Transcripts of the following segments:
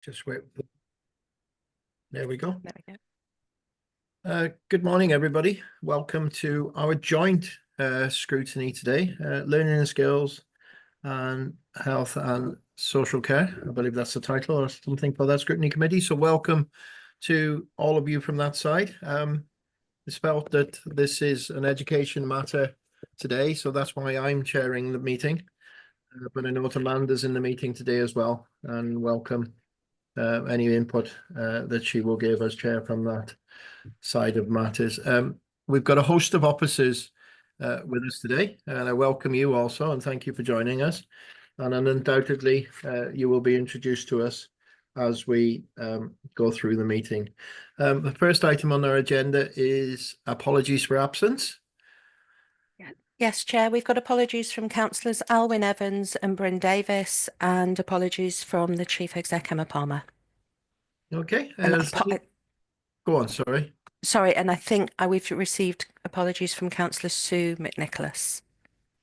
Just wait. There we go. There we go. Good morning, everybody. Welcome to our joint scrutiny today, learning and skills and health and social care. I believe that's the title or something for that scrutiny committee. So welcome to all of you from that side. It's felt that this is an education matter today, so that's why I'm chairing the meeting. But I know Amanda's in the meeting today as well, and welcome any input that she will give as chair from that side of matters. We've got a host of officers with us today, and I welcome you also, and thank you for joining us. And undoubtedly, you will be introduced to us as we go through the meeting. The first item on our agenda is apologies for absence. Yes, Chair, we've got apologies from Councillors Alwyn Evans and Bryn Davis, and apologies from the Chief Exec, Emma Palmer. Okay. Go on, sorry. Sorry, and I think we've received apologies from Councillor Sue McNicholas.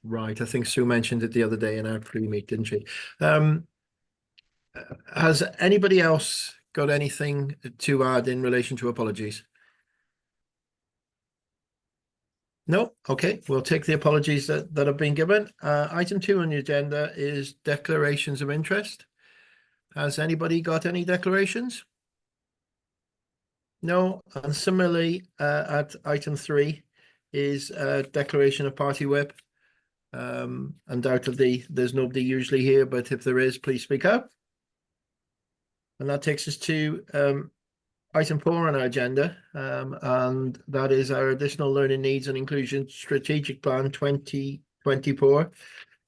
Right, I think Sue mentioned it the other day in our pre-meet, didn't she? Has anybody else got anything to add in relation to apologies? No? Okay, we'll take the apologies that have been given. Item 2 on the agenda is declarations of interest. Has anybody got any declarations? No. And similarly, at item 3 is a declaration of party whip. Undoubtedly, there's nobody usually here, but if there is, please speak up. And that takes us to item 4 on our agenda, and that is our additional learning needs and inclusion strategic plan 2024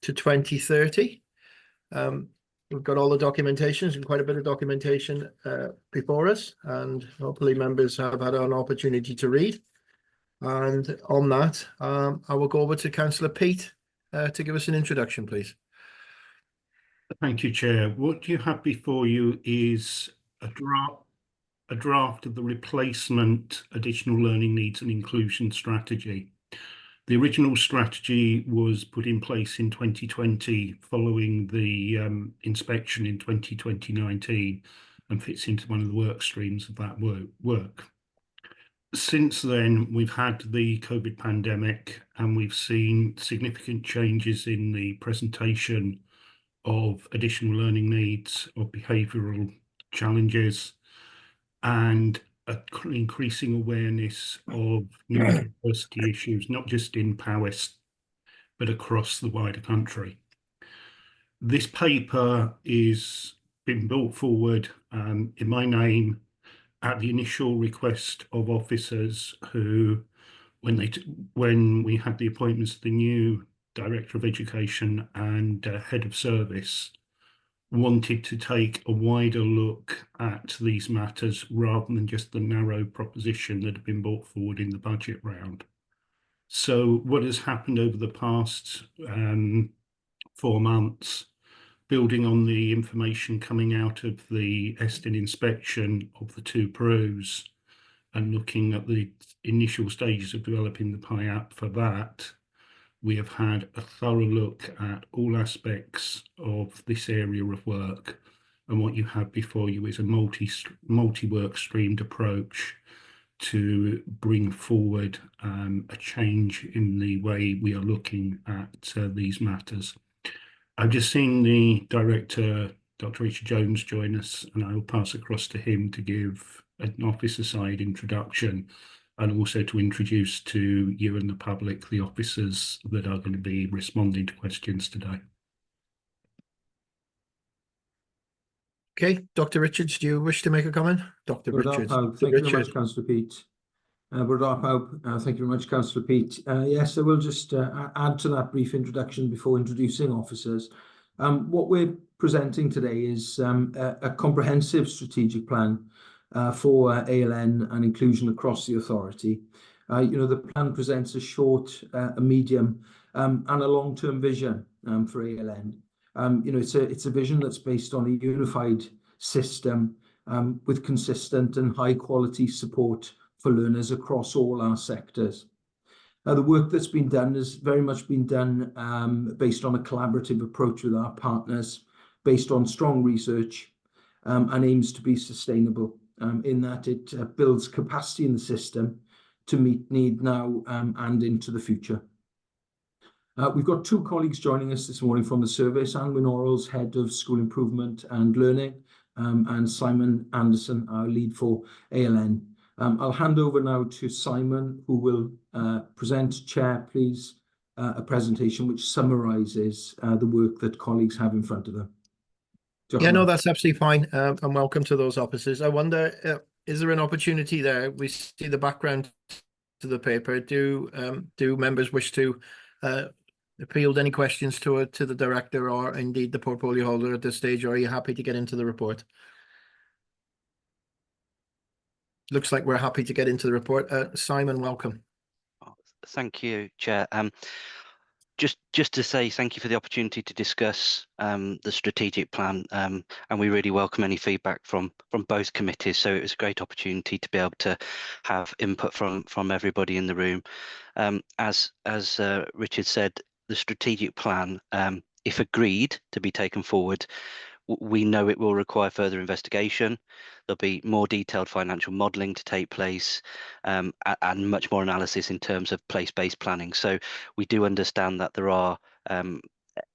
to 2030. We've got all the documentations and quite a bit of documentation before us, and hopefully members have had an opportunity to read. And on that, I will go over to Councillor Pete to give us an introduction, please. Thank you, Chair. What you have before you is a draft of the replacement additional learning needs and inclusion strategy. The original strategy was put in place in 2020 following the inspection in 2019 and fits into one of the work streams of that work. Since then, we've had the COVID pandemic and we've seen significant changes in the presentation of additional learning needs, of behavioural challenges, and increasing awareness of neurodiversity issues, not just in Powys, but across the wider country. This paper is been brought forward in my name at the initial request of officers who, when we had the appointments of the new Director of Education and Head of Service, wanted to take a wider look at these matters rather than just the narrow proposition that had been brought forward in the budget round. So what has happened over the past 4 months, building on the information coming out of the Estin inspection of the 2 PRUs and looking at the initial stages of developing the PIAP for that, we have had a thorough look at all aspects of this area of work, and what you have before you is a multi-work streamed approach to bring forward a change in the way we are looking at these matters. I've just seen the Director, Dr. Richard Jones, join us, and I will pass across to him to give an officer side introduction, and also to introduce to you and the public the officers that are going to be responding to questions today. Okay, Dr. Richards, do you wish to make a comment? Dr. Richards. Thank you very much, Councillor Pete. Thank you very much, Councillor Pete. Yes, I will just add to that brief introduction before introducing officers. What we're presenting today is a comprehensive strategic plan for ALN and inclusion across the authority. The plan presents a short, a medium, and a long-term vision for ALN. It's a vision that's based on a unified system with consistent and high-quality support for learners across all our sectors. The work that's been done has very much been done based on a collaborative approach with our partners, based on strong research, and aims to be sustainable in that it builds capacity in the system to meet need now and into the future. We've got two colleagues joining us this morning from the service, Anne Winorrell's Head of School Improvement and Learning, and Simon Anderson, our lead for ALN. I'll hand over now to Simon, who will present, Chair, please, a presentation which summarises the work that colleagues have in front of them. Yeah, no, that's absolutely fine. And welcome to those officers. I wonder, is there an opportunity there? We see the background to the paper. Do members wish to field any questions to the director or indeed the portfolio holder at this stage, or are you happy to get into the report? Looks like we're happy to get into the report. Simon, welcome. Thank you, Chair. Just to say thank you for the opportunity to discuss the strategic plan, and we really welcome any feedback from both committees. So it was a great opportunity to be able to have input from everybody in the room. As Richard said, the strategic plan, if agreed to be taken forward, we know it will require further investigation. There'll be more detailed financial modelling to take place, and much more analysis in terms of place-based planning. So we do understand that there are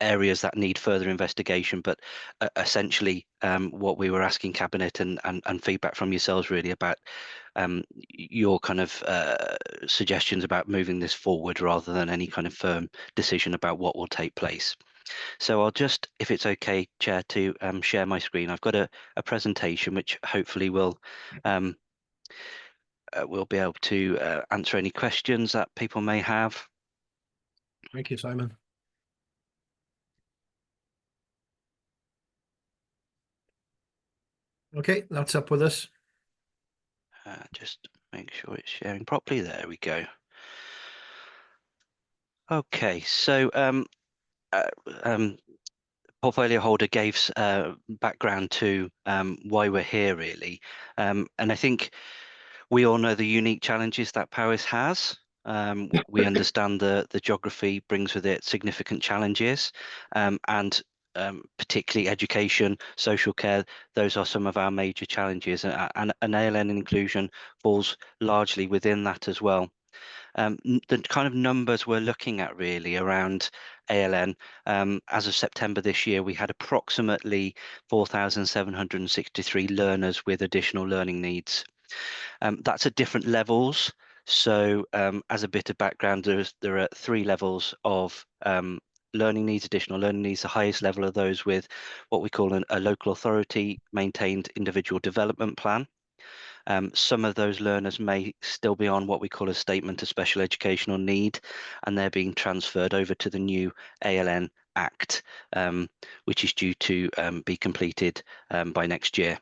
areas that need further investigation, but essentially what we were asking Cabinet and feedback from yourselves really about your kind of suggestions about moving this forward rather than any kind of firm decision about what will take place. So I'll just, if it's okay, Chair, to share my screen. I've got a presentation which hopefully will be able to answer any questions that people may have. Thank you, Simon. Okay, that's up with us. Just make sure it's sharing properly. There we go. Okay, so portfolio holder gave background to why we're here really, and I think we all know the unique challenges that Powys has. We understand the geography brings with it significant challenges, and particularly education, social care. Those are some of our major challenges, and ALN inclusion falls largely within that as well. The kind of numbers we're looking at really around ALN, as of September this year, we had approximately 4,763 learners with additional learning needs. That's at different levels. So as a bit of background, there are 3 levels of learning needs, additional learning needs. The highest level of those with what we call a local authority maintained individual development plan. Some of those learners may still be on what we call a statement of special educational need, and they're being transferred over to the new ALN Act, which is due to be completed by next year.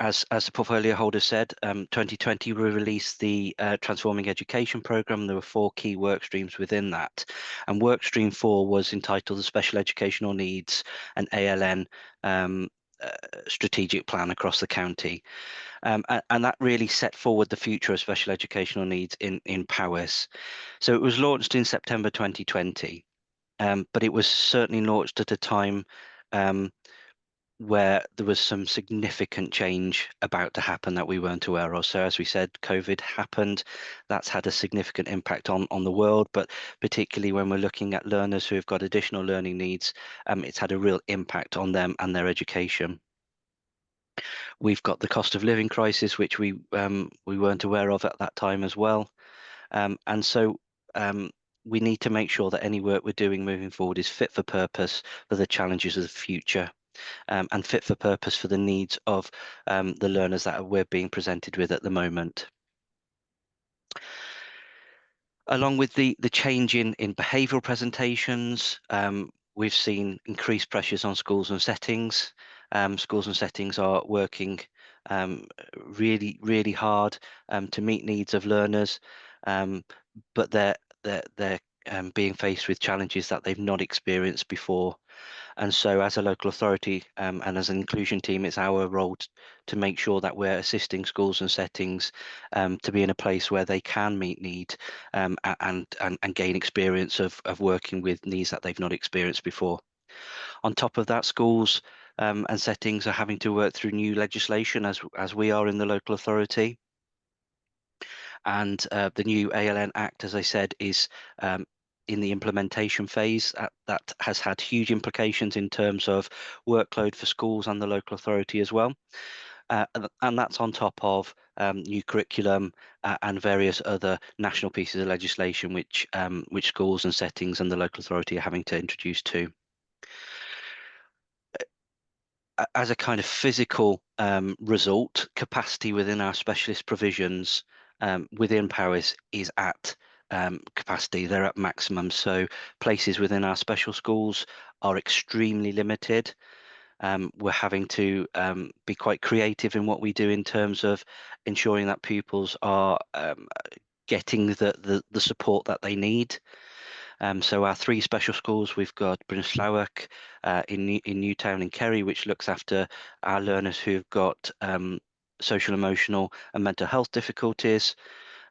As the portfolio holder said, 2020 we released the Transforming Education Programme. There were 4 key work streams within that, and work stream 4 was entitled the Special Educational Needs and ALN strategic plan across the county, and that really set forward the future of special educational needs in Powys. So it was launched in September 2020, but it was certainly launched at a time where there was some significant change about to happen that we weren't aware of. So as we said, COVID happened. That's had a significant impact on the world, but particularly when we're looking at learners who have got additional learning needs, it's had a real impact on them and their education. We've got the cost of living crisis, which we weren't aware of at that time as well. And so we need to make sure that any work we're doing moving forward is fit for purpose for the challenges of the future. And fit for purpose for the needs of the learners that we're being presented with at the moment. Along with the change in behavioural presentations, we've seen increased pressures on schools and settings. Schools and settings are working really, really hard to meet needs of learners, but they're being faced with challenges that they've not experienced before. And so as a local authority and as an inclusion team, it's our role to make sure that we're assisting schools and settings to be in a place where they can meet need and gain experience of working with needs that they've not experienced before. On top of that, schools and settings are having to work through new legislation as we are in the local authority. And the new ALN Act, as I said, is in the implementation phase. That has had huge implications in terms of workload for schools and the local authority as well. And that's on top of new curriculum and various other national pieces of legislation which schools and settings and the local authority are having to introduce too. As a kind of physical result, capacity within our specialist provisions within Powys is at capacity. They're at maximum. So places within our special schools are extremely limited. We're having to be quite creative in what we do in terms of ensuring that pupils are getting the support that they need. So our 3 special schools, we've got Bryn Llawach in Newtown and Kerry, which looks after our learners who've got social, emotional and mental health difficulties.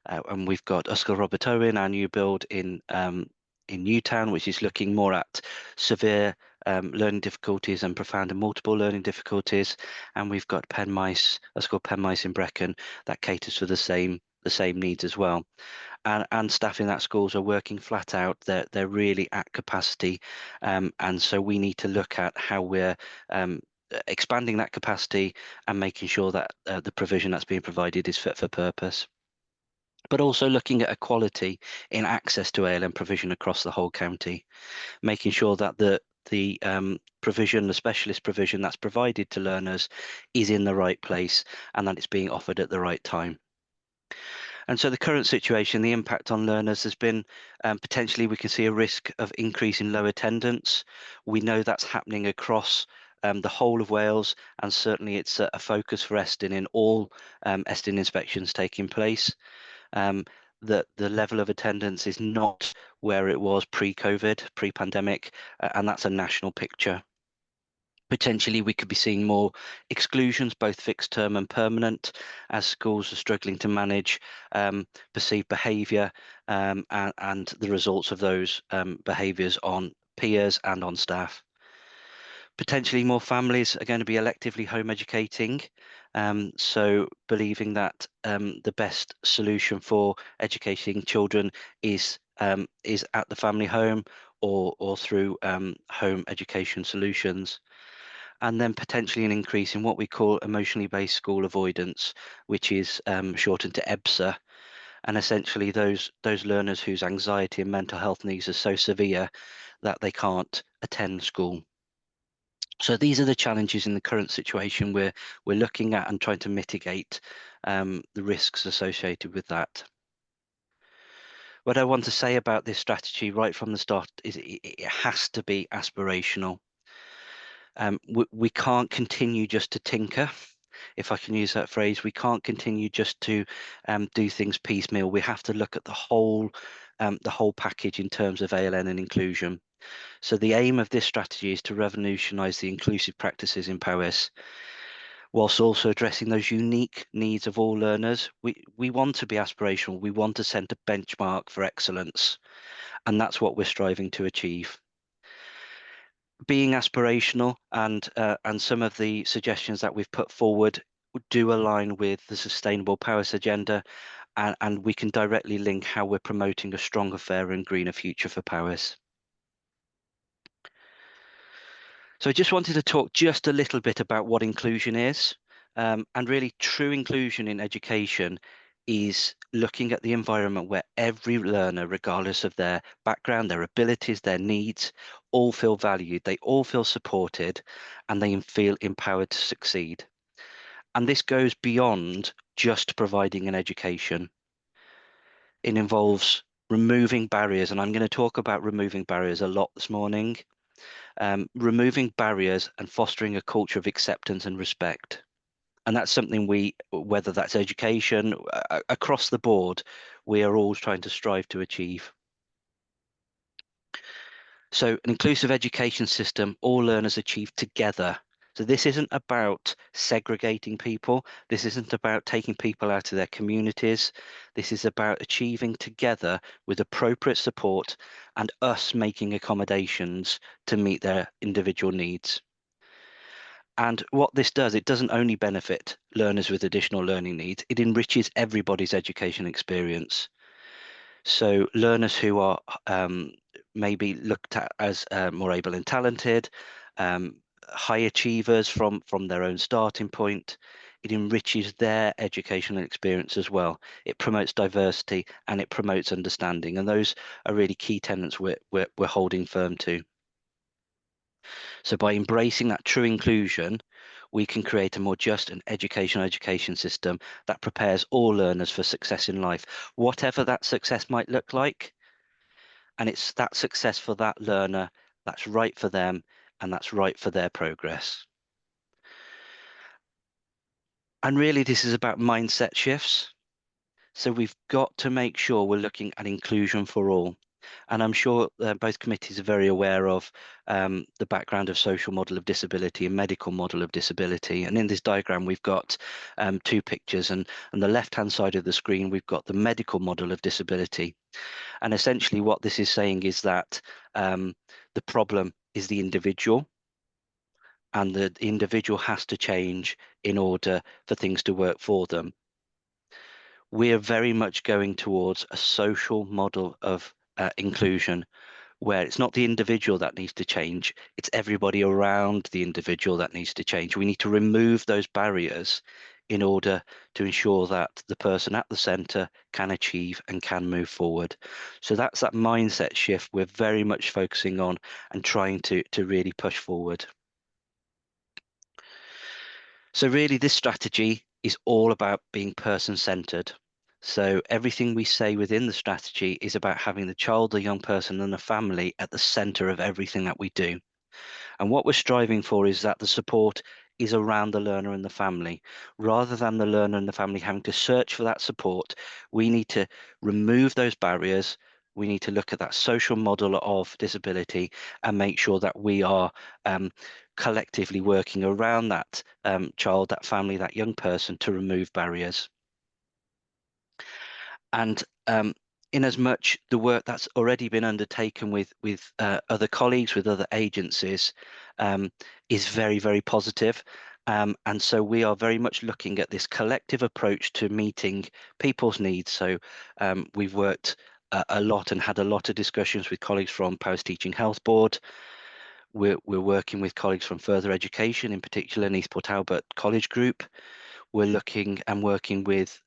And we've got Ysgol Robert Owen, our new build in Newtown, which is looking more at severe learning difficulties and profound and multiple learning difficulties. And we've got Ysgol Penmaes in Brecon that caters for the same needs as well. And staff in that schools are working flat out. They're really at capacity, and so we need to look at how we're expanding that capacity and making sure that the provision that's being provided is fit for purpose. But also looking at equality in access to ALM provision across the whole county, making sure that the provision, the specialist provision that's provided to learners is in the right place and that it's being offered at the right time. And so the current situation, the impact on learners has been potentially we can see a risk of increase in low attendance. We know that's happening across the whole of Wales, and certainly it's a focus for Estyn in all Estyn inspections taking place. The level of attendance is not where it was pre-COVID, pre-pandemic, and that's a national picture. Potentially, we could be seeing more exclusions, both fixed term and permanent, as schools are struggling to manage perceived behaviour and the results of those behaviours on peers and on staff. Potentially, more families are going to be electively home educating, so believing that the best solution for educating children is at the family home or through home education solutions. And then potentially an increase in what we call emotionally based school avoidance, which is shortened to EBSA. And essentially those learners whose anxiety and mental health needs are so severe that they can't attend school. So these are the challenges in the current situation we're looking at and trying to mitigate the risks associated with that. What I want to say about this strategy right from the start is it has to be aspirational. We can't continue just to tinker, if I can use that phrase. We can't continue just to do things piecemeal. We have to look at the whole package in terms of ALN and inclusion. So the aim of this strategy is to revolutionise the inclusive practices in Powys, whilst also addressing those unique needs of all learners. We want to be aspirational. We want to set a benchmark for excellence, and that's what we're striving to achieve. Being aspirational and some of the suggestions that we've put forward do align with the Sustainable Powys agenda, and we can directly link how we're promoting a stronger, fairer and greener future for Powys. So I just wanted to talk just a little bit about what inclusion is, and really true inclusion in education is looking at the environment where every learner, regardless of their background, their abilities, their needs, all feel valued, they all feel supported, and they feel empowered to succeed. And this goes beyond just providing an education. It involves removing barriers, and I'm going to talk about removing barriers a lot this morning. Removing barriers and fostering a culture of acceptance and respect. And that's something whether that's education, across the board, we are all trying to strive to achieve. So an inclusive education system, all learners achieve together So this isn't about segregating people. This isn't about taking people out of their communities. This is about achieving together with appropriate support and us making accommodations to meet their individual needs. And what this does, it doesn't only benefit learners with additional learning needs, it enriches everybody's education experience. So learners who are maybe looked at as more able and talented, high achievers from their own starting point, it enriches their educational experience as well. It promotes diversity and it promotes understanding, and those are really key tenets we're holding firm to. So by embracing that true inclusion, we can create a more just and education system that prepares all learners for success in life, whatever that success might look like. And it's that success for that learner that's right for them and that's right for their progress. And really, this is about mindset shifts. So we've got to make sure we're looking at inclusion for all. And I'm sure both committees are very aware of the background of social model of disability and medical model of disability. And in this diagram, we've got two pictures, and on the left-hand side of the screen, we've got the medical model of disability. And essentially what this is saying is that the problem is the individual, and the individual has to change in order for things to work for them. We are very much going towards a social model of inclusion, where it's not the individual that needs to change, it's everybody around the individual that needs to change. We need to remove those barriers in order to ensure that the person at the centre can achieve and can move forward. So that's that mindset shift we're very much focusing on and trying to really push forward. So really this strategy is all about being person-centred. So everything we say within the strategy is about having the child, the young person and the family at the centre of everything that we do. And what we're striving for is that the support is around the learner and the family. Rather than the learner and the family having to search for that support, we need to remove those barriers. We need to look at that social model of disability and make sure that we are collectively working around that child, that family, that young person to remove barriers. And in as much the work that's already been undertaken with other colleagues, with other agencies, is very, very positive. And so we are very much looking at this collective approach to meeting people's needs. So we've worked a lot and had a lot of discussions with colleagues from Powys Teaching Health Board. We're working with colleagues from further education, in particular in East Port Albert College Group. We're looking and working with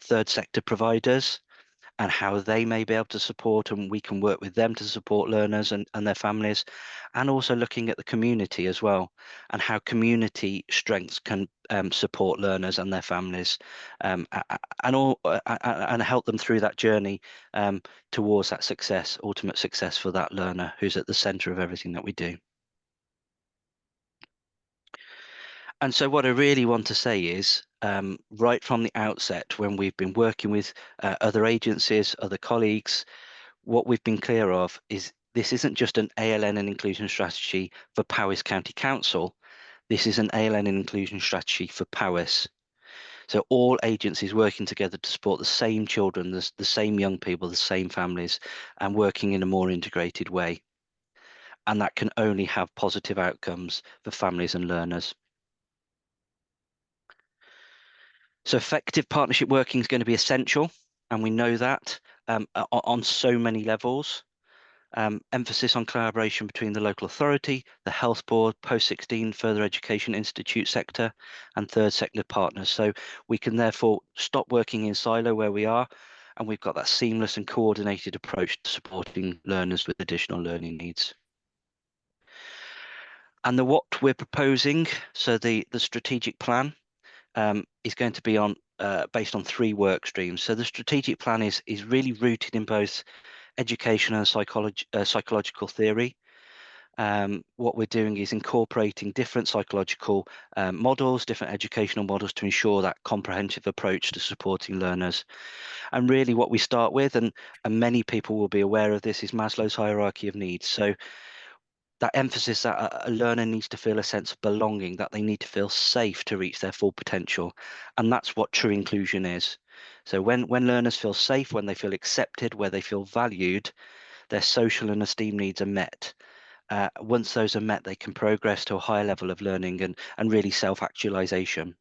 third sector providers and how they may be able to support, and we can work with them to support learners and their families, and also looking at the community as well, and how community strengths can support learners and their families, and help them through that journey towards that success, ultimate success for that learner who's at the centre of everything that we do. And so what I really want to say is, right from the outset, when we've been working with other agencies, other colleagues, what we've been clear of is this isn't just an ALN and inclusion strategy for Powys County Council. This is an ALN and inclusion strategy for Powys. So all agencies working together to support the same children, the same young people, the same families, and working in a more integrated way. And that can only have positive outcomes for families and learners. So effective partnership working is going to be essential, and we know that on so many levels. Emphasis on collaboration between the local authority, the health board, post-16 further education institute sector, and third sector partners. So we can therefore stop working in silo where we are, and we've got that seamless and coordinated approach to supporting learners with additional learning needs. And what we're proposing, so the strategic plan, is going to be on based on 3 work streams. So the strategic plan is really rooted in both education and psychological theory. What we're doing is incorporating different psychological models, different educational models to ensure that comprehensive approach to supporting learners. And really what we start with, and many people will be aware of this, is Maslow's hierarchy of needs. So that emphasis that a learner needs to feel a sense of belonging, that they need to feel safe to reach their full potential. And that's what true inclusion is. So when learners feel safe, when they feel accepted, where they feel valued, their social and esteem needs are met. Once those are met, they can progress to a higher level of learning and really self-actualization.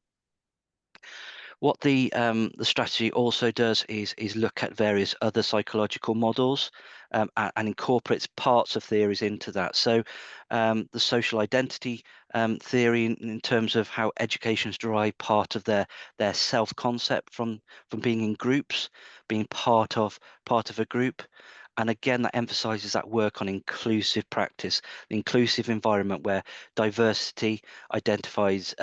What the strategy also does is look at various other psychological models and incorporates parts of theories into that. So the social identity theory in terms of how educations derive part of their self-concept from being in groups, being part of a group. And again, that emphasizes that work on inclusive practice, the inclusive environment where diversity identifies,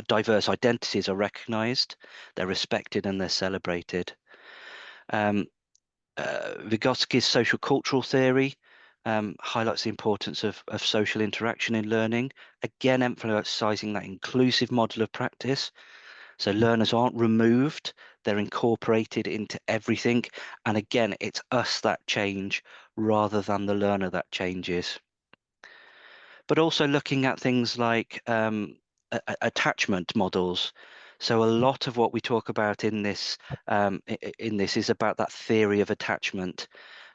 diverse identities are recognized, they're respected and they're celebrated. Vygotsky's social cultural theory highlights the importance of social interaction in learning, again emphasizing that inclusive model of practice. So learners aren't removed, they're incorporated into everything. And again, it's us that change rather than the learner that changes. But also looking at things like attachment models. So a lot of what we talk about in this is about that theory of attachment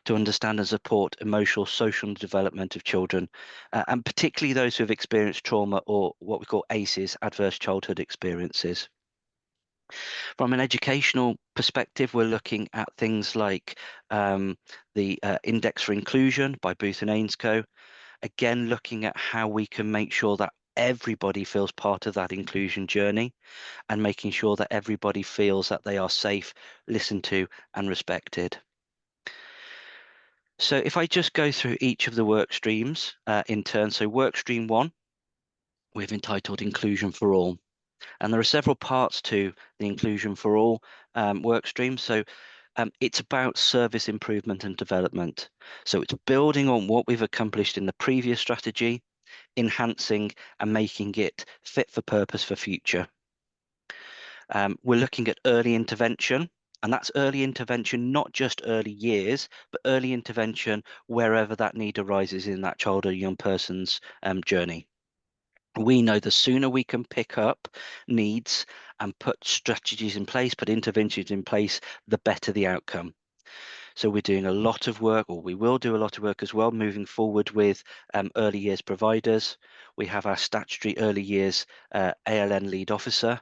to understand and support emotional, social development of children, and particularly those who have experienced trauma or what we call ACEs, adverse childhood experiences. From an educational perspective, we're looking at things like the Index for Inclusion by Booth and Ainscoe. Again, looking at how we can make sure that everybody feels part of that inclusion journey and making sure that everybody feels that they are safe, listened to and respected. So if I just go through each of the work streams in turn, so work stream 1, we've entitled Inclusion for All. And there are several parts to the Inclusion for All work stream. So it's about service improvement and development. So it's building on what we've accomplished in the previous strategy, enhancing and making it fit for purpose for future. We're looking at early intervention, and that's early intervention, not just early years, but early intervention wherever that need arises in that child or young person's journey. We know the sooner we can pick up needs and put strategies in place, put interventions in place, the better the outcome. So we're doing a lot of work, or we will do a lot of work as well, moving forward with early years providers. We have our statutory early years ALN lead officer,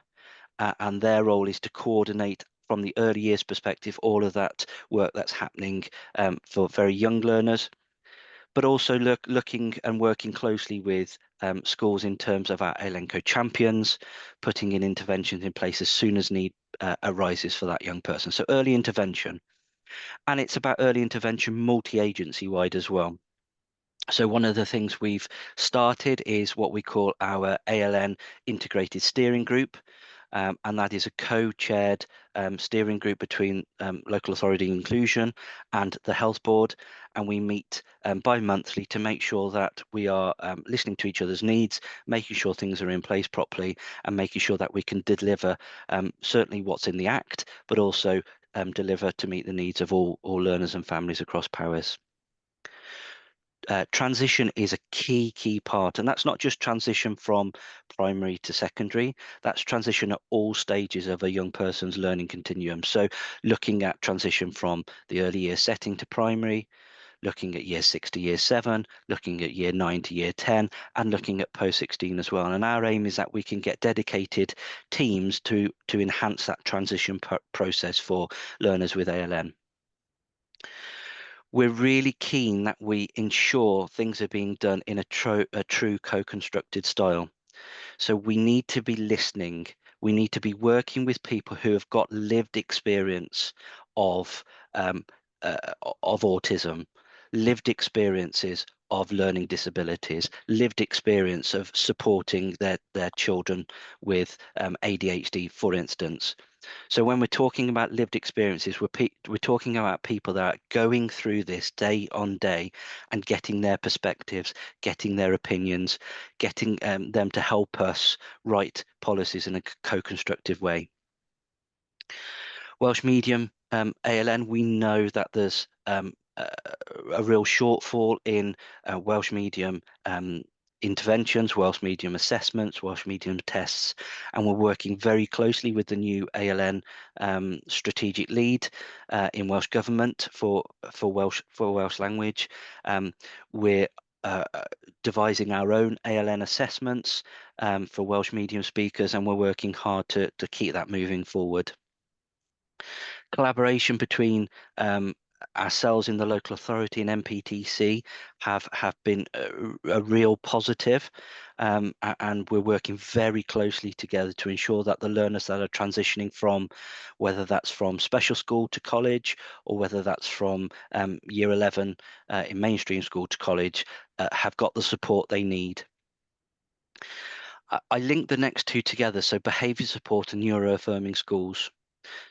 and their role is to coordinate from the early years perspective all of that work that's happening for very young learners, but also looking and working closely with schools in terms of our ALNCO champions, putting in interventions in place as soon as need arises for that young person. So early intervention. And it's about early intervention multi-agency wide as well. So one of the things we've started is what we call our ALN integrated steering group. And that is a co-chaired steering group between local authority inclusion and the health board, and we meet bi-monthly to make sure that we are listening to each other's needs, making sure things are in place properly, and making sure that we can deliver certainly what's in the Act, but also deliver to meet the needs of all learners and families across Powys. Transition is a key part, and that's not just transition from primary to secondary, that's transition at all stages of a young person's learning continuum. So looking at transition from the early year setting to primary, looking at year 6 to year 7, looking at year 9 to year 10, and looking at post 16 as well. And our aim is that we can get dedicated teams to enhance that transition process for learners with ALN. We're really keen that we ensure things are being done in a true co-constructed style. So we need to be listening. We need to be working with people who have got lived experience of autism, lived experiences of learning disabilities, lived experience of supporting their children with ADHD, for instance. So when we're talking about lived experiences, we're talking about people that are going through this day on day and getting their perspectives, getting their opinions, getting them to help us write policies in a co-constructive way. Welsh Medium ALN, we know that there's a real shortfall in Welsh medium interventions, Welsh medium assessments, Welsh medium tests, and we're working very closely with the new ALN strategic lead in Welsh Government for Welsh language. We're devising our own ALN assessments for Welsh medium speakers, and we're working hard to keep that moving forward. Collaboration between ourselves in the local authority and MPTC have been a real positive, and we're working very closely together to ensure that the learners that are transitioning from, whether that's from special school to college or whether that's from year 11 in mainstream school to college, have got the support they need. I link the next two together, so behaviour support and neuroaffirming schools.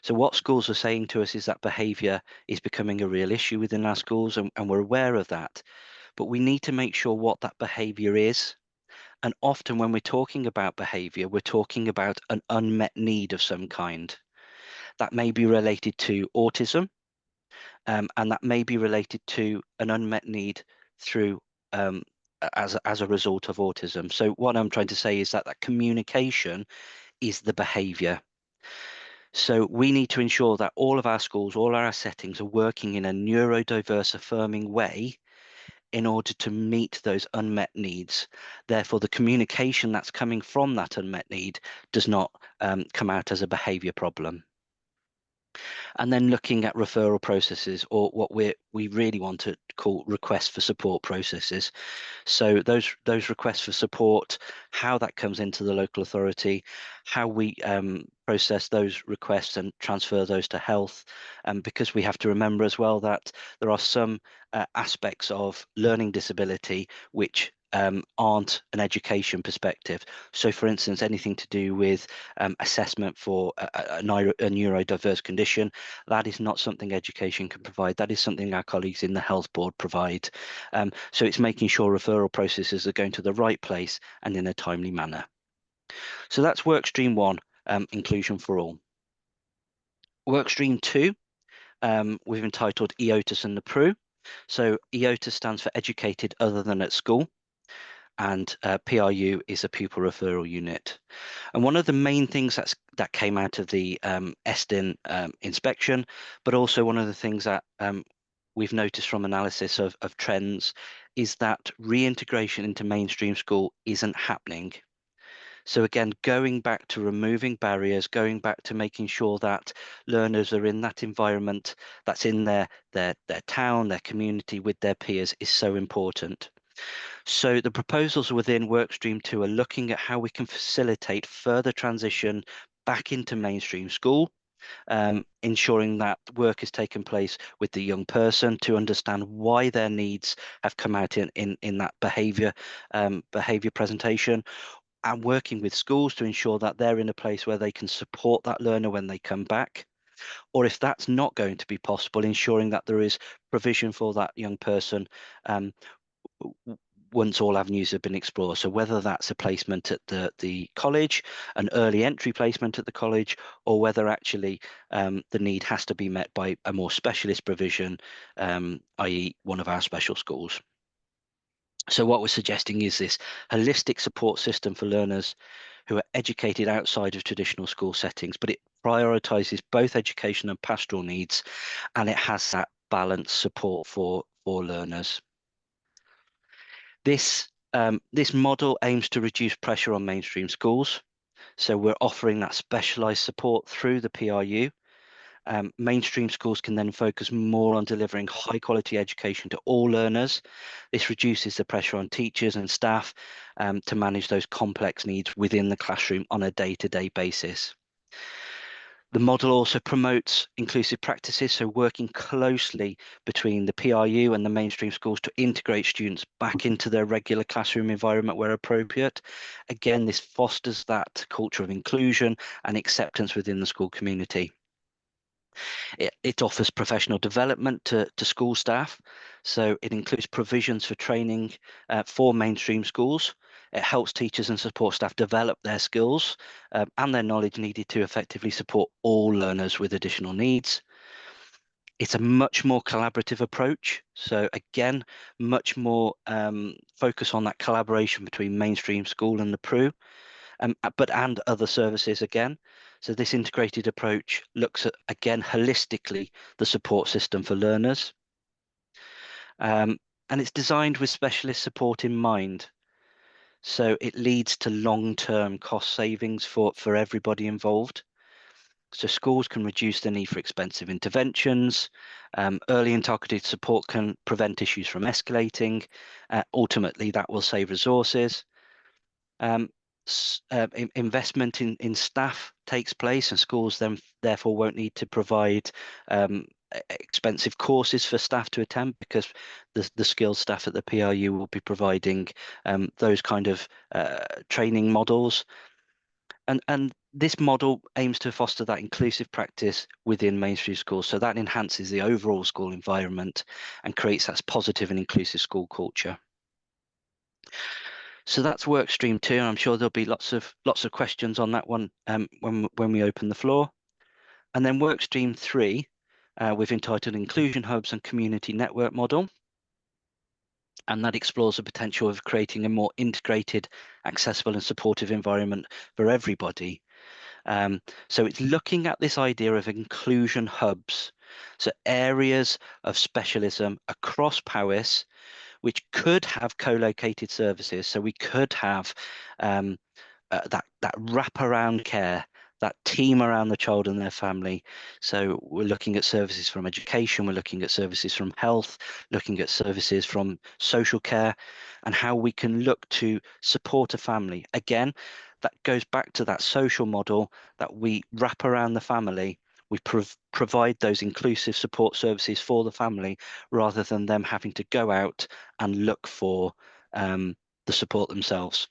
So what schools are saying to us is that behaviour is becoming a real issue within our schools, and we're aware of that. But we need to make sure what that behaviour is. And often when we're talking about behaviour, we're talking about an unmet need of some kind. That may be related to autism, and that may be related to an unmet need through as a result of autism. So what I'm trying to say is that communication is the behaviour. So we need to ensure that all of our schools, all our settings are working in a neurodiverse affirming way in order to meet those unmet needs. Therefore, the communication that's coming from that unmet need does not come out as a behaviour problem. And then looking at referral processes, or what we really want to call requests for support processes. So those requests for support, how that comes into the local authority, how we process those requests and transfer those to health, because we have to remember as well that there are some aspects of learning disability which aren't an education perspective. So for instance, anything to do with assessment for a neurodiverse condition, that is not something education can provide. That is something our colleagues in the health board provide. So it's making sure referral processes are going to the right place and in a timely manner. So that's work stream 1, inclusion for all. Work stream 2, we've entitled EOTUS and the PRU. So EOTUS stands for Educated Other Than at School, and PRU is a pupil referral unit. And one of the main things that came out of the ESTIN inspection, but also one of the things that we've noticed from analysis of trends, is that reintegration into mainstream school isn't happening. So again, going back to removing barriers, going back to making sure that learners are in that environment that's in their town, their community with their peers is so important. So the proposals within Workstream 2 are looking at how we can facilitate further transition back into mainstream school, ensuring that work has taken place with the young person to understand why their needs have come out in that behaviour presentation, and working with schools to ensure that they're in a place where they can support that learner when they come back. Or if that's not going to be possible, ensuring that there is provision for that young person once all avenues have been explored. So whether that's a placement at the college, an early entry placement at the college, or whether actually the need has to be met by a more specialist provision, i.e. one of our special schools. So what we're suggesting is this holistic support system for learners who are educated outside of traditional school settings, but it prioritises both education and pastoral needs, and it has that balanced support for learners. This model aims to reduce pressure on mainstream schools. So we're offering that specialised support through the PRU. Mainstream schools can then focus more on delivering high quality education to all learners. This reduces the pressure on teachers and staff to manage those complex needs within the classroom on a day-to-day basis. The model also promotes inclusive practices, so working closely between the PRU and the mainstream schools to integrate students back into their regular classroom environment where appropriate. Again, this fosters that culture of inclusion and acceptance within the school community. It offers professional development to school staff, so it includes provisions for training for mainstream schools. It helps teachers and support staff develop their skills and their knowledge needed to effectively support all learners with additional needs. It's a much more collaborative approach. So again, much more focus on that collaboration between mainstream school and the PRU, and other services again. So this integrated approach looks at, again, holistically, the support system for learners. And it's designed with specialist support in mind. So it leads to long-term cost savings for everybody involved. So schools can reduce the need for expensive interventions. Early and targeted support can prevent issues from escalating. Ultimately, that will save resources. Investment in staff takes place, and schools then therefore won't need to provide expensive courses for staff to attend, because the skilled staff at the PRU will be providing those kind of training models. And this model aims to foster that inclusive practice within mainstream schools. So that enhances the overall school environment and creates that positive and inclusive school culture. So that's work stream 2, and I'm sure there'll be lots of questions on that one when we open the floor. And then work stream 3, we've entitled Inclusion Hubs and Community Network Model. And that explores the potential of creating a more integrated, accessible and supportive environment for everybody. So it's looking at this idea of inclusion hubs, so areas of specialism across Powys, which could have co-located services. So we could have that wraparound care, that team around the child and their family. So we're looking at services from education, we're looking at services from health, looking at services from social care, and how we can look to support a family. Again, that goes back to that social model that we wrap around the family. We provide those inclusive support services for the family, rather than them having to go out and look for the support themselves.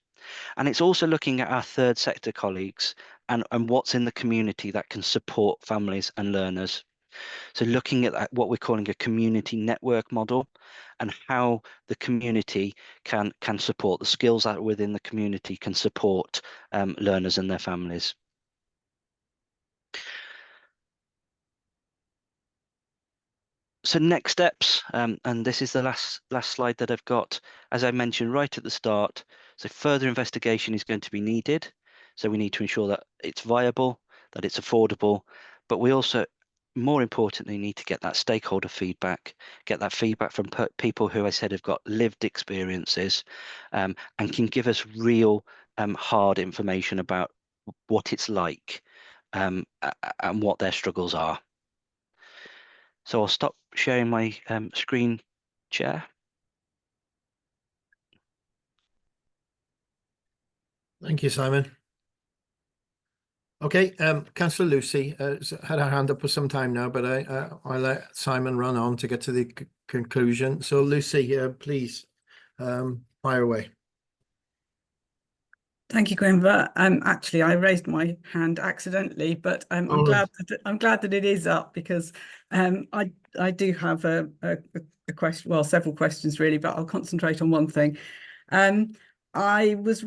And it's also looking at our third sector colleagues and what's in the community that can support families and learners. So looking at what we're calling a community network model, and how the community can support the skills that are within the community can support learners and their families. So next steps, and this is the last slide that I've got. As I mentioned right at the start, so further investigation is going to be needed. So we need to ensure that it's viable, that it's affordable, but we also, more importantly, need to get that stakeholder feedback, get that feedback from people who, I said, have got lived experiences, and can give us real hard information about what it's like and what their struggles are. So I'll stop sharing my screen, Chair. Thank you, Simon. Okay, Councillor Lucy had her hand up for some time now, but I let Simon run on to get to the conclusion. So Lucy, please fire away. Thank you, Gwenver. Actually, I raised my hand accidentally, but I'm glad that it is up, because I do have a question, well, several questions really, but I'll concentrate on one thing. I was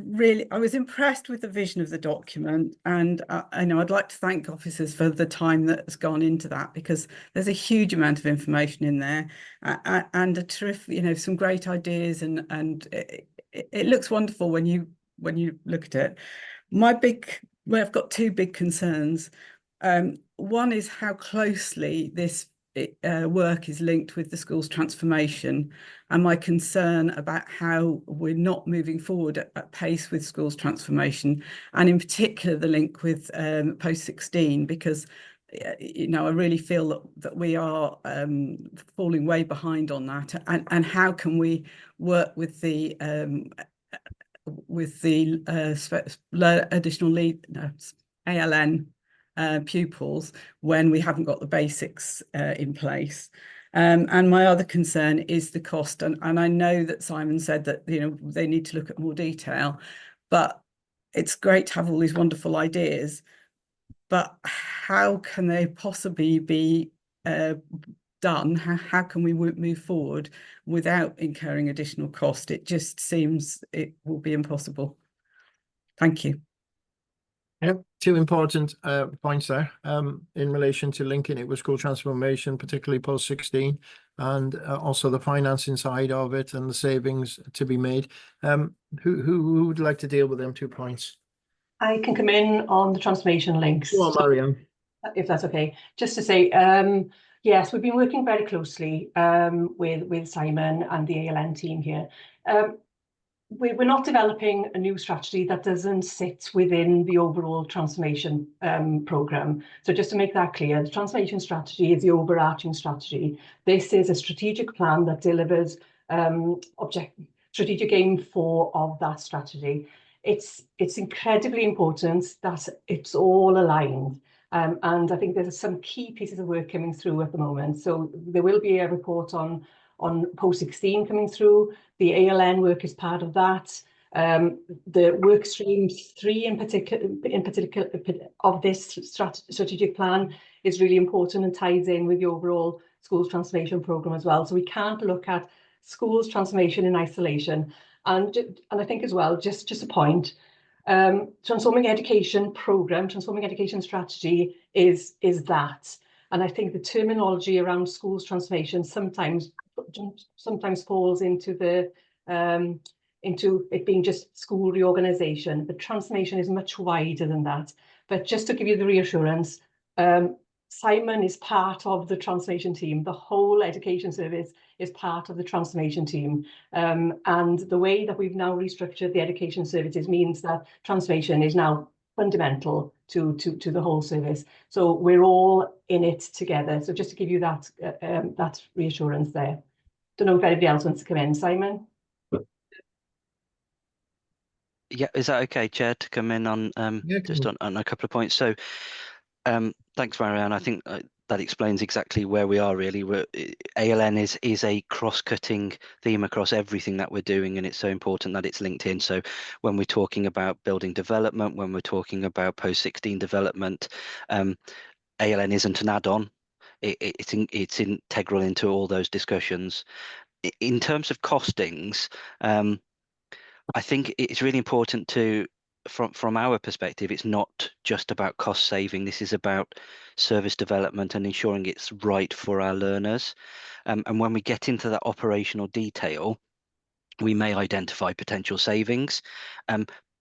impressed with the vision of the document, and I know I'd like to thank officers for the time that has gone into that, because there's a huge amount of information in there, and a terrific, some great ideas, and it looks wonderful when you look at it. I've got two big concerns. One is how closely this work is linked with the school's transformation, and my concern about how we're not moving forward at pace with schools transformation, and in particular the link with post-16, because I really feel that we are falling way behind on that, and how can we work with the additional ALN pupils when we haven't got the basics in place. And my other concern is the cost. And I know that Simon said that they need to look at more detail, but it's great to have all these wonderful ideas. But how can they possibly be done? How can we move forward without incurring additional cost? It just seems it will be impossible. Thank you. Yep, two important points there in relation to linking it with school transformation, particularly post 16, and also the financing side of it and the savings to be made. Who would like to deal with them 2 points? I can come in on the transformation links. Go on, Marianne. If that's okay. Just to say, yes, we've been working very closely with Simon and the ALN team here. We're not developing a new strategy that doesn't sit within the overall transformation programme. So just to make that clear, the transformation strategy is the overarching strategy. This is a strategic plan that delivers strategic aim 4 of that strategy. It's incredibly important that it's all aligned. And I think there's some key pieces of work coming through at the moment. So there will be a report on post 16 coming through. The ALN work is part of that. The work stream 3 in particular of this strategic plan is really important and ties in with the overall schools transformation programme as well. So we can't look at schools transformation in isolation. And I think as well, just a point, transforming education programme, transforming education strategy is that. And I think the terminology around schools transformation sometimes falls into into it being just school reorganisation, but transformation is much wider than that. But just to give you the reassurance, Simon is part of the transformation team. The whole education service is part of the transformation team. And the way that we've now restructured the education services means that transformation is now fundamental to the whole service. So we're all in it together. So just to give you that that reassurance there. Don't know if anybody else wants to come in. Simon? Yeah, is that okay, Chair, to come in on Yeah, just on a couple of points? So thanks, Marianne. I think that explains exactly where we are really. ALN is a cross-cutting theme across everything that we're doing, and it's so important that it's linked in. So when we're talking about building development, when we're talking about post-16 development, ALN isn't an add-on. It's integral into all those discussions. In terms of costings, I think it's really important to, from our perspective, it's not just about cost saving. This is about service development and ensuring it's right for our learners. And when we get into that operational detail, we may identify potential savings,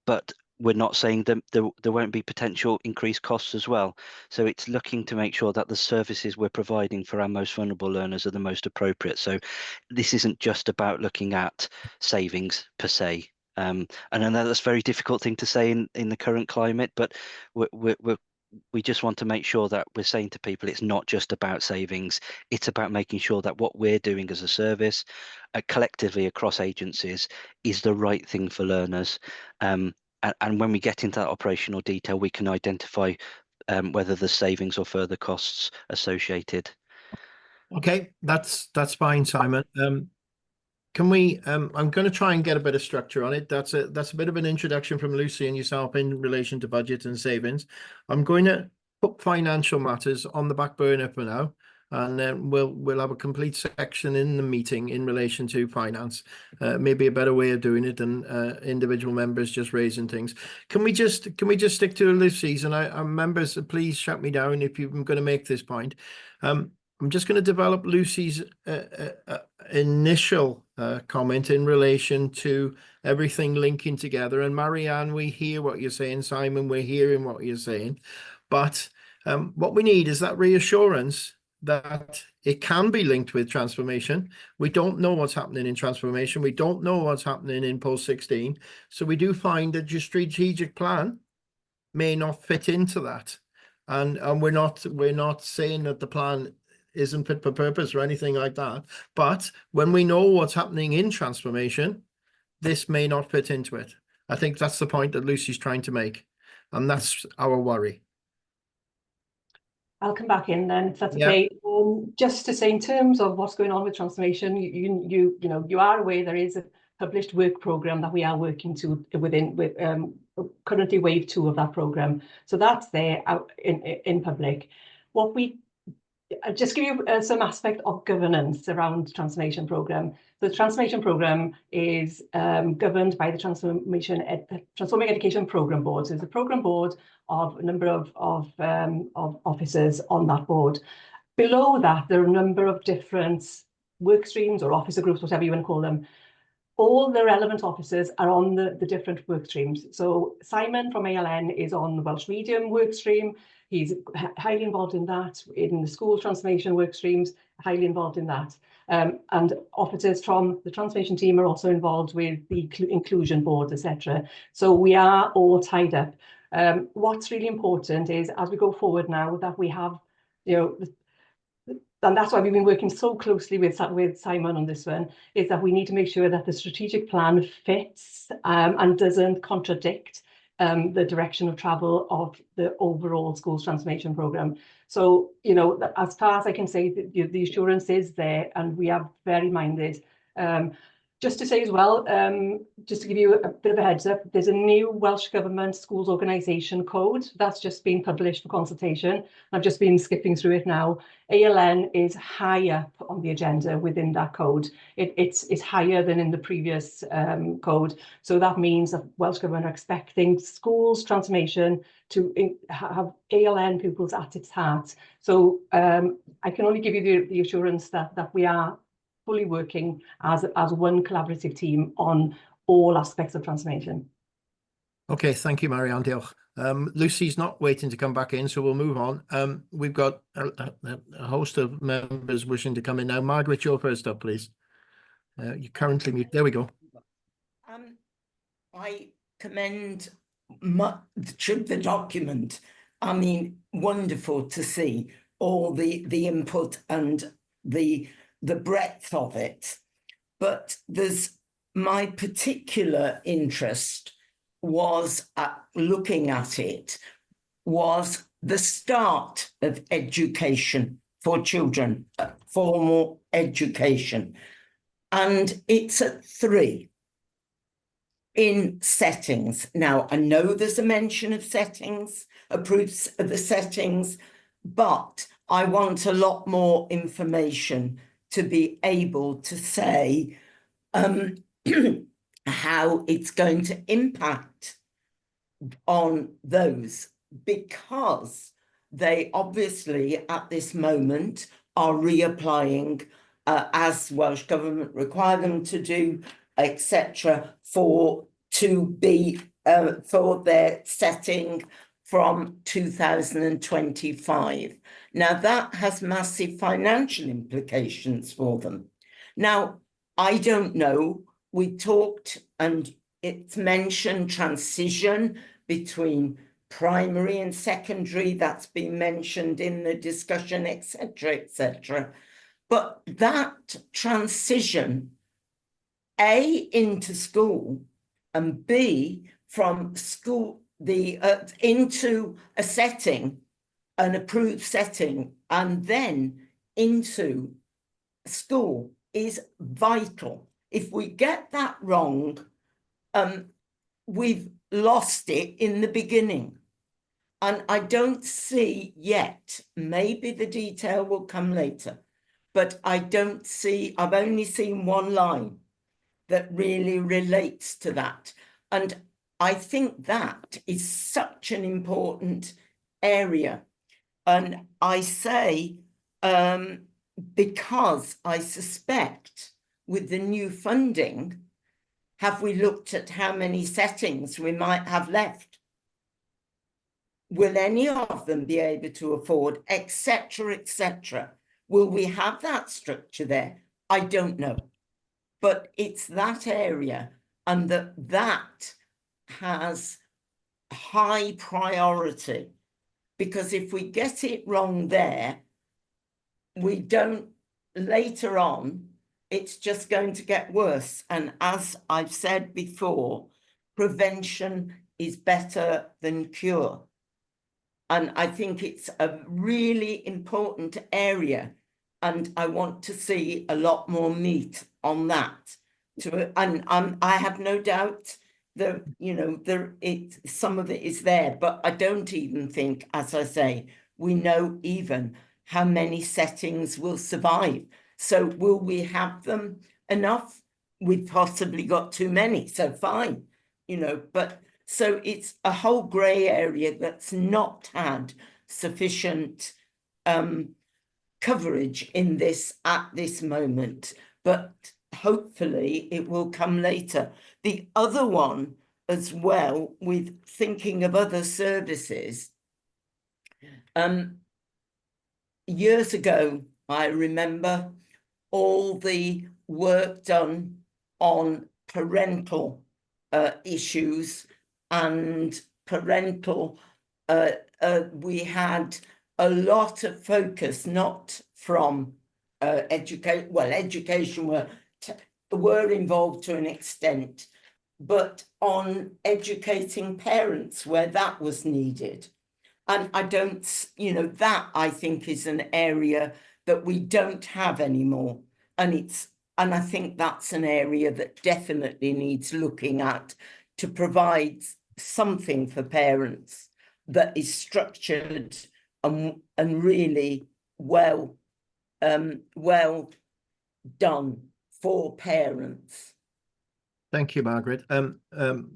but we're not saying that there won't be potential increased costs as well. So it's looking to make sure that the services we're providing for our most vulnerable learners are the most appropriate. So this isn't just about looking at savings per se. And I know that's a very difficult thing to say in the current climate, but we just want to make sure that we're saying to people it's not just about savings, it's about making sure that what we're doing as a service collectively across agencies is the right thing for learners. And when we get into that operational detail, we can identify whether there's savings or further costs associated. Okay, that's fine, Simon. Can we? I'm going to try and get a bit of structure on it. That's a bit of an introduction from Lucy and yourself in relation to budget and savings. I'm going to put financial matters on the back burner for now, and then we'll have a complete section in the meeting in relation to finance. Maybe a better way of doing it than individual members just raising things. Can we just stick to Lucy's? And members, please shut me down if you're going to make this point. I'm just going to develop Lucy's initial comment in relation to everything linking together. And Marianne, we hear what you're saying. Simon, we're hearing what you're saying. But what we need is that reassurance that it can be linked with transformation. We don't know what's happening in transformation. We don't know what's happening in post-16. So we do find that your strategic plan may not fit into that. And we're not saying that the plan isn't fit for purpose or anything like that. But when we know what's happening in transformation, this may not fit into it. I think that's the point that Lucy's trying to make. And that's our worry. I'll come back in then, if that's okay. Just to say, in terms of what's going on with transformation, you are aware there is a published work programme that we are working to with currently wave 2 of that programme. So that's there out in public. I'll just give you some aspect of governance around the transformation programme. The transformation programme is governed by the Transforming Education Programme Board. So there's a programme board of a number of officers on that board. Below that, there are a number of different work streams or officer groups, whatever you want to call them. All the relevant officers are on the different work streams. So Simon from ALN is on the Welsh medium work stream. He's highly involved in that. In the school transformation work streams, highly involved in that. And officers from the transformation team are also involved with the inclusion board, etc. So we are all tied up. What's really important is, as we go forward now, that we have, and that's why we've been working so closely with Simon on this one, is that we need to make sure that the strategic plan fits and doesn't contradict the direction of travel of the overall schools transformation programme. So, as far as I can say, the assurance is there, and we are very minded. Just to say as well, just to give you a bit of a heads up, there's a new Welsh Government Schools Organisation Code that's just been published for consultation. I've just been skipping through it now. ALN is high up on the agenda within that code. It's higher than in the previous code. So that means that Welsh Government are expecting schools transformation to have ALN pupils at its heart. So I can only give you the assurance that we are fully working as one collaborative team on all aspects of transformation. Okay, thank you, Marianne. Diolch. Lucy's not waiting to come back in, so we'll move on. We've got a host of members wishing to come in now. Margaret, you're first up, please. You're currently mute. There we go. I commend the document. I mean, wonderful to see all the input and the breadth of it. But my particular interest was looking at it was the start of education for children, formal education. And it's at 3 in settings. Now, I know there's a mention of settings, proofs of the settings, but I want a lot more information to be able to say how it's going to impact on those, because they obviously at this moment are reapplying as Welsh Government require them to do, etc., for their setting from 2025. Now, that has massive financial implications for them. Now, I don't know, we talked and it's mentioned transition between primary and secondary, that's been mentioned in the discussion, etc., etc. But that transition, A, into school, and B, from school, into a setting, an approved setting, and then into school is vital. If we get that wrong, we've lost it in the beginning. And I don't see yet, maybe the detail will come later, but I don't see, I've only seen one line that really relates to that. And I think that is such an important area. And I say, because I suspect with the new funding, have we looked at how many settings we might have left? Will any of them be able to afford, etc., etc.? Will we have that structure there? I don't know. But it's that area, and that has high priority, because if we get it wrong there, we don't, later on, it's just going to get worse. And as I've said before, prevention is better than cure. And I think it's a really important area. And I want to see a lot more meat on that. And I have no doubt that, some of it is there, but I don't even think, as I say, we know even how many settings will survive. So will we have them enough. We've possibly got too many, so fine, you know, but so it's a whole grey area that's not had sufficient coverage in this at this moment, but hopefully it will come later. The other one as well, with thinking of other services, years ago, I remember all the work done on parental issues and parental, we had a lot of focus, not from education were involved to an extent, but on educating parents where that was needed. And I don't, you know, that I think is an area that we don't have anymore. And I think that's an area that definitely needs looking at to provide something for parents that is structured and really well done for parents. Thank you, Margaret.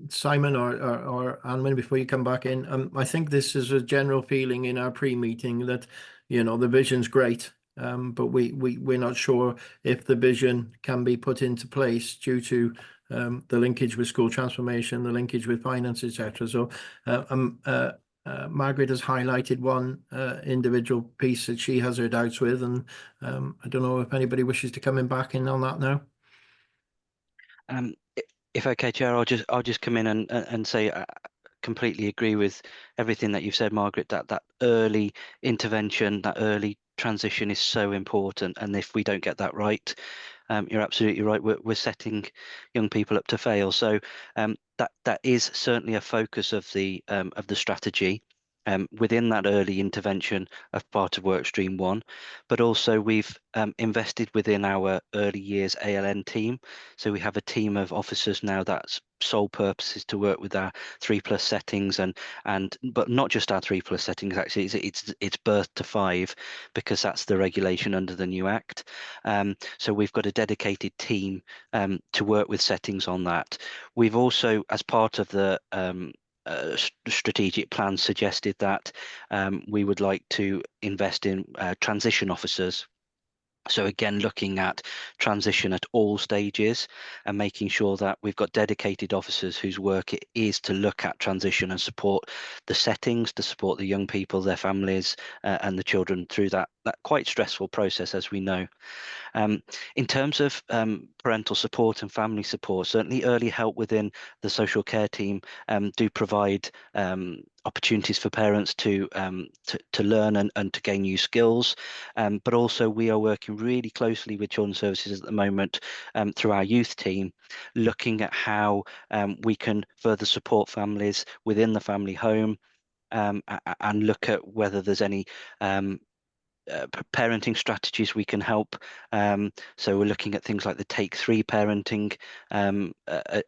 Simon or Anwen, before you come back in, I think this is a general feeling in our pre-meeting that, you know, the vision's great, but we're not sure if the vision can be put into place due to the linkage with school transformation, the linkage with finance, etc. So Margaret has highlighted one individual piece that she has her doubts with, and I don't know if anybody wishes to come in back in on that now. If okay, Chair, I'll just come in and say I completely agree with everything that you've said, Margaret. That early intervention, that early transition is so important, and if we don't get that right, you're absolutely right. We're setting young people up to fail. So that is certainly a focus of the strategy. Within that early intervention of part of workstream 1, but also we've invested within our early years ALN team. So we have a team of officers now that's sole purpose is to work with our 3+ settings but not just our 3+ settings. Actually, it's birth to 5 because that's the regulation under the new Act. So we've got a dedicated team to work with settings on that. We've also, as part of the strategic plan, suggested that we would like to invest in transition officers. So again, looking at transition at all stages and making sure that we've got dedicated officers whose work it is to look at transition and support the settings, to support the young people, their families, and the children through that quite stressful process, as we know. In terms of parental support and family support, certainly early help within the social care team do provide opportunities for parents to learn and to gain new skills, but also we are working really closely with Children's Services at the moment through our youth team, looking at how we can further support families within the family home, and look at whether there's any parenting strategies we can help. So we're looking at things like the Take 3 parenting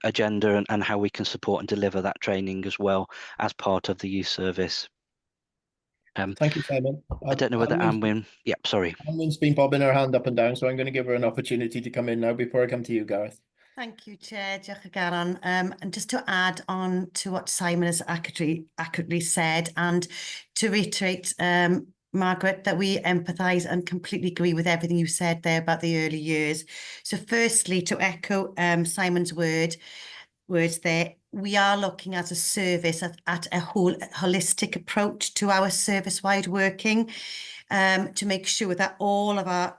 agenda and how we can support and deliver that training as well as part of the youth service. Thank you, Simon. I don't know whether Anwen, sorry. Anwen's been bobbing her hand up and down, so I'm going to give her an opportunity to come in now before I come to you, Gareth. Thank you, Chair. Diolch yn fawr. And just to add on to what Simon has accurately said, and to reiterate, Margaret, that we empathise and completely agree with everything you said there about the early years. So firstly, to echo Simon's words there, we are looking as a service at a holistic approach to our service-wide working, to make sure that all of our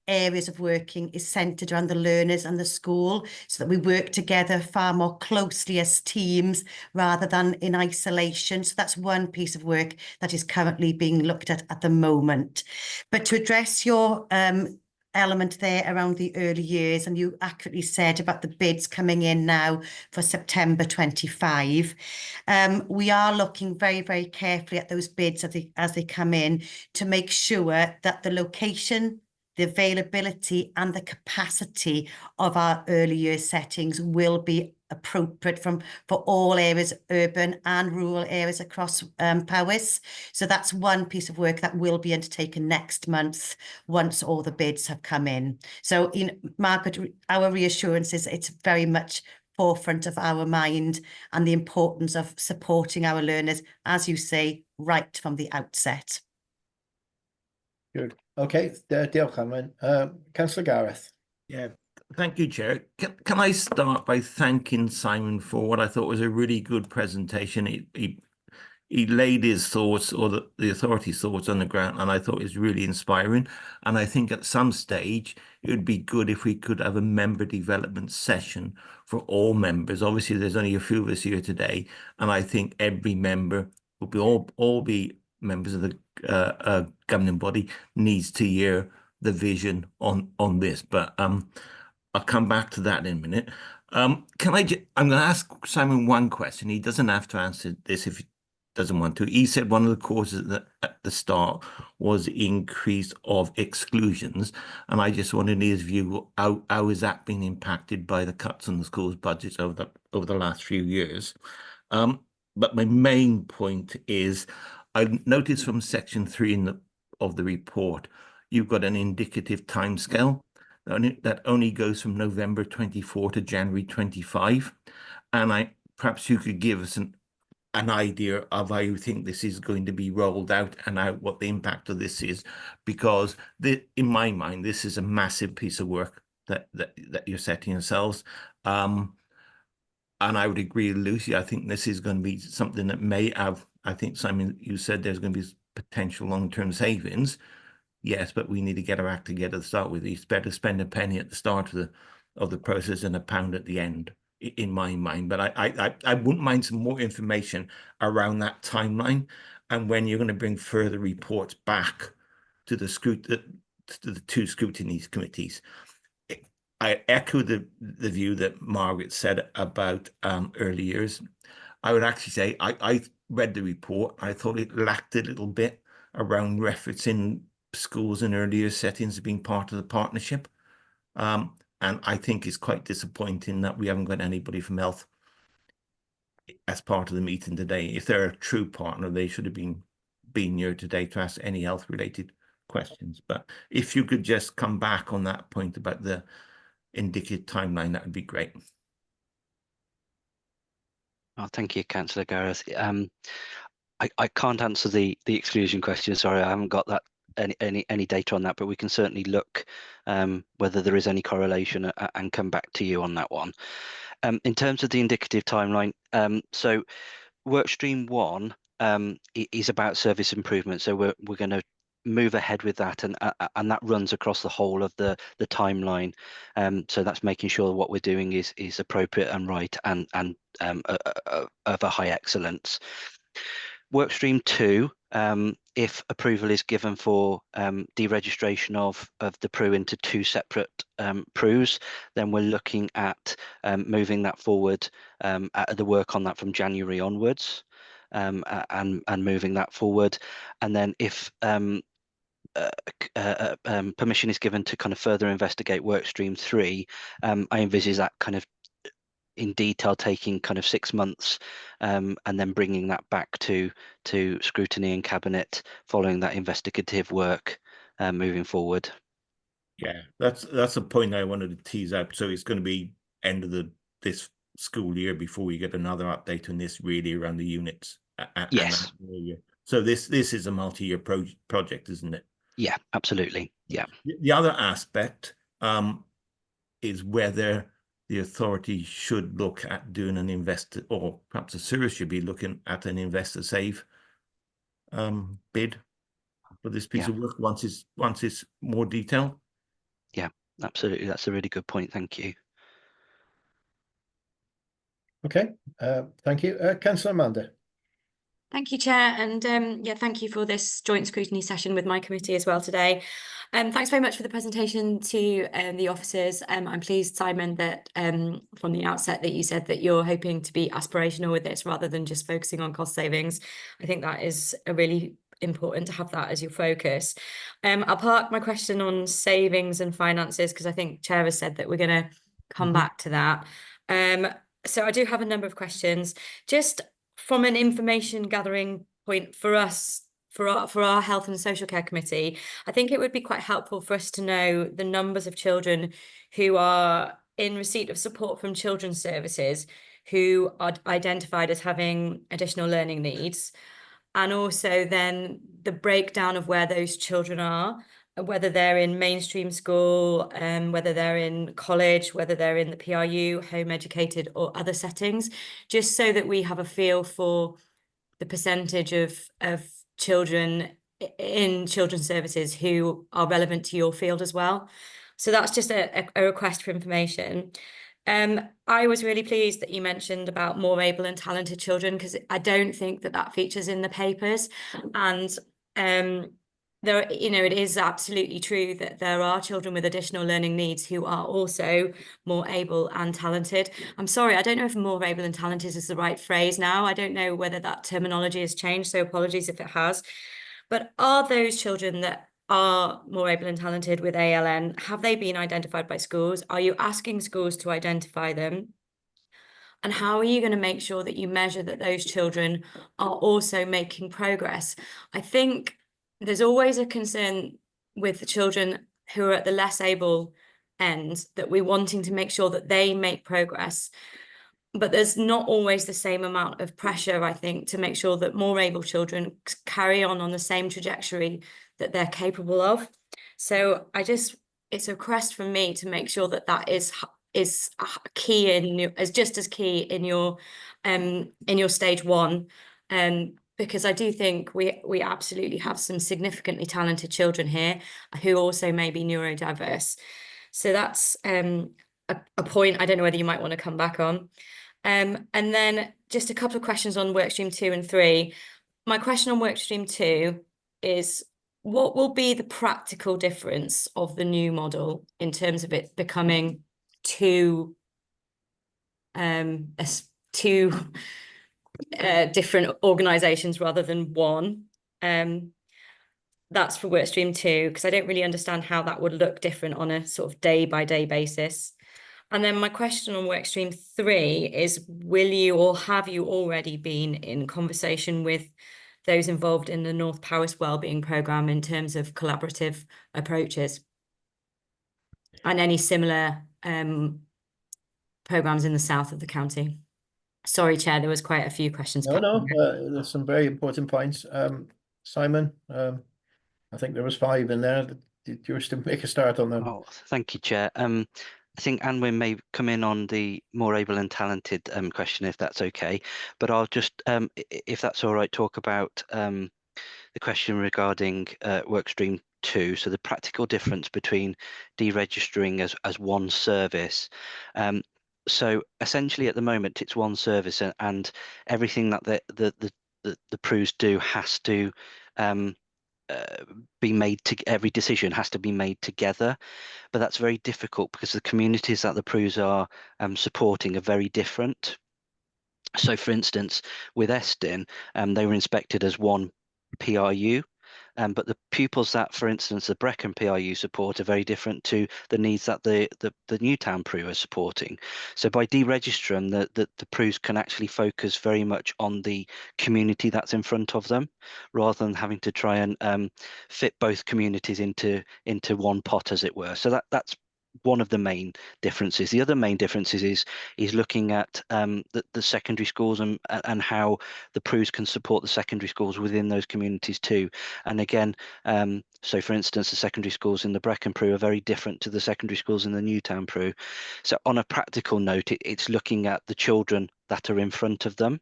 areas of working is centred around the learners and the school, so that we work together far more closely as teams rather than in isolation. So that's one piece of work that is currently being looked at the moment. But to address your element there around the early years, and you accurately said about the bids coming in now for September 25, we are looking very, very carefully at those bids as they come in to make sure that the location, the availability and the capacity of our early years settings will be appropriate for all areas, urban and rural areas across Powys. So that's one piece of work that will be undertaken next month once all the bids have come in. So, you know, Margaret, our reassurance is it's very much forefront of our mind, and the importance of supporting our learners, as you say, right from the outset. Good. Okay, diolch, Anwen. Councillor Gareth. Yeah, thank you, Chair. Can I start by thanking Simon for what I thought was a really good presentation? He laid his thoughts, or the authority's thoughts, on the ground, and I thought it was really inspiring. And I think at some stage it would be good if we could have a member development session for all members. Obviously, there's only a few of us here today, and I think every member will be all be members of the governing body needs to hear the vision on this. But I'll come back to that in a minute. I'm going to ask Simon one question. He doesn't have to answer this if he doesn't want to. He said one of the causes at the start was the increase of exclusions, and I just wanted his view. How is that being impacted by the cuts on the schools' budgets over the last few years? But my main point is, I noticed from section 3 of the report, you've got an indicative timescale that only goes from November 24 to January 25, and perhaps you could give us an idea of how you think this is going to be rolled out and what the impact of this is, because in my mind, this is a massive piece of work that you're setting yourselves. And I would agree with Lucy. I think this is going to be something that may have, I think, Simon, you said there's going to be potential long-term savings. Yes, but we need to get our act together to start with. It's better spend a penny at the start of the process than a pound at the end, in my mind. But I wouldn't mind some more information around that timeline, and when you're going to bring further reports back to the two scrutiny committees. I echo the view that Margaret said about early years. I would actually say I read the report. I thought it lacked a little bit around referencing schools in earlier settings being part of the partnership. And I think it's quite disappointing that we haven't got anybody from health as part of the meeting today. If they're a true partner, they should have been here today to ask any health related questions. But if you could just come back on that point about the indicative timeline, that would be great. Oh, thank you, Councillor Gareth. I can't answer the exclusion question. Sorry, I haven't got that any data on that, but we can certainly look whether there is any correlation and come back to you on that one. In terms of the indicative timeline, so work stream 1 is about service improvement. So we're going to move ahead with that, and that runs across the whole of the timeline. So that's making sure what we're doing is appropriate and right and of a high excellence. Work stream 2, if approval is given for deregistration of the PRU into 2 separate PRUs, then we're looking at moving that forward, at the work on that from January onwards, and moving that forward. And then if permission is given to kind of further investigate work stream 3, I envisage that kind of in detail taking kind of 6 months, and then bringing that back to scrutiny and cabinet following that investigative work, moving forward. Yeah, that's a point I wanted to tease out. So it's going to be end of this school year before we get another update on this, really, around the units. Yes. So this is a multi-year project, isn't it? Yeah, absolutely. Yeah. The other aspect is whether the authority should look at doing an investor, or perhaps the service should be looking at an investor save bid for this piece of work once it's more detailed. Yeah, absolutely. That's a really good point. Thank you. Okay, thank you. Councillor Amanda. Thank you, Chair, and yeah, thank you for this joint scrutiny session with my committee as well today. Thanks very much for the presentation to the officers. I'm pleased, Simon, that from the outset that you said that you're hoping to be aspirational with this rather than just focusing on cost savings. I think that is a really important to have that as your focus. I'll park my question on savings and finances because I think Chair has said that we're going to come back to that. so I do have a number of questions. Just from an information gathering point for us, for our Health and Social Care Committee, I think it would be quite helpful for us to know the numbers of children who are in receipt of support from children's services who are identified as having additional learning needs, and also then the breakdown of where those children are, whether they're in mainstream school, whether they're in college, whether they're in the PRU, home educated or other settings, just so that we have a feel for the percentage of children in children's services who are relevant to your field as well. So that's just a request for information. I was really pleased that you mentioned about more able and talented children, because I don't think that features in the papers. And there, you know, it is absolutely true that there are children with additional learning needs who are also more able and talented. I'm sorry, I don't know if more able and talented is the right phrase now. I don't know whether that terminology has changed, so apologies if it has. But are those children that are more able and talented with ALN, have they been identified by schools? Are you asking schools to identify them? And how are you going to make sure that you measure that those children are also making progress? I think there's always a concern with the children who are at the less able end, that we're wanting to make sure that they make progress. But there's not always the same amount of pressure, I think, to make sure that more able children carry on the same trajectory that they're capable of. So it's a request from me to make sure that is key is just as key in your stage one, because I do think we absolutely have some significantly talented children here who also may be neurodiverse. So that's a point I don't know whether you might want to come back on. And then just a couple of questions on workstream 2 and 3. My question on workstream 2 is, what will be the practical difference of the new model in terms of it becoming two different organisations rather than one? That's for workstream 2, because I don't really understand how that would look different on a sort of day-by-day basis. And then my question on workstream 3 is, will you or have you already been in conversation with those involved in the North Powys Wellbeing Programme in terms of collaborative approaches and any similar programmes in the south of the county? Sorry, Chair, there was quite a few questions. No, there's some very important points. Simon, I think there was 5 in there. Did you wish to make a start on them? Oh, thank you, Chair. I think Anwin may come in on the more able and talented question, if that's okay. But I'll just, if that's all right, talk about the question regarding workstream 2. So the practical difference between deregistering as one service. So essentially, at the moment, it's one service, and everything that the PRUs do has to be made to, every decision has to be made together. But that's very difficult because the communities that the PRUs are supporting are very different. So, for instance, with Estin, they were inspected as one PRU, but the pupils that, for instance, the Brecon PRU support are very different to the needs that the Newtown PRU are supporting. So by deregistering, the PRUs can actually focus very much on the community that's in front of them, rather than having to try and fit both communities into one pot, as it were. So that's one of the main differences. The other main differences is looking at the secondary schools and how the PRUs can support the secondary schools within those communities too. And again, so for instance, the secondary schools in the Brecon PRU are very different to the secondary schools in the Newtown PRU. So on a practical note, it's looking at the children that are in front of them.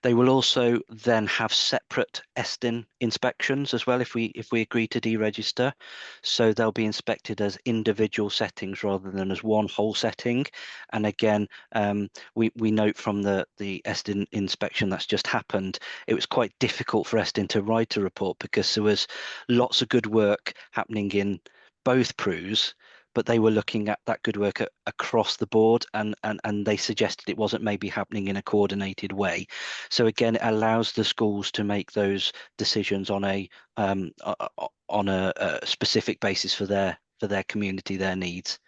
They will also then have separate Estin inspections as well if we agree to deregister. So they'll be inspected as individual settings rather than as one whole setting. And again, we note from the Estin inspection that's just happened, it was quite difficult for Estin to write a report because there was lots of good work happening in both PRUs, but they were looking at that good work across the board, and they suggested it wasn't maybe happening in a coordinated way. So again, it allows the schools to make those decisions on a specific basis for their community, their needs.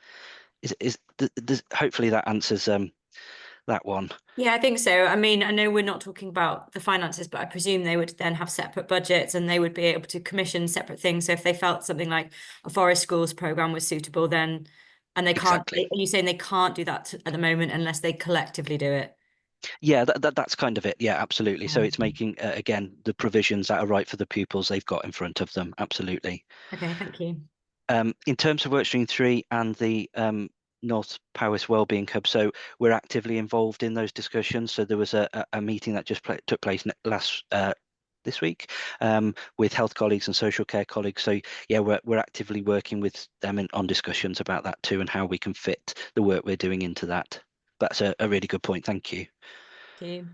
hopefully that answers that one. Yeah, I think so. I mean, I know we're not talking about the finances, but I presume they would then have separate budgets and they would be able to commission separate things. So if they felt something like a forest schools program was suitable, then, and they can't, Exactly. are you saying they can't do that at the moment unless they collectively do it? Yeah, that's kind of it. Yeah, absolutely. So it's making, again, the provisions that are right for the pupils they've got in front of them. Absolutely. Okay, thank you. In terms of Workstream 3 and the North Powys Wellbeing Hub, so we're actively involved in those discussions. So there was a meeting that just took place this week with health colleagues and social care colleagues. So yeah, we're actively working with them on discussions about that too, and how we can fit the work we're doing into that. That's a really good point. Thank you. Thank you.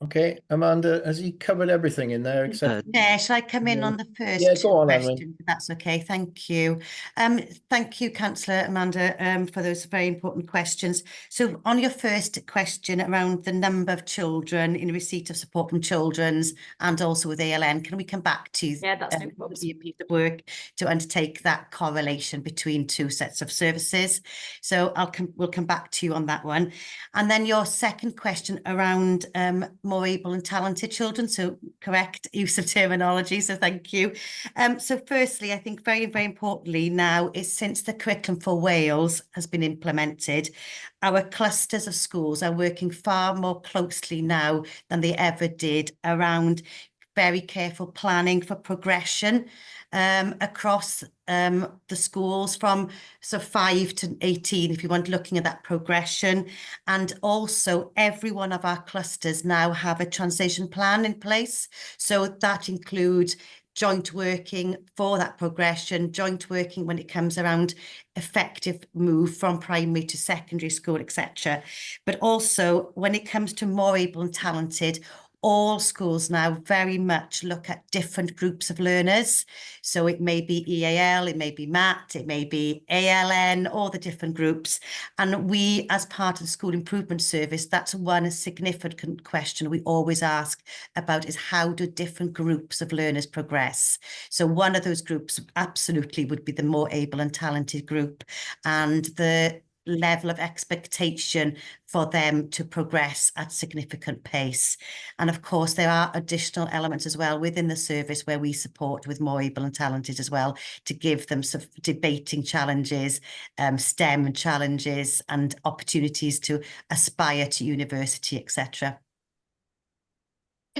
Okay, Amanda, has he covered everything in there except? Yeah, shall I come in Yeah. on the first Yeah, go on, Anwen. question? If that's okay. Thank you. Thank you, Councillor Amanda, for those very important questions. So on your first question around the number of children in receipt of support from Children's and also with ALN, can we come back to Yeah, that's no problem. a piece of work to undertake that correlation between two sets of services? So we'll come back to you on that one. And then your second question around more able and talented children. So correct use of terminology. So thank you. So firstly, I think very, very importantly now is since the curriculum for Wales has been implemented, our clusters of schools are working far more closely now than they ever did around very careful planning for progression across the schools from 5 to 18, if you want looking at that progression. And also every one of our clusters now have a transition plan in place. So that includes joint working for that progression, joint working when it comes around effective move from primary to secondary school, etc. But also when it comes to more able and talented, all schools now very much look at different groups of learners. So it may be EAL, it may be MAT, it may be ALN, all the different groups. And we, as part of the School Improvement Service, that's one significant question we always ask about is how do different groups of learners progress? So one of those groups absolutely would be the more able and talented group, and the level of expectation for them to progress at significant pace. And of course, there are additional elements as well within the service where we support with more able and talented as well to give them some debating challenges, STEM challenges and opportunities to aspire to university, etc.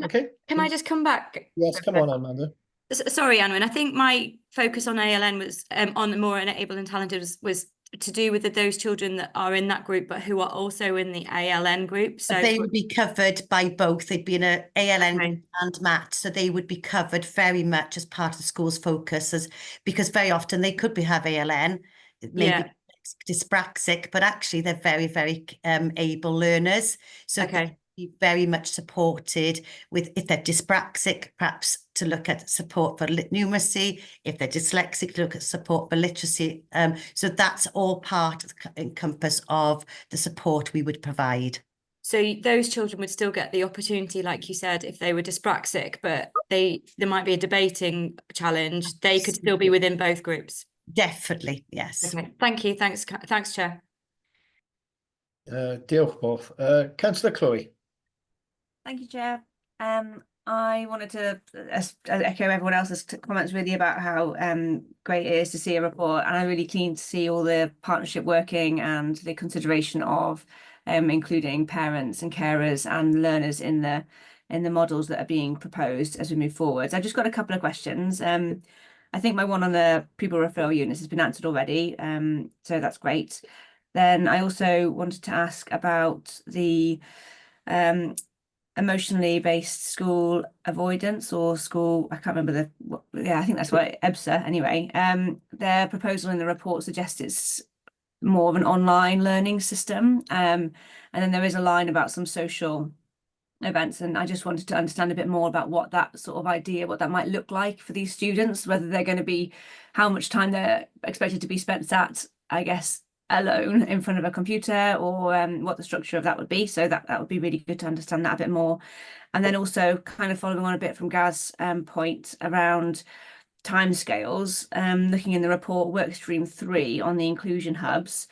Okay. Can I just come back? Yes, come on, Amanda. Sorry, Anwen. I think my focus on ALN was on the more able and talented was to do with those children that are in that group, but who are also in the ALN group. So they would be covered by both. They'd be in a ALN Okay. and MAT, so they would be covered very much as part of the school's focus, because very often they could have ALN, maybe dyspraxic, but actually they're very, very able learners. So Okay. be very much supported with, if they're dyspraxic, perhaps to look at support for numeracy, if they're dyslexic, to look at support for literacy. So that's all part of the encompass of the support we would provide. So those children would still get the opportunity, like you said, if they were dyspraxic, but there might be a debating challenge. They could still be within both groups. Definitely, yes. Okay, thank you. Thanks, Chair. Diolch both. Councillor Chloe. Thank you, Chair. I wanted to echo everyone else's comments really about how great it is to see a report, and I'm really keen to see all the partnership working and the consideration of including parents and carers and learners in the models that are being proposed as we move forward. So I've just got a couple of questions. I think my one on the pupil referral units has been answered already, so that's great. Then I also wanted to ask about the emotionally based school avoidance or school, I can't remember I think that's what, EBSA anyway. Their proposal in the report suggests it's more of an online learning system. And then there is a line about some social events, and I just wanted to understand a bit more about what that sort of idea, what that might look like for these students, whether they're going to be, how much time they're expected to be spent at, I guess, alone in front of a computer, or what the structure of that would be. So that would be really good to understand that a bit more. And then also kind of following on a bit from Gaz's point around timescales, looking in the report, work stream 3 on the inclusion hubs,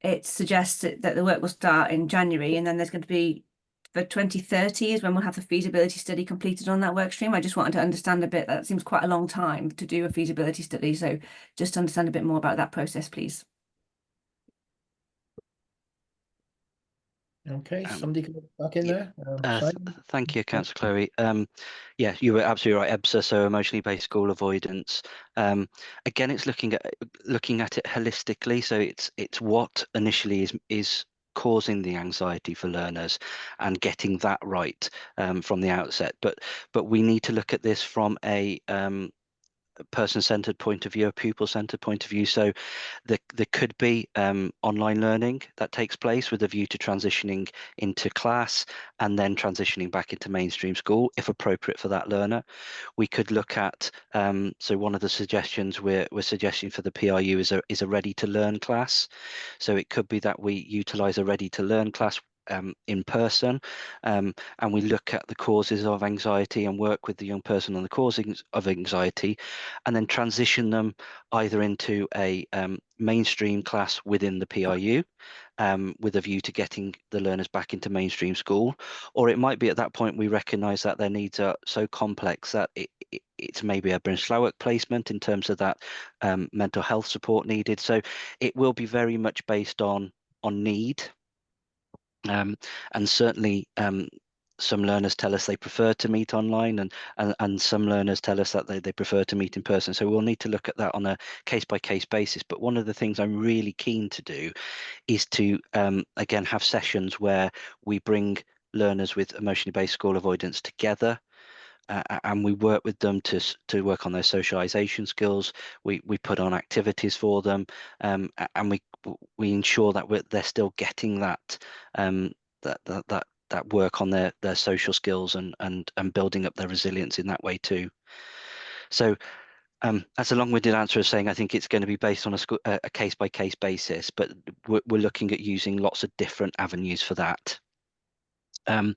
it suggests that the work will start in January, and then there's going to be for 2030 is when we'll have the feasibility study completed on that work stream. I just wanted to understand a bit. That seems quite a long time to do a feasibility study, so just to understand a bit more about that process, please. Okay, somebody can get back in there. Simon? Thank you, Councillor Chloe. Yeah, you were absolutely right. EBSA, so emotionally based school avoidance. Again, it's looking at it holistically. So it's what initially is causing the anxiety for learners and getting that right from the outset. But we need to look at this from a person-centered point of view, a pupil-centered point of view. So there could be online learning that takes place with a view to transitioning into class and then transitioning back into mainstream school if appropriate for that learner. We could look at so one of the suggestions we're suggesting for the PRU is a ready to learn class. So it could be that we utilize a ready to learn class in person, and we look at the causes of anxiety and work with the young person on the causes of anxiety, and then transition them either into a mainstream class within the PRU with a view to getting the learners back into mainstream school. Or it might be at that point we recognise that their needs are so complex that it's maybe a Bryn-Slawak placement in terms of that mental health support needed. So it will be very much based on need. And certainly some learners tell us they prefer to meet online, and some learners tell us that they prefer to meet in person. So we'll need to look at that on a case-by-case basis. But one of the things I'm really keen to do is to, again, have sessions where we bring learners with emotionally based school avoidance together, and we work with them to work on their socialization skills. We put on activities for them, and we ensure that they're still getting that that work on their social skills and building up their resilience in that way too. So that's a long-winded answer of saying I think it's going to be based on a case-by-case basis, but we're looking at using lots of different avenues for that. In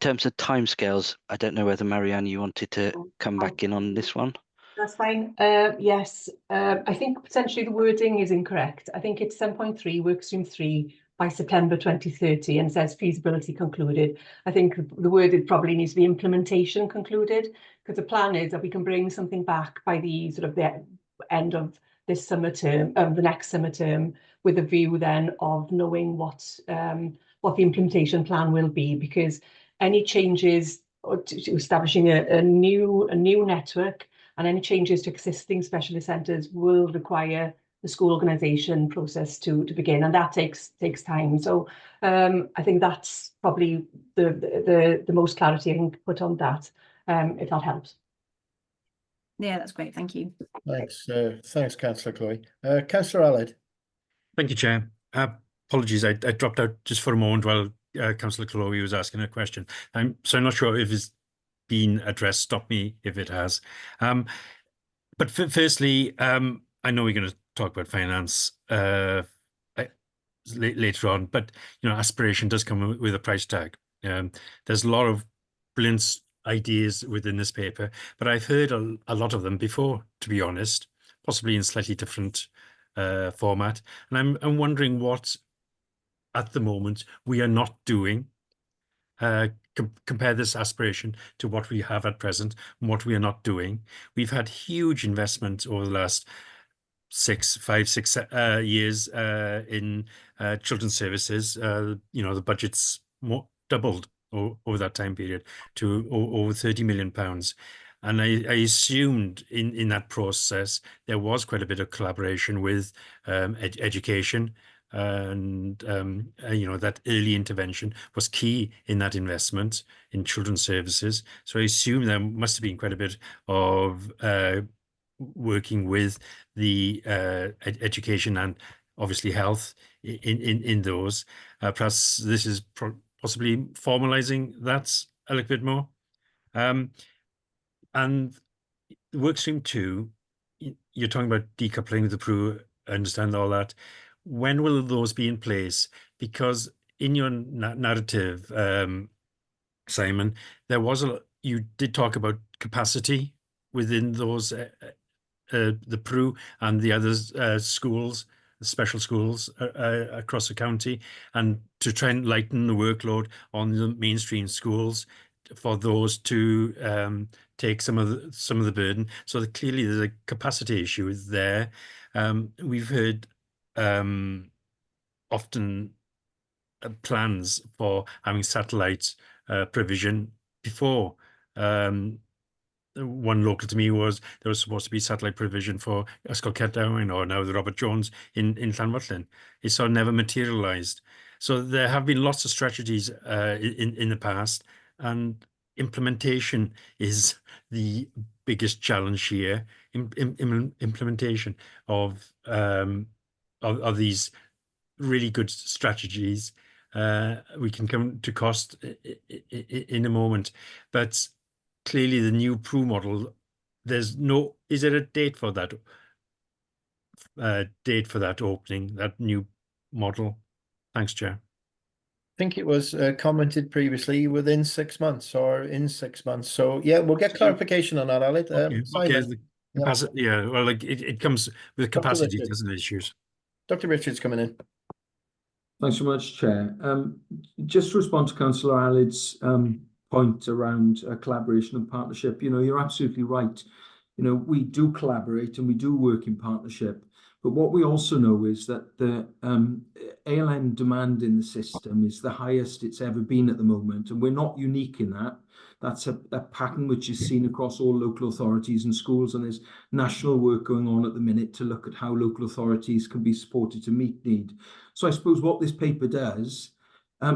terms of timescales, I don't know whether Marianne, you wanted to come back in on this one. That's fine. Yes, I think potentially the wording is incorrect. I think it's 7.3, workstream 3 by September 2030, and says feasibility concluded. I think the word probably needs to be implementation concluded, because the plan is that we can bring something back by the sort of the end of this summer term, the next summer term, with a view then of knowing what the implementation plan will be, because any changes to establishing a new network and any changes to existing specialist centres will require the school organisation process to begin, and that takes time. So I think that's probably the most clarity I can put on that, if that helps. Yeah, that's great. Thank you. Thanks, thanks, Councillor Chloe. Councillor Aled. Thank you, Chair. Apologies, I dropped out just for a moment while Councillor Chloe was asking a question. So I'm not sure if it's been addressed. Stop me if it has. But firstly, I know we're going to talk about finance later on, but aspiration does come with a price tag. There's a lot of brilliant ideas within this paper, but I've heard a lot of them before, to be honest, possibly in slightly different format. And I'm wondering what, at the moment, we are not doing. Compare this aspiration to what we have at present and what we are not doing. We've had huge investment over the last 5, 6 years in children's services. The budget's doubled over that time period to over £30 million. And I assumed in that process there was quite a bit of collaboration with education, and that early intervention was key in that investment in children's services. So I assume there must have been quite a bit of working with the education and obviously health in those. Plus, this is possibly formalizing that a little bit more. And workstream 2, you're talking about decoupling the PRU. I understand all that. When will those be in place? Because in your narrative, Simon, you did talk about capacity within those the PRU and the other schools, special schools across the county, and to try and lighten the workload on the mainstream schools for those to take some of the burden. So that clearly there's a capacity issue there. We've heard often plans for having satellite provision before. One local to me was there was supposed to be satellite provision for Yscol Cerdawen or now the Robert Jones in Llanfwllyn. It sort of never materialised. So there have been lots of strategies in the past, and implementation is the biggest challenge here. Implementation of these really good strategies. We can come to cost in a moment, but clearly the new PRU model, is there a date for that opening, that new model? Thanks, Chair. I think it was commented previously within 6 months or in 6 months. So yeah, we'll get clarification on that, Aled. Okay, yeah, well, like it comes with capacity, doesn't it, issues? Dr. Richards coming in. Thanks so much, Chair. Just to respond to Councillor Aled's point around collaboration and partnership, you're absolutely right. We do collaborate and we do work in partnership. But what we also know is that the ALN demand in the system is the highest it's ever been at the moment. And we're not unique in that. That's a pattern which is seen across all local authorities and schools. And there's national work going on at the minute to look at how local authorities can be supported to meet need. So I suppose what this paper does,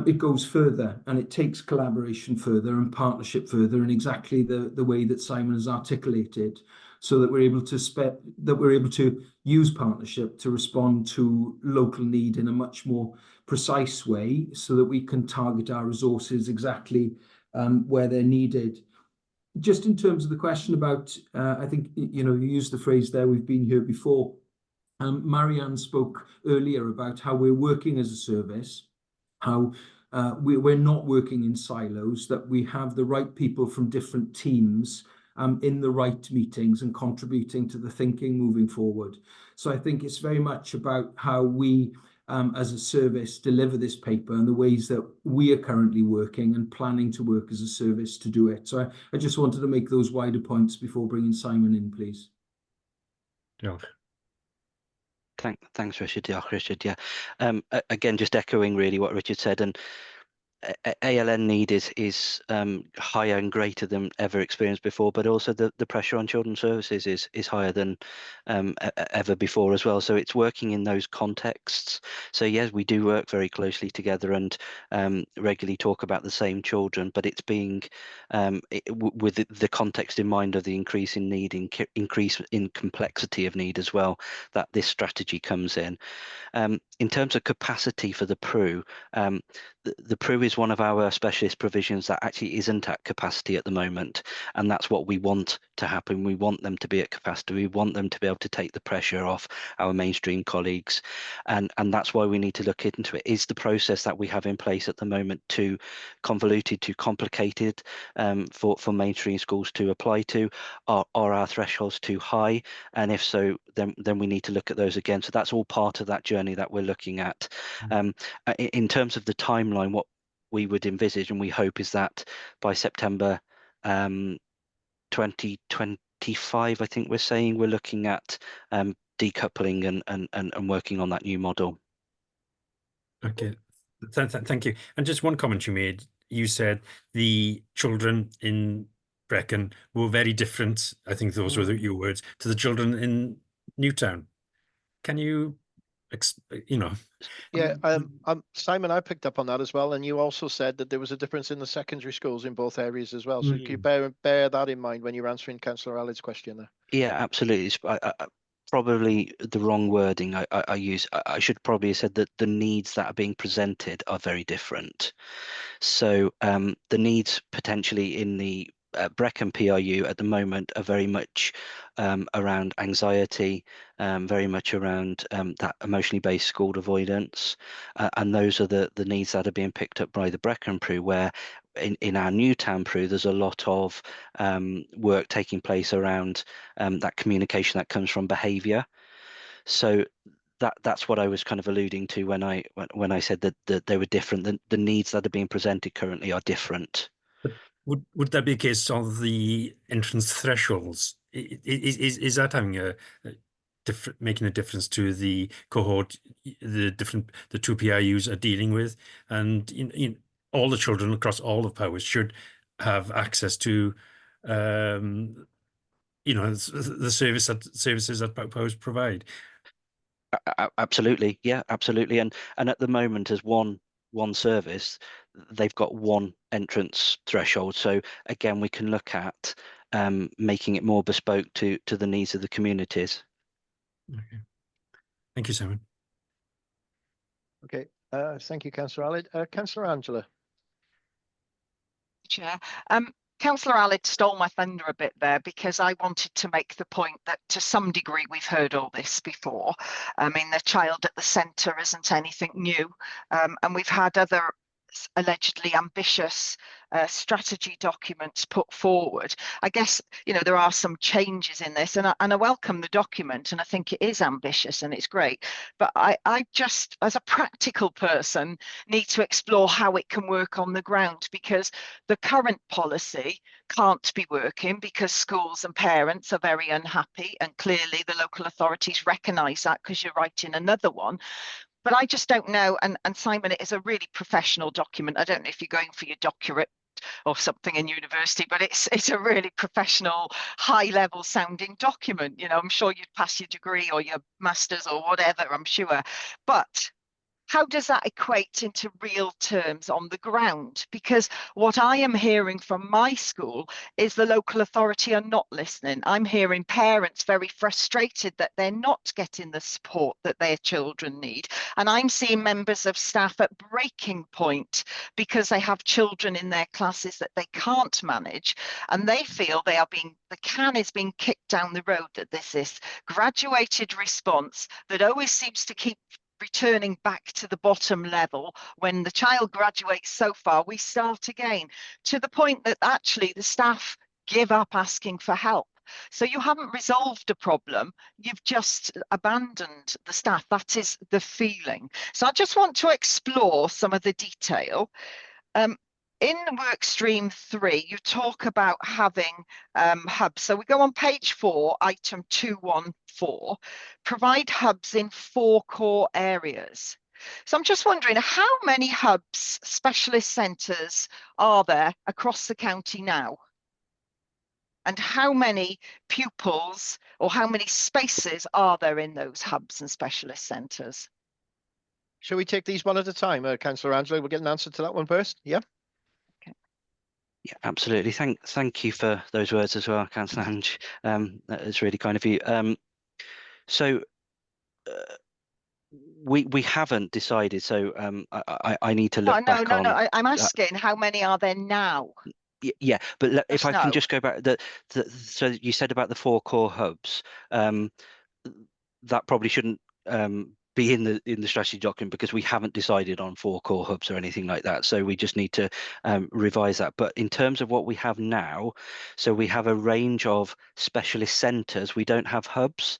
it goes further and it takes collaboration further and partnership further in exactly the way that Simon has articulated, so that we're able to use partnership to respond to local need in a much more precise way, so that we can target our resources exactly where they're needed. Just in terms of the question about, I think you used the phrase there, we've been here before. Marianne spoke earlier about how we're working as a service, how we're not working in silos, that we have the right people from different teams in the right meetings and contributing to the thinking moving forward. So I think it's very much about how we as a service deliver this paper and the ways that we are currently working and planning to work as a service to do it. So I just wanted to make those wider points before bringing Simon in, please. Yeah. Thanks, Richard. Diolch, Richard. Yeah. Again, just echoing really what Richard said, and ALN need is higher and greater than ever experienced before, but also the pressure on children's services is higher than ever before as well. So it's working in those contexts. So yes, we do work very closely together and regularly talk about the same children, but it's being with the context in mind of the increase in need, increase in complexity of need as well, that this strategy comes in. In terms of capacity for the PRU, the PRU is one of our specialist provisions that actually isn't at capacity at the moment, and that's what we want to happen. We want them to be at capacity. We want them to be able to take the pressure off our mainstream colleagues, and that's why we need to look into it. Is the process that we have in place at the moment too convoluted, too complicated for mainstream schools to apply to? Are our thresholds too high? And if so, then we need to look at those again. So that's all part of that journey that we're looking at. In terms of the timeline, what we would envisage and we hope is that by September 2025, I think we're saying, we're looking at decoupling and working on that new model. Okay, thank you. And just one comment you made, you said the children in Brecon were very different, I think those were your words, to the children in Newtown. Can you Yeah, Simon, I picked up on that as well, and you also said that there was a difference in the secondary schools in both areas as well. So can you bear that in mind when you're answering Councillor Aled's question there? Yeah, absolutely. Probably the wrong wording I use. I should probably have said that the needs that are being presented are very different. So the needs potentially in the Brecon PRU at the moment are very much around anxiety, very much around that emotionally based school avoidance, and those are the needs that are being picked up by the Brecon PRU, where in our new town Prue, there's a lot of work taking place around that communication that comes from behaviour. So that's what I was kind of alluding to when I said that they were different. The needs that are being presented currently are different. Would that be a case of the entrance thresholds? Is that having a different, making a difference to the cohort, the two PIUs are dealing with, and all the children across all of Powys should have access to, the services that Powys provide. Absolutely, yeah, absolutely. And at the moment, as one service, they've got one entrance threshold. So again, we can look at making it more bespoke to the needs of the communities. Okay. Thank you, Simon. Okay, thank you, Councillor Alid. Councillor Angela. Chair. Councillor Alid stole my thunder a bit there, because I wanted to make the point that to some degree we've heard all this before. I mean, the child at the centre isn't anything new, and we've had other allegedly ambitious strategy documents put forward. I guess, there are some changes in this, and I welcome the document, and I think it is ambitious and it's great. But I just, as a practical person, need to explore how it can work on the ground, because the current policy can't be working because schools and parents are very unhappy, and clearly the local authorities recognise that, because you're writing another one. But I just don't know. And Simon, it is a really professional document. I don't know if you're going for your doctorate or something in university, but it's a really professional, high level sounding document. I'm sure you'd pass your degree or your master's or whatever, I'm sure. But how does that equate into real terms on the ground? Because what I am hearing from my school is the local authority are not listening. I'm hearing parents very frustrated that they're not getting the support that their children need. And I'm seeing members of staff at breaking point because they have children in their classes that they can't manage. And they feel the can is being kicked down the road, that this graduated response that always seems to keep returning back to the bottom level. When the child graduates so far, we start again, to the point that actually the staff give up asking for help. So you haven't resolved a problem, you've just abandoned the staff. That is the feeling. So I just want to explore some of the detail. In work stream 3, you talk about having hubs. So we go on page 4, item 214, provide hubs in 4 core areas. So I'm just wondering, how many hubs, specialist centres, are there across the county now? And how many pupils or how many spaces are there in those hubs and specialist centres? Shall we take these one at a time, Councillor Angela? We'll get an answer to that one first. Yeah. Yeah, absolutely. Thank you for those words as well, Councillor Ange. That is really kind of you. So we haven't decided. So I need to look back on. No. I'm asking how many are there now? Yeah, but if I No. can just go back, so you said about the 4 core hubs. That probably shouldn't be in the strategy document, because we haven't decided on 4 core hubs or anything like that. So we just need to revise that. But in terms of what we have now, so we have a range of specialist centres. We don't have hubs.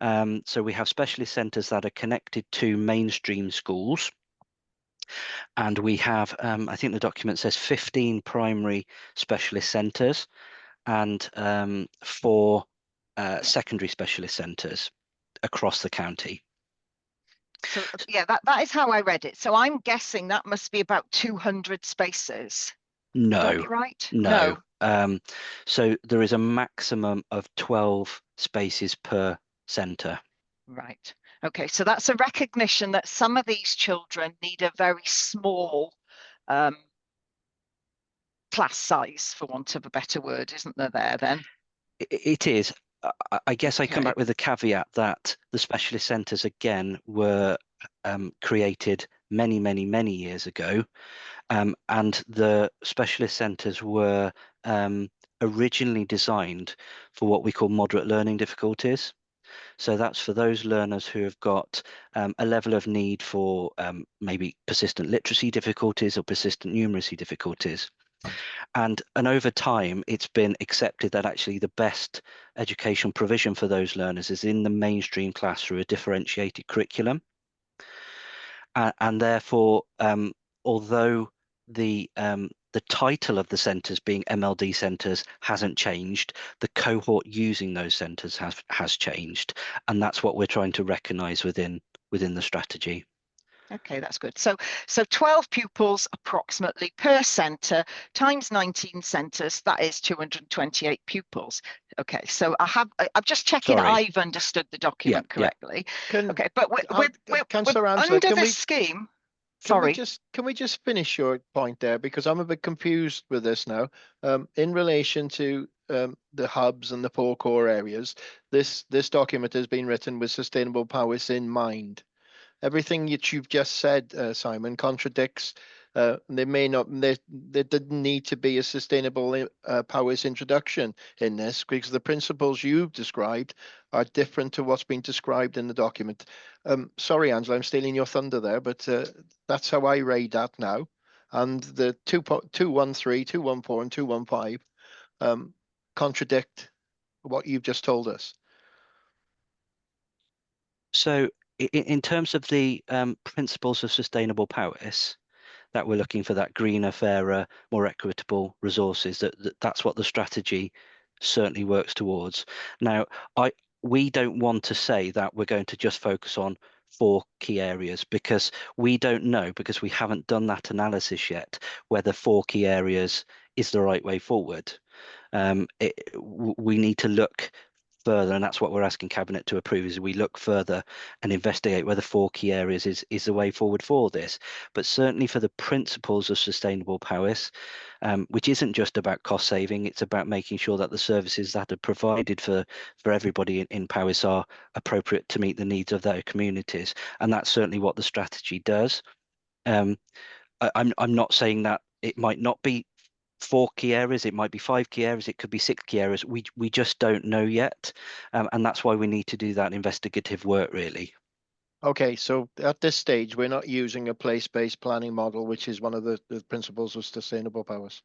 So we have specialist centres that are connected to mainstream schools. And we have, I think the document says 15 primary specialist centres and 4 secondary specialist centres across the county. So yeah, that is how I read it. So I'm guessing that must be about 200 spaces. No, would that be right? No. So there is a maximum of 12 spaces per centre. Right. Okay. So that's a recognition that some of these children need a very small class size, for want of a better word, isn't there then? It is. I guess I come back with the caveat that the specialist centres, again, were created many, many, many years ago. And the specialist centres were originally designed for what we call moderate learning difficulties. So that's for those learners who have got a level of need for maybe persistent literacy difficulties or persistent numeracy difficulties. And over time, it's been accepted that actually the best education provision for those learners is in the mainstream class through a differentiated curriculum. And therefore, although the title of the centres being MLD centres hasn't changed, the cohort using those centres has changed, and that's what we're trying to recognise within the strategy. Okay, that's good. So 12 pupils approximately per centre times 19 centres, that is 228 pupils. Okay, so I'm just checking I've understood the document correctly. Okay, but we're Angela, under this scheme. Sorry. Can we just finish your point there, because I'm a bit confused with this now. In relation to the hubs and the 4 core areas, this document has been written with sustainable powers in mind. Everything that you've just said, Simon, contradicts. There didn't need to be a sustainable powers introduction in this, because the principles you've described are different to what's been described in the document. Sorry, Angela, I'm stealing your thunder there, but that's how I read that now. And the 213, 214, and 215 contradict what you've just told us. So in terms of the principles of sustainable powers, that we're looking for that greener, fairer, more equitable resources, that's what the strategy certainly works towards. Now, we don't want to say that we're going to just focus on 4 key areas, because we don't know, because we haven't done that analysis yet, whether 4 key areas is the right way forward. We need to look further, and that's what we're asking Cabinet to approve, is we look further and investigate whether 4 key areas is the way forward for this. But certainly for the principles of sustainable powers, which isn't just about cost saving, it's about making sure that the services that are provided for everybody in powers are appropriate to meet the needs of their communities, and that's certainly what the strategy does. I'm not saying that it might not be 4 key areas, it might be 5 key areas, it could be 6 key areas. We just don't know yet, and that's why we need to do that investigative work, really. Okay, so at this stage, we're not using a place-based planning model, which is one of the principles of sustainable powers.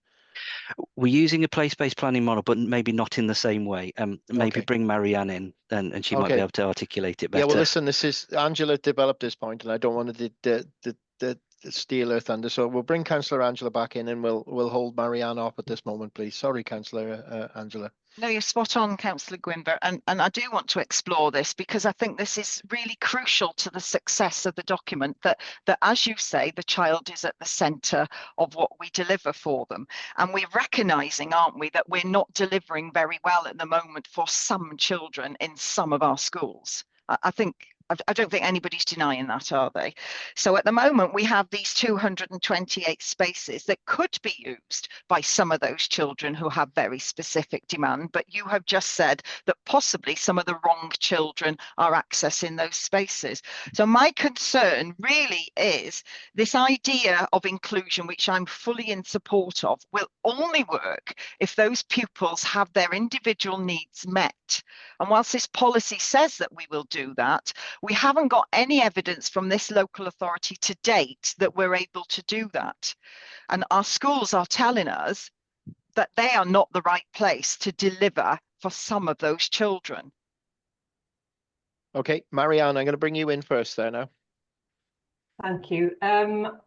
We're using a place-based planning model, but maybe not in the same way. Maybe bring Marianne in, and she might be able to articulate it better. Yeah, well, listen, this is Angela developed this point, and I don't want to steal her thunder. So we'll bring Councillor Angela back in, and we'll hold Marianne off at this moment, please. Sorry, Councillor Angela. No, you're spot on, Councillor Gwynber, and I do want to explore this, because I think this is really crucial to the success of the document, that as you say, the child is at the centre of what we deliver for them. And we're recognising, aren't we, that we're not delivering very well at the moment for some children in some of our schools. I don't think anybody's denying that, are they? So at the moment, we have these 228 spaces that could be used by some of those children who have very specific demand, but you have just said that possibly some of the wrong children are accessing those spaces. So my concern really is this idea of inclusion, which I'm fully in support of, will only work if those pupils have their individual needs met. And whilst this policy says that we will do that, we haven't got any evidence from this local authority to date that we're able to do that. And our schools are telling us that they are not the right place to deliver for some of those children. Okay, Marianne, I'm going to bring you in first there now. Thank you.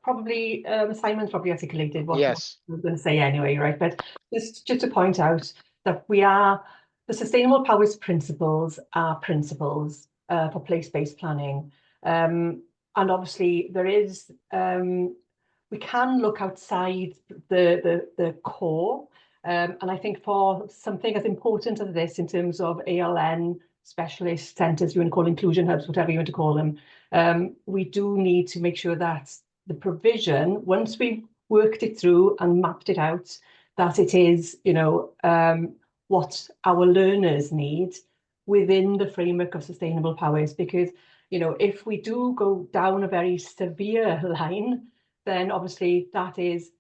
Probably Simon's probably articulated what I was going to say anyway, right? But just to point out that the sustainable powers principles are principles for place-based planning. And obviously there is, we can look outside the core. And I think for something as important as this, in terms of ALN, specialist centres, you want to call inclusion hubs, whatever you want to call them, we do need to make sure that the provision, once we've worked it through and mapped it out, that it is, what our learners need within the framework of sustainable powers. Because, if we do go down a very severe line, then obviously that is,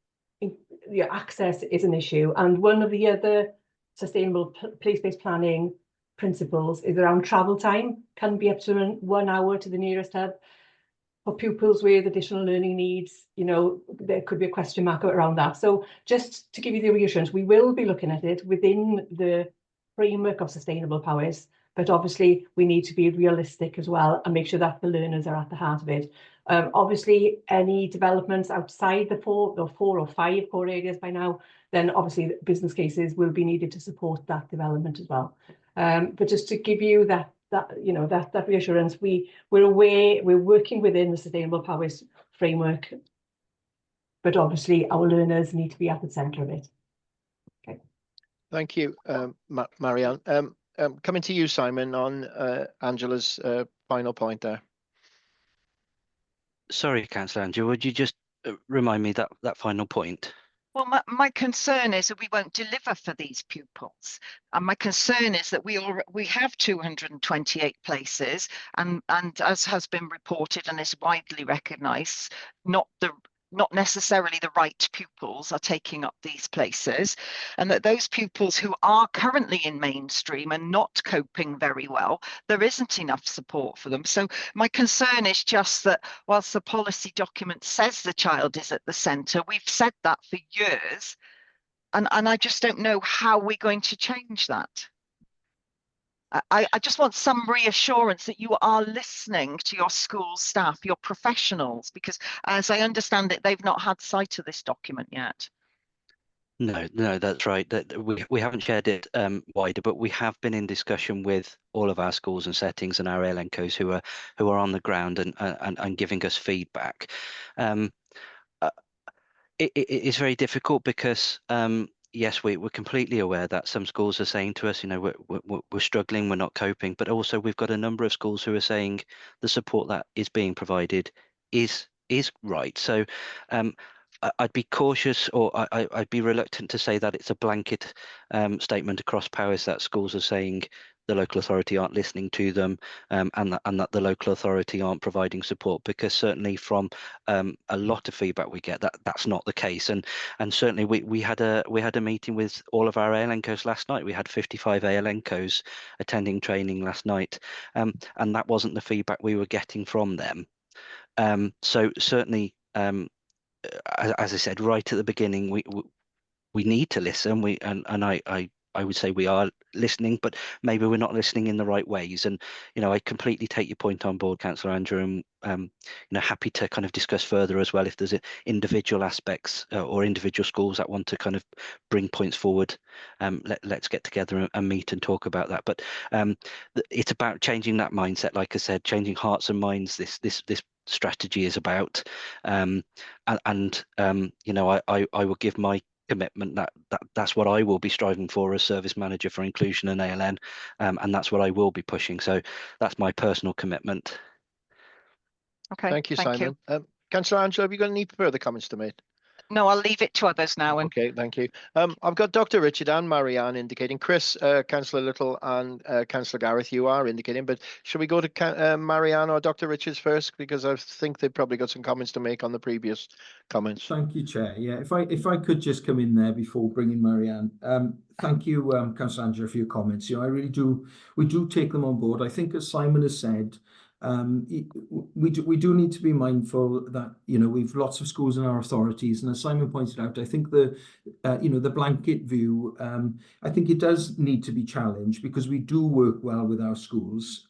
access is an issue. And one of the other sustainable place-based planning principles is around travel time, can be up to 1 hour to the nearest hub. for pupils with additional learning needs, you know, there could be a question mark around that. So just to give you the reassurance, we will be looking at it within the framework of sustainable powers, but obviously we need to be realistic as well and make sure that the learners are at the heart of it. Obviously, any developments outside the four or five core areas by now, then obviously business cases will be needed to support that development as well. But just to give you that reassurance, we're aware, we're working within the sustainable powers framework, but obviously our learners need to be at the centre of it. Okay. Thank you, Marianne. Coming to you, Simon, on Angela's final point there. Sorry, Councillor Andrew, would you just remind me that final point? Well, my concern is that we won't deliver for these pupils, and my concern is that we have 228 places, and as has been reported and is widely recognised, not necessarily the right pupils are taking up these places, and that those pupils who are currently in mainstream and not coping very well, there isn't enough support for them. So my concern is just that whilst the policy document says the child is at the centre, we've said that for years, and I just don't know how we're going to change that. I just want some reassurance that you are listening to your school staff, your professionals, because as I understand it, they've not had sight of this document yet. No, that's right. That we haven't shared it wider, but we have been in discussion with all of our schools and settings and our ALNCOs who are on the ground and giving us feedback. It's very difficult because yes, we're completely aware that some schools are saying to us, you know, we're struggling, we're not coping, but also we've got a number of schools who are saying the support that is being provided is right. So I'd be cautious, or I'd be reluctant to say that it's a blanket statement across powers that schools are saying the local authority aren't listening to them, and that the local authority aren't providing support, because certainly from a lot of feedback we get, that's not the case. And certainly we had a meeting with all of our ALNCOs last night. We had 55 ALNCOs attending training last night, and that wasn't the feedback we were getting from them. So certainly, as I said right at the beginning, we need to listen. I would say we are listening, but maybe we're not listening in the right ways. And you know, I completely take your point on board, Councillor Andrew, and you know, happy to kind of discuss further as well if there's individual aspects or individual schools that want to kind of bring points forward. Let's get together and meet and talk about that. But it's about changing that mindset, like I said, changing hearts and minds. This strategy is about, and you know, I will give my commitment that's what I will be striving for as service manager for inclusion and ALN, and that's what I will be pushing. So that's my personal commitment. Okay, thank you, Simon. Councillor Angela, have you got any further comments to make? No, I'll leave it to others now. Okay, thank you. I've got Dr. Richard and Marianne indicating. Chris, Councillor Little and Councillor Gareth, you are indicating, but should we go to Marianne or Dr. Richards first? Because I think they've probably got some comments to make on the previous comments. Thank you, Chair. Yeah, if I could just come in there before bringing Marianne. Thank you, Councillor Angela, for your comments. You know, we do take them on board. I think, as Simon has said, we do need to be mindful that, you know, we've lots of schools in our authorities, and as Simon pointed out, I think the blanket view, I think it does need to be challenged, because we do work well with our schools.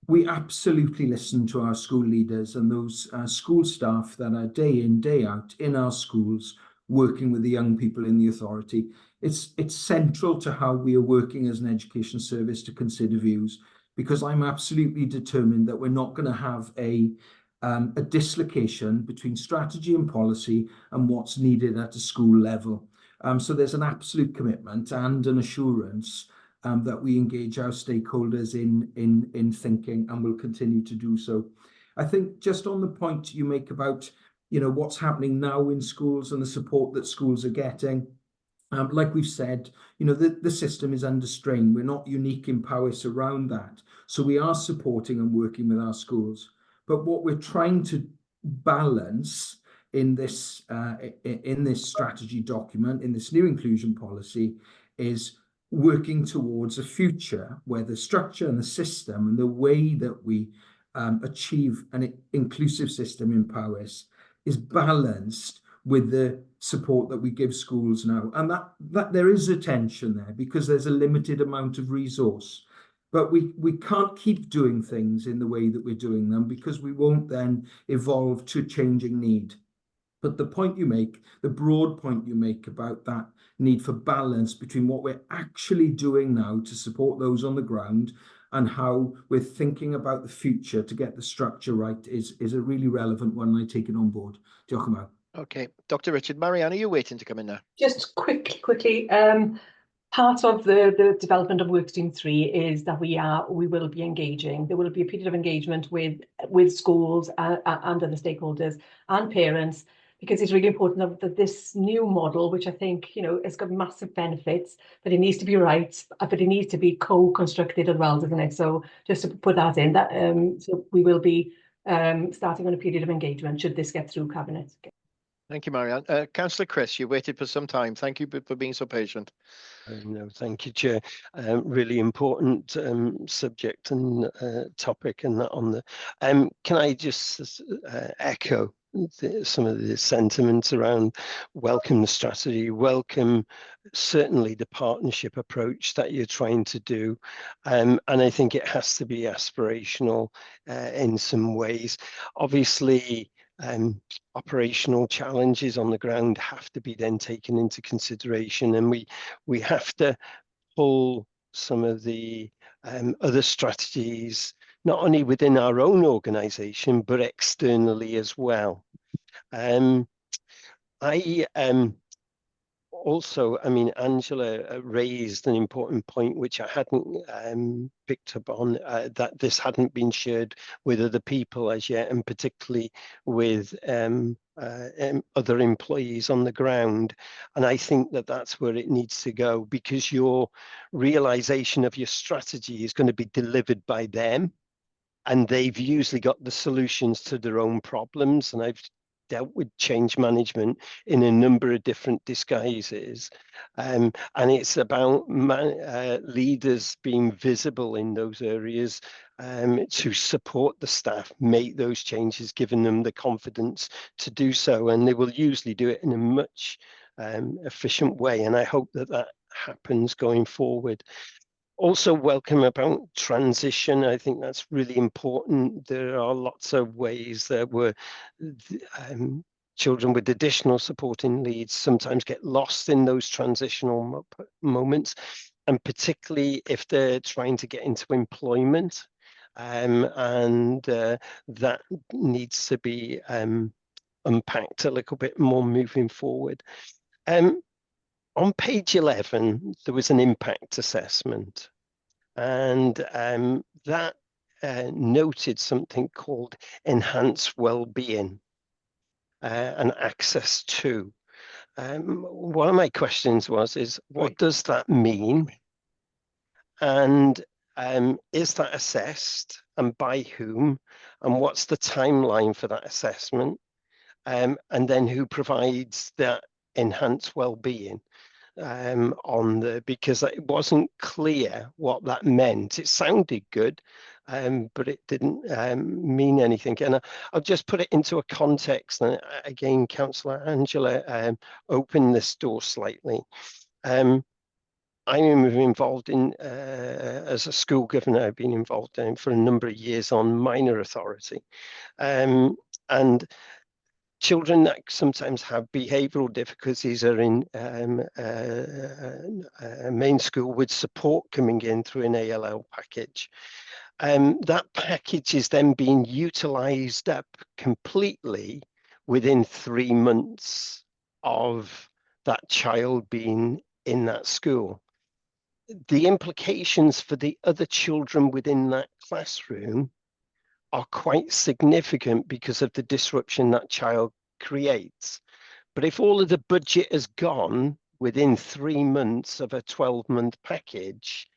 We absolutely listen to our school leaders and those school staff that are day in, day out in our schools, working with the young people in the authority. It's central to how we are working as an education service to consider views, because I'm absolutely determined that we're not going to have a dislocation between strategy and policy and what's needed at a school level. So there's an absolute commitment and an assurance that we engage our stakeholders in thinking, and will continue to do so. I think just on the point you make about, you know, what's happening now in schools and the support that schools are getting, like we've said, you know, the system is under strain. We're not unique in Powys around that. So we are supporting and working with our schools. But what we're trying to balance in this strategy document, in this new inclusion policy, is working towards a future where the structure and the system and the way that we achieve an inclusive system in Powys is balanced with the support that we give schools now. And that there is a tension there because there's a limited amount of resource. But we can't keep doing things in the way that we're doing them because we won't then evolve to changing need. But the point you make, the broad point you make about that need for balance between what we're actually doing now to support those on the ground and how we're thinking about the future to get the structure right is a really relevant one, and I take it on board. Diolch yn fawr. Okay, Dr. Richard. Marianne, are you waiting to come in now? Just quickly, part of the development of Workstream 3 is that we will be engaging. There will be a period of engagement with schools and other stakeholders and parents, because it's really important that this new model, which I think, has got massive benefits, but it needs to be right, but it needs to be co-constructed as well, doesn't it? So just to put that in, so we will be starting on a period of engagement should this get through Cabinet. Thank you, Marianne. Councillor Chris, you waited for some time. Thank you for being so patient. No, thank you, Chair. Really important subject and topic, and that on the. Can I just echo some of the sentiments around welcome the strategy, welcome certainly the partnership approach that you're trying to do, and I think it has to be aspirational in some ways. Obviously, operational challenges on the ground have to be then taken into consideration, and we have to pull some of the other strategies not only within our own organisation but externally as well. Also, I mean, Angela raised an important point which I hadn't picked up on, that this hadn't been shared with other people as yet, and particularly with other employees on the ground. And I think that that's where it needs to go, because your realisation of your strategy is going to be delivered by them, and they've usually got the solutions to their own problems. And I've dealt with change management in a number of different disguises, and it's about leaders being visible in those areas to support the staff make those changes, giving them the confidence to do so, and they will usually do it in a much efficient way, and I hope that that happens going forward. Also welcome about transition. I think that's really important. There are lots of ways that children with additional supporting needs sometimes get lost in those transitional moments, and particularly if they're trying to get into employment, and that needs to be unpacked a little bit more moving forward. On page 11, there was an impact assessment, and that noted something called enhanced well-being and access to. One of my questions is what does that mean? And is that assessed, and by whom? And what's the timeline for that assessment? And then who provides that enhanced well-being? Because it wasn't clear what that meant. It sounded good, but it didn't mean anything. And I'll just put it into a context. And again, Councillor Angela opened this door slightly. I'm involved in, as a school governor, I've been involved in for a number of years on minor authority. And children that sometimes have behavioural difficulties are in a main school with support coming in through an ALL package. That package is then being utilised up completely within 3 months of that child being in that school. The implications for the other children within that classroom are quite significant because of the disruption that child creates. But if all of the budget has gone within 3 months of a 12-month package,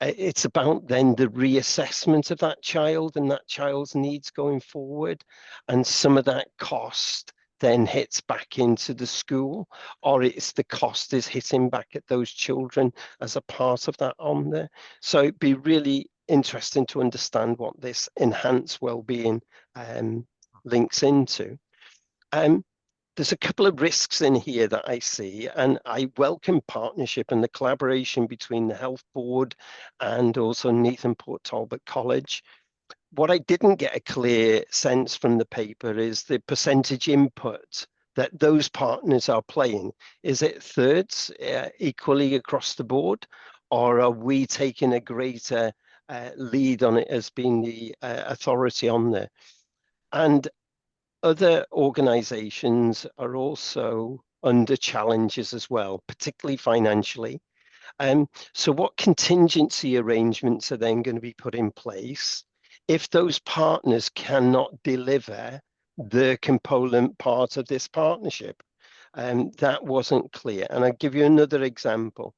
it's about then the reassessment of that child and that child's needs going forward. And some of that cost then hits back into the school, or it's the cost is hitting back at those children as a part of that on there. So it'd be really interesting to understand what this enhanced wellbeing links into. There's a couple of risks in here that I see, and I welcome partnership and the collaboration between the Health Board and also Neath and Port Talbot College. What I didn't get a clear sense from the paper is the percentage input that those partners are playing. Is it thirds equally across the board, or are we taking a greater lead on it as being the authority on there? And other organizations are also under challenges as well, particularly financially. So what contingency arrangements are then going to be put in place if those partners cannot deliver the component part of this partnership? That wasn't clear. And I'll give you another example.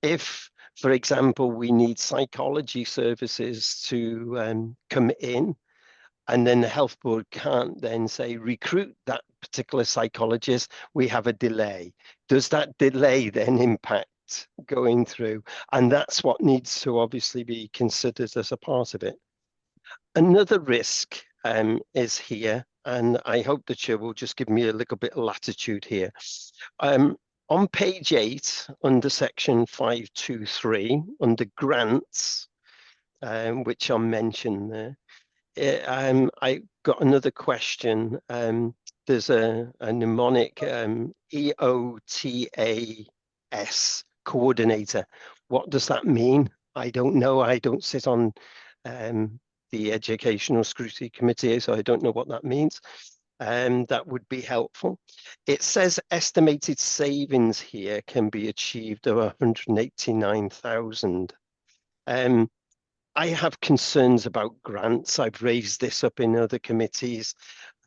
If, for example, we need psychology services to come in, and then the Health Board can't then say recruit that particular psychologist, we have a delay. Does that delay then impact going through? And that's what needs to obviously be considered as a part of it. Another risk is here, and I hope the Chair will just give me a little bit of latitude here. On page 8, under section 523, under grants, which are mentioned there, I got another question. There's a mnemonic EOTAS coordinator. What does that mean? I don't know. I don't sit on the Educational Scrutiny Committee, so I don't know what that means. That would be helpful. It says estimated savings here can be achieved of 189,000. I have concerns about grants. I've raised this up in other committees,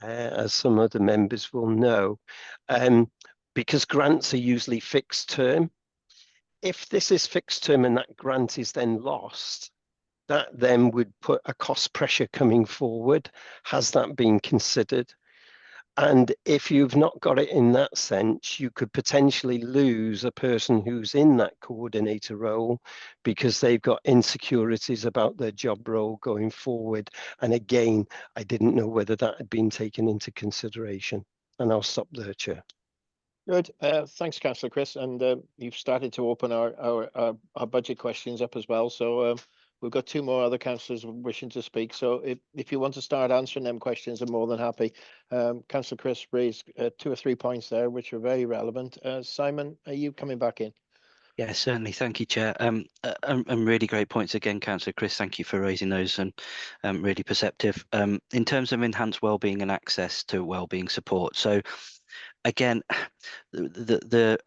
as some other members will know, because grants are usually fixed term. If this is fixed term and that grant is then lost, that then would put a cost pressure coming forward. Has that been considered? And if you've not got it in that sense, you could potentially lose a person who's in that coordinator role because they've got insecurities about their job role going forward. And again, I didn't know whether that had been taken into consideration. And I'll stop there, Chair. Good. Thanks, Councillor Chris. And you've started to open our budget questions up as well. So we've got 2 more other councillors wishing to speak. So if you want to start answering them questions, I'm more than happy. Councillor Chris raised 2 or 3 points there, which are very relevant. Simon, are you coming back in? Yeah, certainly. Thank you, Chair. And really great points again, Councillor Chris. Thank you for raising those, and really perceptive. In terms of enhanced wellbeing and access to wellbeing support. So again, the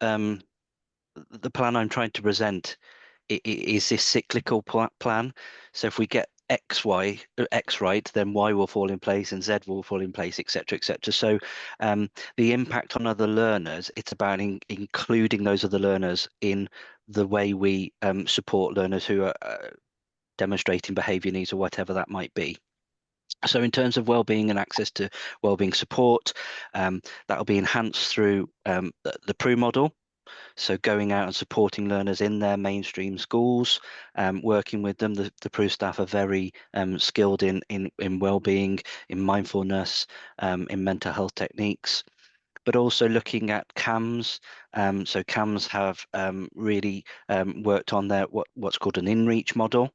plan I'm trying to present is this cyclical plan. So if we get X right, then Y will fall in place and Z will fall in place, etc., etc. So the impact on other learners, it's about including those other learners in the way we support learners who are demonstrating behaviour needs or whatever that might be. So in terms of wellbeing and access to wellbeing support, that will be enhanced through the PRU model. So going out and supporting learners in their mainstream schools, working with them. The PRU staff are very skilled in wellbeing, in mindfulness, in mental health techniques, but also looking at CAMS. So CAMS have really worked on their what's called an in-reach model.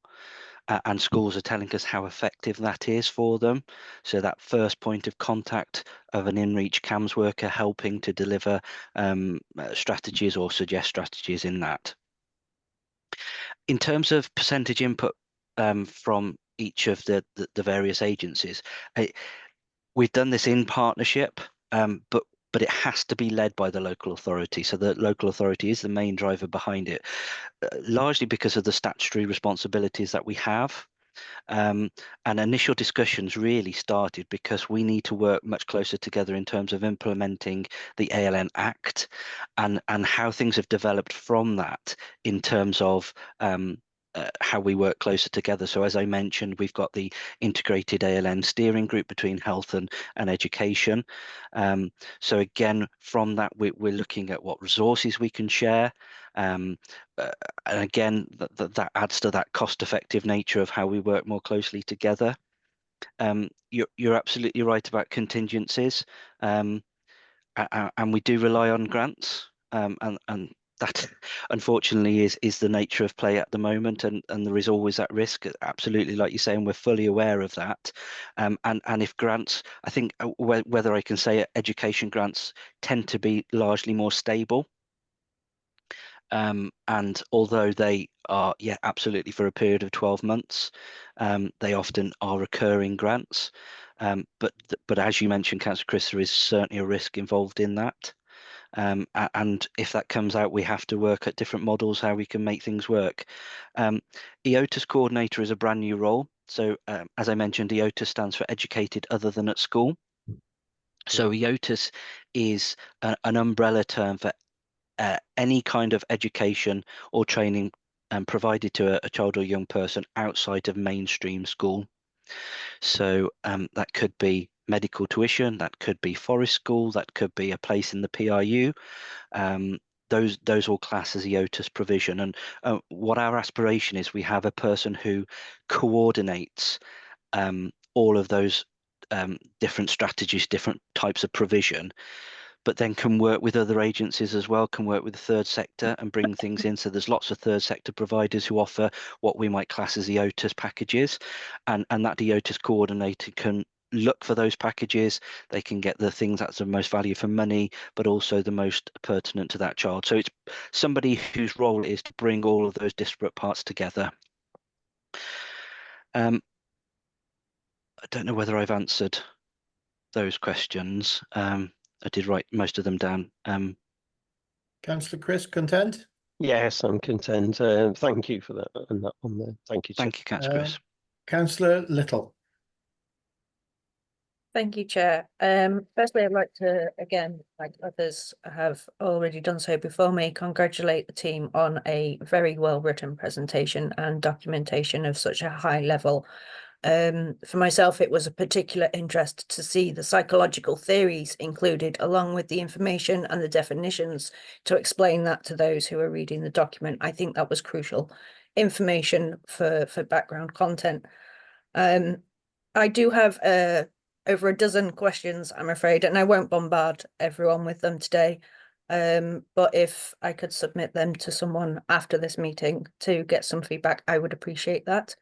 And schools are telling us how effective that is for them. So that first point of contact of an in-reach CAMS worker helping to deliver strategies or suggest strategies in that. In terms of percentage input from each of the various agencies, we've done this in partnership, but it has to be led by the local authority. So the local authority is the main driver behind it, largely because of the statutory responsibilities that we have. And initial discussions really started because we need to work much closer together in terms of implementing the ALN Act and how things have developed from that in terms of how we work closer together. So as I mentioned, we've got the integrated ALN steering group between health and education. So again, from that, we're looking at what resources we can share. And again, that adds to that cost-effective nature of how we work more closely together. You're absolutely right about contingencies, and we do rely on grants, and that unfortunately is the nature of play at the moment, and there is always that risk, absolutely, like you say, and we're fully aware of that. And if grants, I think whether I can say it, education grants tend to be largely more stable. And although they are, yeah, absolutely for a period of 12 months, they often are recurring grants. But as you mentioned, Councillor Chris, there is certainly a risk involved in that. And if that comes out, we have to work at different models, how we can make things work. EOTAS coordinator is a brand new role. So as I mentioned, EOTAS stands for Educated Other Than at School. So EOTAS is an umbrella term for any kind of education or training provided to a child or young person outside of mainstream school. So that could be medical tuition, that could be forest school, that could be a place in the PRU. Those all class as EOTAS provision. And what our aspiration is, we have a person who coordinates all of those different strategies, different types of provision, but then can work with other agencies as well, can work with the third sector and bring things in. So there's lots of third sector providers who offer what we might class as EOTAS packages, and that EOTAS coordinator can look for those packages. They can get the things that's the most value for money, but also the most pertinent to that child. So it's somebody whose role is to bring all of those disparate parts together. I don't know whether I've answered those questions. I did write most of them down. Councillor Chris, content? Yes, I'm content. Thank you for that and that on there. Thank you. Thank you, Councillor Chris. Councillor Little. Thank you, Chair. Firstly, I'd like to, again, like others have already done so before me, congratulate the team on a very well-written presentation and documentation of such a high level. For myself, it was a particular interest to see the psychological theories included along with the information and the definitions to explain that to those who are reading the document. I think that was crucial information for background content. I do have over a dozen questions, I'm afraid, and I won't bombard everyone with them today. But if I could submit them to someone after this meeting to get some feedback, I would appreciate that.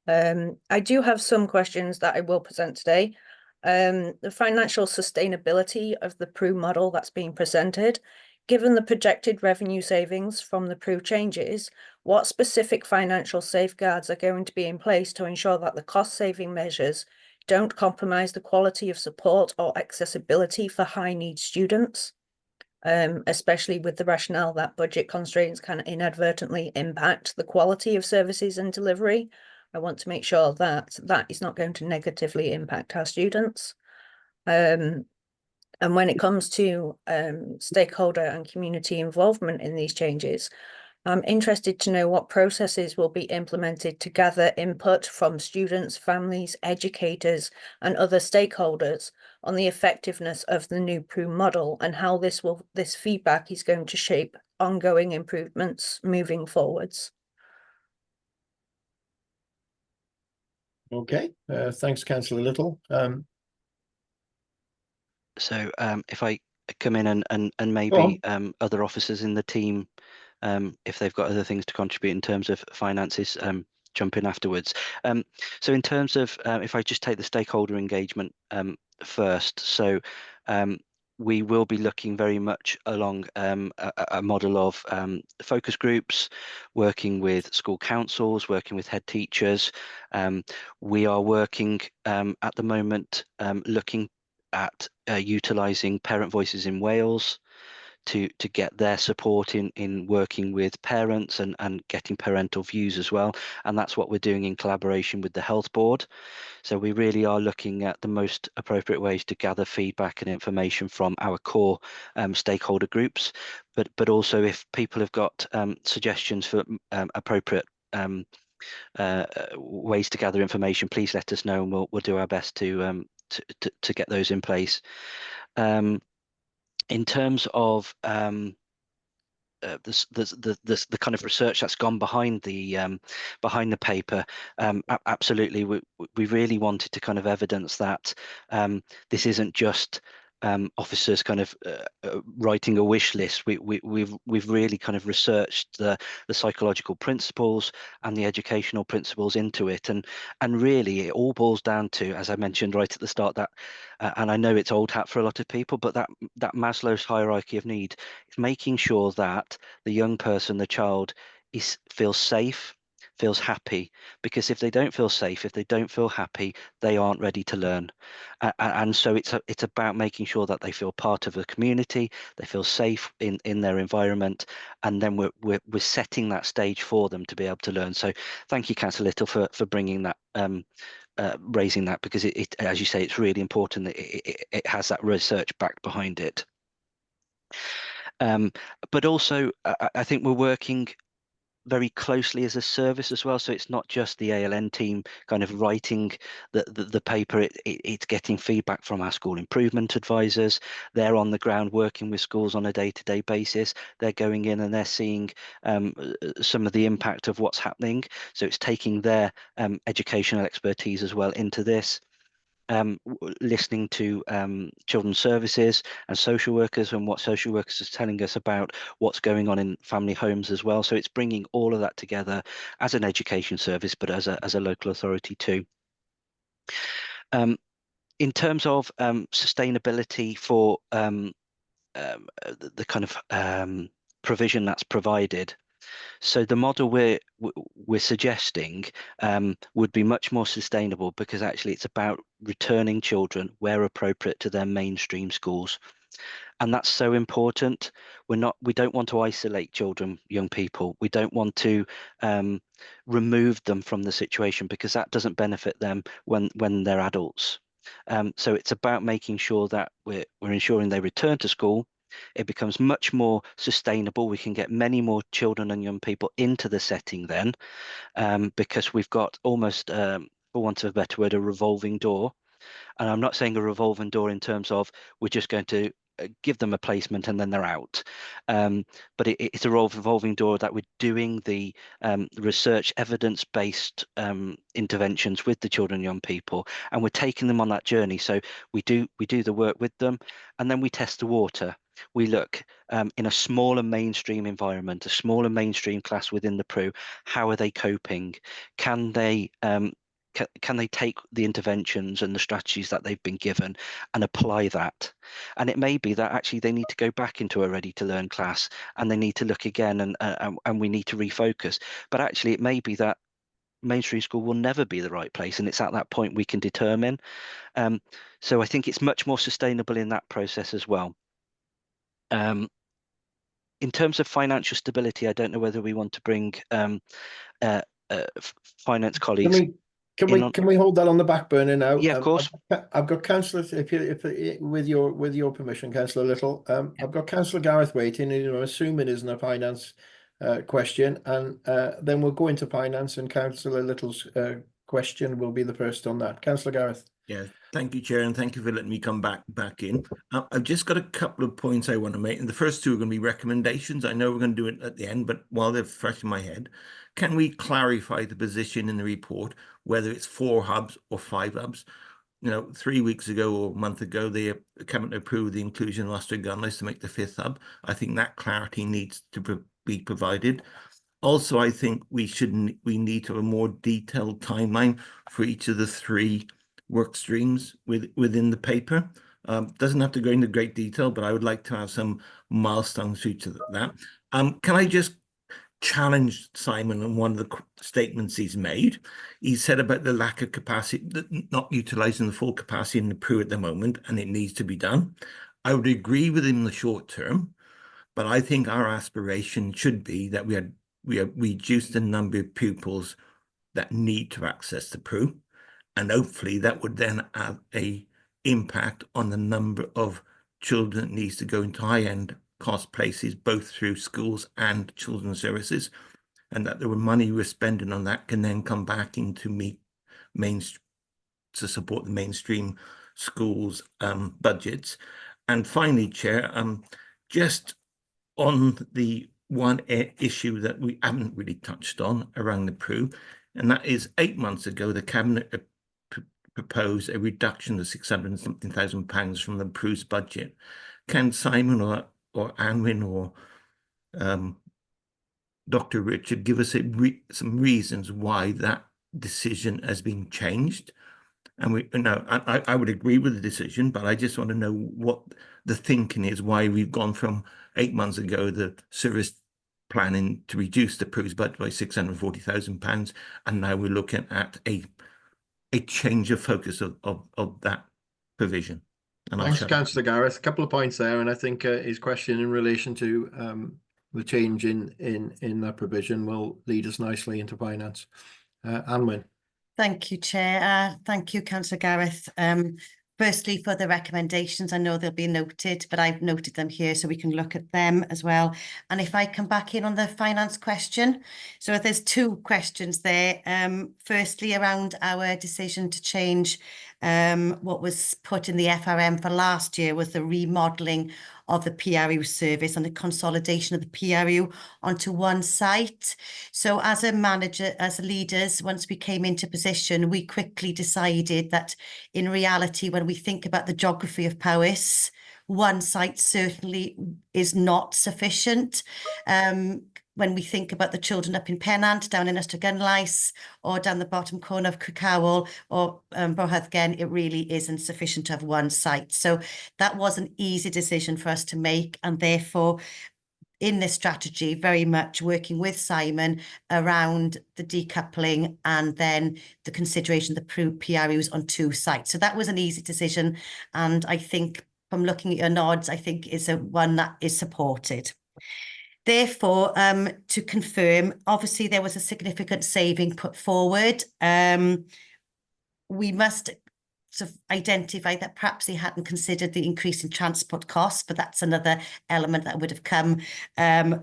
I do have some questions that I will present today. The financial sustainability of the PRU model that's being presented, given the projected revenue savings from the PRU changes, what specific financial safeguards are going to be in place to ensure that the cost-saving measures don't compromise the quality of support or accessibility for high-need students, especially with the rationale that budget constraints can inadvertently impact the quality of services and delivery. I want to make sure that that is not going to negatively impact our students. And when it comes to stakeholder and community involvement in these changes, I'm interested to know what processes will be implemented to gather input from students, families, educators, and other stakeholders on the effectiveness of the new PRU model and how this feedback is going to shape ongoing improvements moving forwards. Okay, thanks, Councillor Little. So if I come in and maybe other officers in the team, if they've got other things to contribute in terms of finances, jump in afterwards. So in terms of, if I just take the stakeholder engagement first, so we will be looking very much along a model of focus groups, working with school councils, working with head teachers. We are working at the moment looking at utilising Parent Voices in Wales to get their support in working with parents and getting parental views as well. And that's what we're doing in collaboration with the Health Board. So we really are looking at the most appropriate ways to gather feedback and information from our core stakeholder groups, but also if people have got suggestions for appropriate ways to gather information, please let us know, and we'll do our best to get those in place. In terms of the kind of research that's gone behind the paper, absolutely, we really wanted to kind of evidence that this isn't just officers kind of writing a wish list. We've really kind of researched the psychological principles and the educational principles into it, and really it all boils down to, as I mentioned right at the start, that and I know it's old hat for a lot of people, but that Maslow's hierarchy of need is making sure that the young person, the child, feels safe, feels happy, because if they don't feel safe, if they don't feel happy, they aren't ready to learn. And so it's about making sure that they feel part of the community, they feel safe in their environment, and then we're setting that stage for them to be able to learn. So thank you, Councillor Little, for bringing that raising that, because it, as you say, it's really important that it has that research back behind it. But also, I think we're working very closely as a service as well. So it's not just the ALN team kind of writing the paper, it's getting feedback from our school improvement advisors. They're on the ground working with schools on a day-to-day basis. They're going in and they're seeing some of the impact of what's happening. So it's taking their educational expertise as well into this. Listening to children's services and social workers, and what social workers are telling us about what's going on in family homes as well. So it's bringing all of that together as an education service, but as a local authority too. In terms of sustainability for the kind of provision that's provided, so the model we're suggesting would be much more sustainable, because actually it's about returning children where appropriate to their mainstream schools, and that's so important. We don't want to isolate children, young people. We don't want to remove them from the situation, because that doesn't benefit them when they're adults. So it's about making sure that we're ensuring they return to school. It becomes much more sustainable. We can get many more children and young people into the setting then, because we've got almost, for want of a better word, a revolving door. And I'm not saying a revolving door in terms of we're just going to give them a placement and then they're out. But it's a revolving door that we're doing the research evidence-based interventions with the children and young people, and we're taking them on that journey. So we do the work with them, and then we test the water. We look in a smaller mainstream environment, a smaller mainstream class within the PRU, how are they coping? Can they take the interventions and the strategies that they've been given and apply that? And it may be that actually they need to go back into a ready to learn class, and they need to look again, and we need to refocus. But actually it may be that mainstream school will never be the right place, and it's at that point we can determine. So I think it's much more sustainable in that process as well. In terms of financial stability, I don't know whether we want to bring finance colleagues. Can we hold that on the back burner now? Yeah, of course. I've got Councillor, with your permission, Councillor Little. I've got Councillor Gareth waiting, and I'm assuming isn't a finance question, and then we'll go into finance, and Councillor Little's question will be the first on that. Councillor Gareth. Yeah, thank you, Chair, and thank you for letting me come back in. I've just got a couple of points I want to make, and the first two are going to be recommendations. I know we're going to do it at the end, but while they're fresh in my head, can we clarify the position in the report, whether it's 4 hubs or 5 hubs? 3 weeks ago or a month ago, they came to approve the inclusion of Leicester Gunless to make the 5th hub. I think that clarity needs to be provided. Also, I think we need to have a more detailed timeline for each of the 3 work streams within the paper. Doesn't have to go into great detail, but I would like to have some milestones for each of that. Can I just challenge Simon on one of the statements he's made? He said about the lack of capacity, not utilising the full capacity in the PRU at the moment, and it needs to be done. I would agree with him in the short term, but I think our aspiration should be that we reduce the number of pupils that need to access the PRU. And hopefully that would then have an impact on the number of children that needs to go into high-end cost places, both through schools and children's services. and that the money we're spending on that can then come back into to support the mainstream schools budgets. And finally, Chair, just on the one issue that we haven't really touched on around the PRU, and that is 8 months ago, the Cabinet proposed a reduction of £600,000 from the PRU's budget. Can Simon or Anwin or Dr. Richard give us some reasons why that decision has been changed? And I would agree with the decision, but I just want to know what the thinking is, why we've gone from 8 months ago, the service planning to reduce the PRU's budget by £640,000, and now we're looking at a change of focus of that provision. And thanks, Councillor Gareth. A couple of points there, and I think his question in relation to the change in that provision will lead us nicely into finance. Anwin. Thank you, Chair. Thank you, Councillor Gareth. Firstly, for the recommendations, I know they'll be noted, but I've noted them here so we can look at them as well. And if I come back in on the finance question, so there's two questions there. Firstly, around our decision to change what was put in the FRM for last year was the remodelling of the PRU service and the consolidation of the PRU onto one site. So as a manager, as leaders, once we came into position, we quickly decided that in reality, when we think about the geography of Powys, one site certainly is not sufficient. When we think about the children up in Pennant, down in Ystrad, or down the bottom corner of Cricawel or Bohethgen, it really isn't sufficient to have one site. So that was an easy decision for us to make, and therefore in this strategy, very much working with Simon around the decoupling and then the consideration of the PRUs on two sites. So that was an easy decision, and I think from looking at your nods, I think is one that is supported. Therefore, to confirm, obviously there was a significant saving put forward. We must sort of identify that perhaps they hadn't considered the increase in transport costs, but that's another element that would have come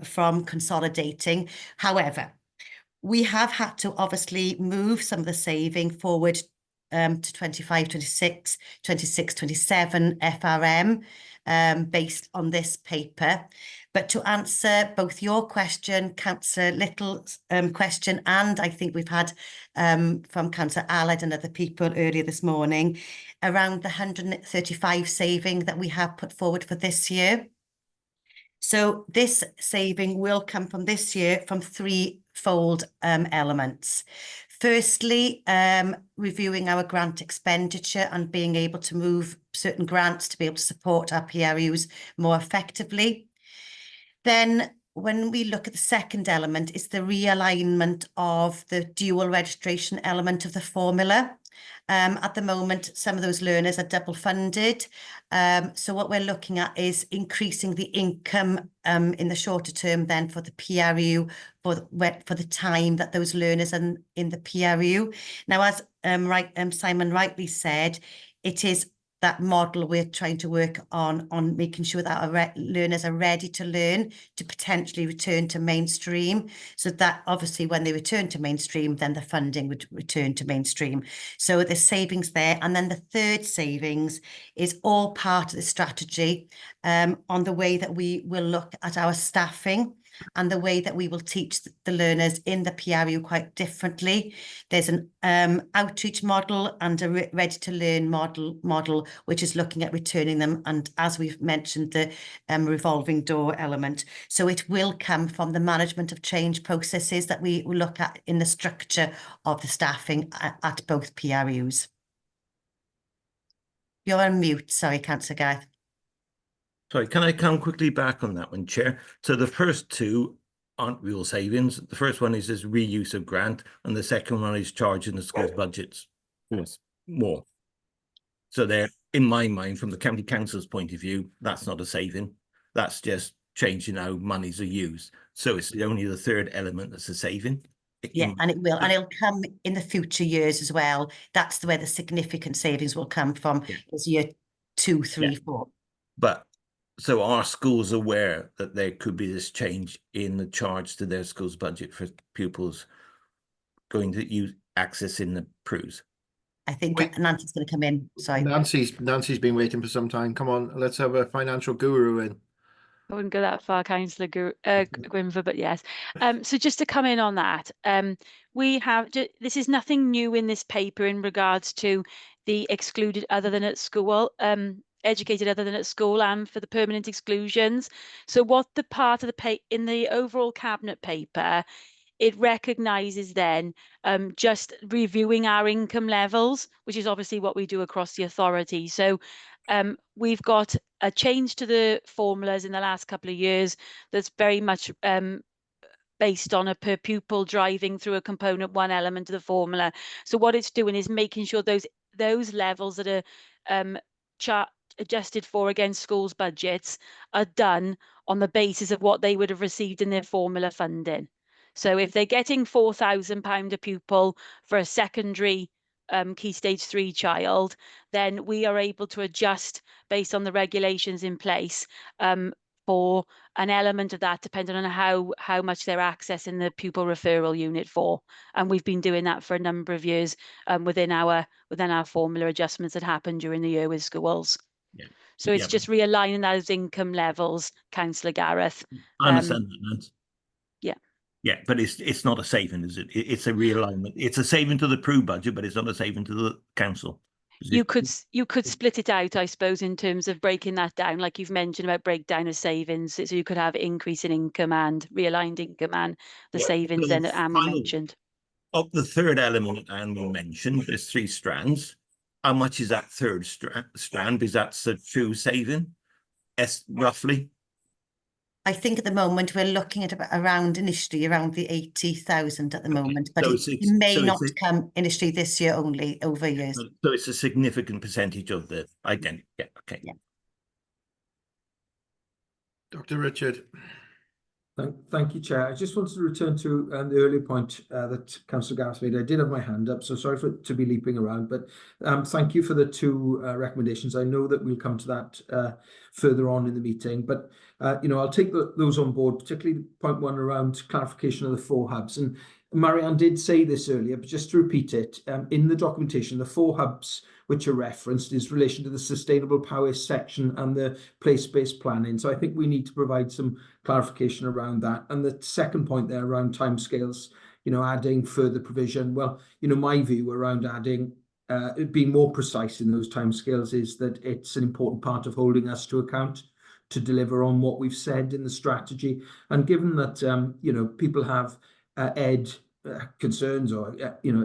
from consolidating. However, we have had to obviously move some of the saving forward to 25, 26, 26, 27 FRM based on this paper. But to answer both your question, Councillor Little's question, and I think we've had from Councillor Allard and other people earlier this morning, around the 135 saving that we have put forward for this year. So this saving will come from this year from threefold elements. Firstly, reviewing our grant expenditure and being able to move certain grants to be able to support our PRUs more effectively. Then when we look at the second element, it's the realignment of the dual registration element of the formula. At the moment, some of those learners are double funded. So what we're looking at is increasing the income in the shorter term then for the PRU for the time that those learners are in the PRU. Now, as Simon rightly said, it is that model we're trying to work on making sure that our learners are ready to learn to potentially return to mainstream. So that obviously when they return to mainstream, then the funding would return to mainstream. So the savings there. And then the third savings is all part of the strategy on the way that we will look at our staffing and the way that we will teach the learners in the PRU quite differently. There's an outreach model and a ready-to-learn model, which is looking at returning them, and as we've mentioned, the revolving door element. So it will come from the management of change processes that we will look at in the structure of the staffing at both PRUs. You're on mute, sorry, Councillor Gareth. Sorry, can I come quickly back on that one, Chair? So the first two aren't real savings. The first one is this reuse of grant, and the second one is charging the school's budgets more. So they're, in my mind, from the county council's point of view, that's not a saving. That's just changing how monies are used. So it's only the third element that's a saving. Yeah, and it will, and it'll come in the future years as well. That's where the significant savings will come from, is year 2, 3, 4. But So are schools aware that there could be this change in the charge to their school's budget for pupils going to use accessing the PRUs? I think Nancy's going to come in. Sorry. Nancy's been waiting for some time. Come on, let's have a financial guru in. I wouldn't go that far, Councillor Gwynfor, but yes. So just to come in on that, we have, this is nothing new in this paper in regards to the excluded other than at school, educated other than at school, and for the permanent exclusions. So what the part of the in the overall cabinet paper, it recognises then just reviewing our income levels, which is obviously what we do across the authority. So we've got a change to the formulas in the last couple of years that's very much based on a per pupil driving through a component one element of the formula. So what it's doing is making sure those levels that are adjusted for against schools' budgets are done on the basis of what they would have received in their formula funding. So if they're getting £4,000 a pupil for a secondary Key Stage 3 child, then we are able to adjust based on the regulations in place for an element of that, depending on how much they're accessing the pupil referral unit for. And we've been doing that for a number of years within our formula adjustments that happen during the year with schools. Yeah. So it's just realigning those income levels, Councillor Gareth. I understand that, Nance. Yeah. Yeah, but it's not a saving, is it? It's a realignment. It's a saving to the PRU budget, but it's not a saving to the council. You could split it out, I suppose, in terms of breaking that down, like you've mentioned about breakdown of savings. So you could have increase in income and realigned income and the savings then Anne mentioned. Of the third element Anne mentioned, there's 3 strands. How much is that third strand? Because that's a true saving, roughly. I think at the moment we're looking at initially around the 80,000 at the moment, but it may not come initially this year only, over years. So it's a significant percentage of the, again, yeah, okay. Yeah. Dr. Richard. Thank you, Chair. I just wanted to return to the earlier point that Councillor Gareth made. I did have my hand up, so sorry to be leaping around, but thank you for the 2 recommendations. I know that we'll come to that further on in the meeting, but I'll take those on board, particularly point 1 around clarification of the 4 hubs. And Marianne did say this earlier, but just to repeat it, in the documentation, the 4 hubs which are referenced is relation to the sustainable power section and the place-based planning. So I think we need to provide some clarification around that. And the second point there around timescales, adding further provision. Well, my view around adding, being more precise in those timescales is that it's an important part of holding us to account to deliver on what we've said in the strategy. And given that, people have concerns or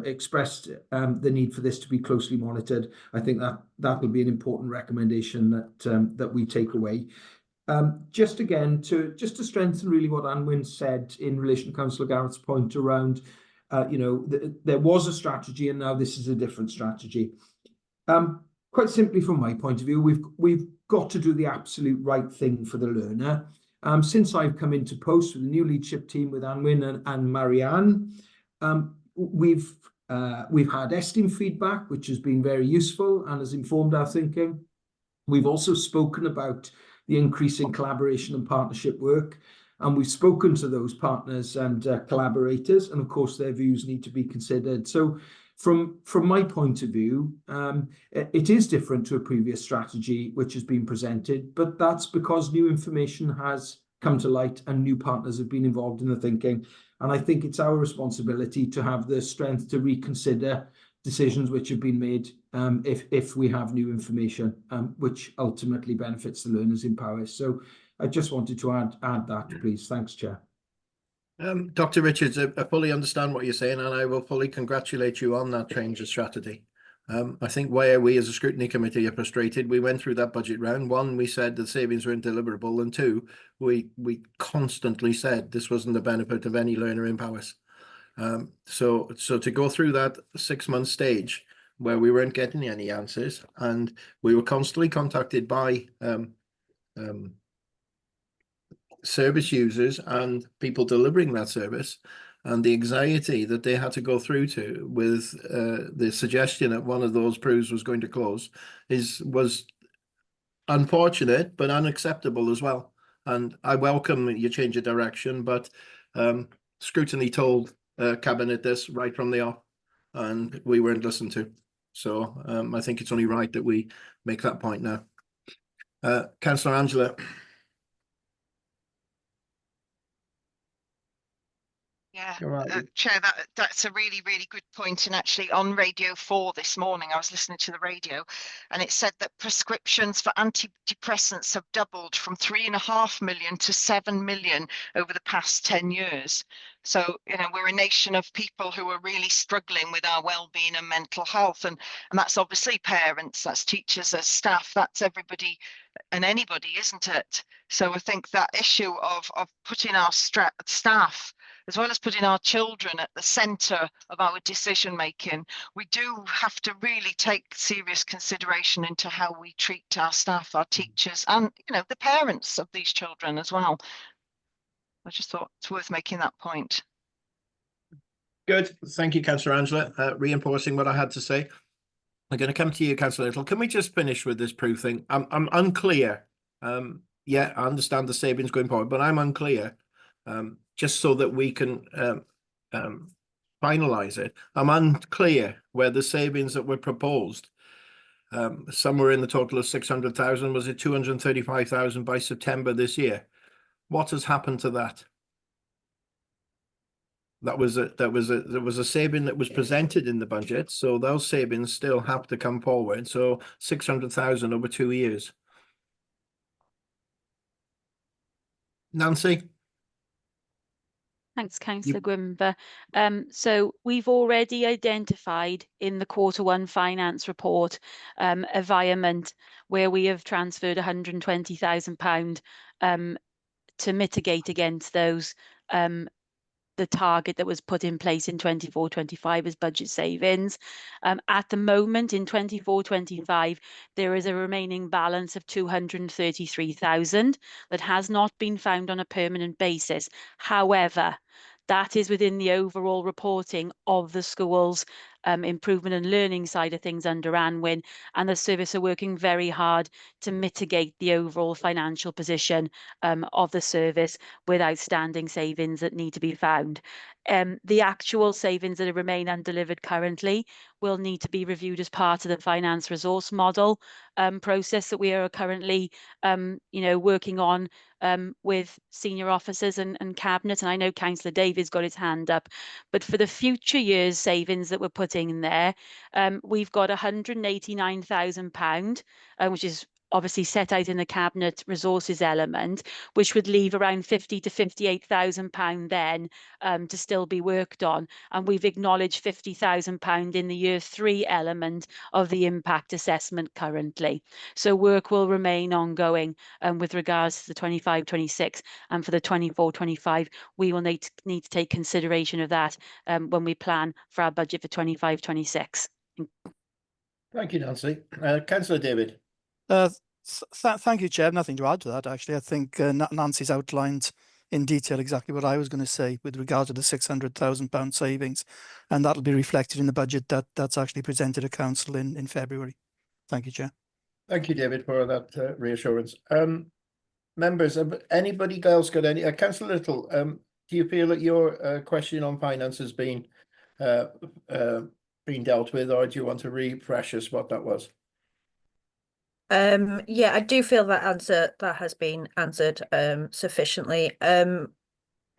expressed the need for this to be closely monitored, I think that will be an important recommendation that we take away. Just to strengthen really what Anwyn said in relation to Councillor Garrett's point around there was a strategy and now this is a different strategy. Quite simply, from my point of view, we've got to do the absolute right thing for the learner. Since I've come into post with the new leadership team with Anwyn and Marianne, we've had esteem feedback, which has been very useful and has informed our thinking. We've also spoken about the increase in collaboration and partnership work, and we've spoken to those partners and collaborators, and of course their views need to be considered. So from my point of view, it is different to a previous strategy which has been presented, but that's because new information has come to light and new partners have been involved in the thinking. And I think it's our responsibility to have the strength to reconsider decisions which have been made if we have new information, which ultimately benefits the learners in Powys. So I just wanted to add that, please. Thanks, Chair. Dr. Richards, I fully understand what you're saying, and I will fully congratulate you on that change of strategy. I think where we as a scrutiny committee are frustrated, we went through that budget round. 1, we said the savings weren't deliverable, and 2, we constantly said this wasn't the benefit of any learner in Powys. So to go through that 6-month stage where we weren't getting any answers, and we were constantly contacted by service users and people delivering that service, and the anxiety that they had to go through to with the suggestion that one of those PRUs was going to close was unfortunate, but unacceptable as well. And I welcome your change of direction, but Scrutiny told Cabinet this right from the off, and we weren't listened to. So I think it's only right that we make that point now. Councillor Angela. Yeah, Right. Chair, that's a really, really good point. And actually on Radio 4 this morning, I was listening to the radio and it said that prescriptions for antidepressants have doubled from 3.5 million to 7 million over the past 10 years. So, you know, we're a nation of people who are really struggling with our well-being and mental health. And that's obviously parents, that's teachers, that's staff, that's everybody and anybody, isn't it? So I think that issue of putting our staff as well as putting our children at the centre of our decision making, we do have to really take serious consideration into how we treat our staff, our teachers, and you know the parents of these children as well. I just thought it's worth making that point. Good, thank you, Councillor Angela. Reinforcing what I had to say. I'm going to come to you, Councillor Little. Can we just finish with this proof thing? I'm unclear. Yeah, I understand the savings going forward, but I'm unclear. Just so that we can finalise it. I'm unclear where the savings that were proposed. Somewhere in the total of 600,000. Was it 235,000 by September this year? What has happened to that? There was a saving that was presented in the budget, so those savings still have to come forward. So 600,000 over 2 years. Nancy. Thanks, Councillor Gwynfor. So we've already identified in the Q1 finance report environment where we have transferred £120,000 to mitigate against those the target that was put in place in 24-25 as budget savings. At the moment in 24-25, there is a remaining balance of 233,000 that has not been found on a permanent basis. However, that is within the overall reporting of the schools improvement and learning side of things under Anwyn, and the service are working very hard to mitigate the overall financial position of the service with outstanding savings that need to be found. The actual savings that remain undelivered currently will need to be reviewed as part of the finance resource model process that we are currently working on with senior officers and cabinet. And I know Councillor Davies got his hand up, but for the future years savings that we're putting in there, we've got £189,000, which is obviously set out in the cabinet resources element, which would leave around £50,000 to £58,000 then to still be worked on. And we've acknowledged £50,000 in the year 3 element of the impact assessment currently. So work will remain ongoing with regards to the 25-26, and for the 24-25, we will need to take consideration of that when we plan for our budget for 25-26. Thank you, Nancy. Councillor David. Thank you, Chair. Nothing to add to that, actually. I think Nancy's outlined in detail exactly what I was going to say with regard to the £600,000 savings, and that'll be reflected in the budget that's actually presented to Council in February. Thank you, Chair. Thank you, David, for that reassurance. Members, anybody else got any? Councillor Little, do you feel that your question on finance has been dealt with, or do you want to refresh us what that was? Yeah, I do feel that has been answered sufficiently.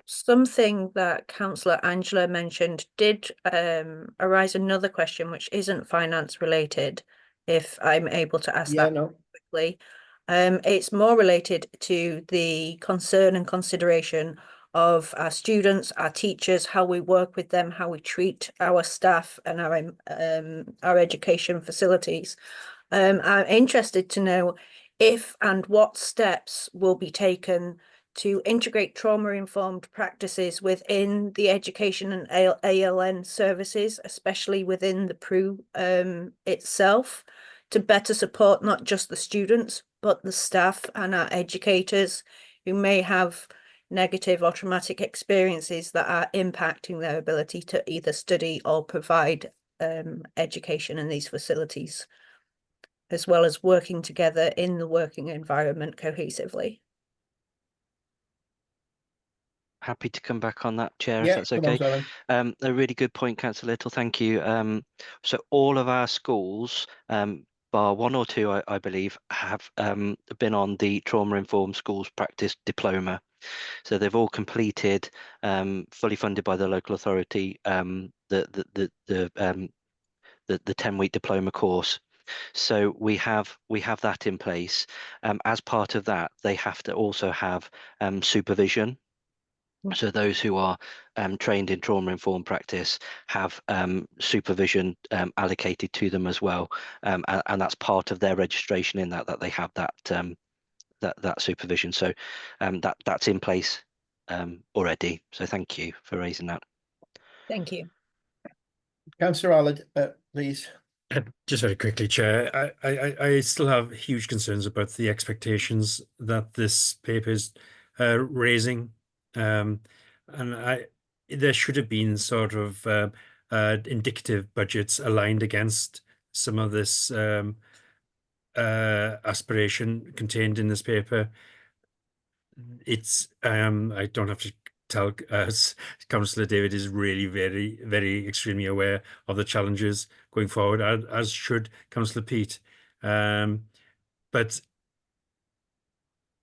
Something that Councillor Angela mentioned did arise another question which isn't finance related, if I'm able to ask that quickly. It's more related to the concern and consideration of our students, our teachers, how we work with them, how we treat our staff and our education facilities. I'm interested to know if and what steps will be taken to integrate trauma-informed practices within the education and ALN services, especially within the PRU itself, to better support not just the students, but the staff and our educators who may have negative or traumatic experiences that are impacting their ability to either study or provide education in these facilities. as well as working together in the working environment cohesively. Happy to come back on that, Chair, if Yeah, that's come on, okay. Simon. A really good point, Councillor Little. Thank you. So all of our schools, bar one or two, I believe, have been on the Trauma-Informed Schools Practice Diploma. So they've all completed, fully funded by the local authority, the 10-week diploma course. So we have that in place. As part of that, they have to also have supervision. So those who are trained in trauma-informed practice have supervision allocated to them as well, and that's part of their registration in that they have that that supervision. So that's in place already. So thank you for raising that. Thank you. Councillor Allard, please. Just very quickly, Chair, I still have huge concerns about the expectations that this paper is raising. And there should have been sort of indicative budgets aligned against some of this aspiration contained in this paper. It's I don't have to tell us, Councillor David is really very extremely aware of the challenges going forward, as should Councillor Pete. But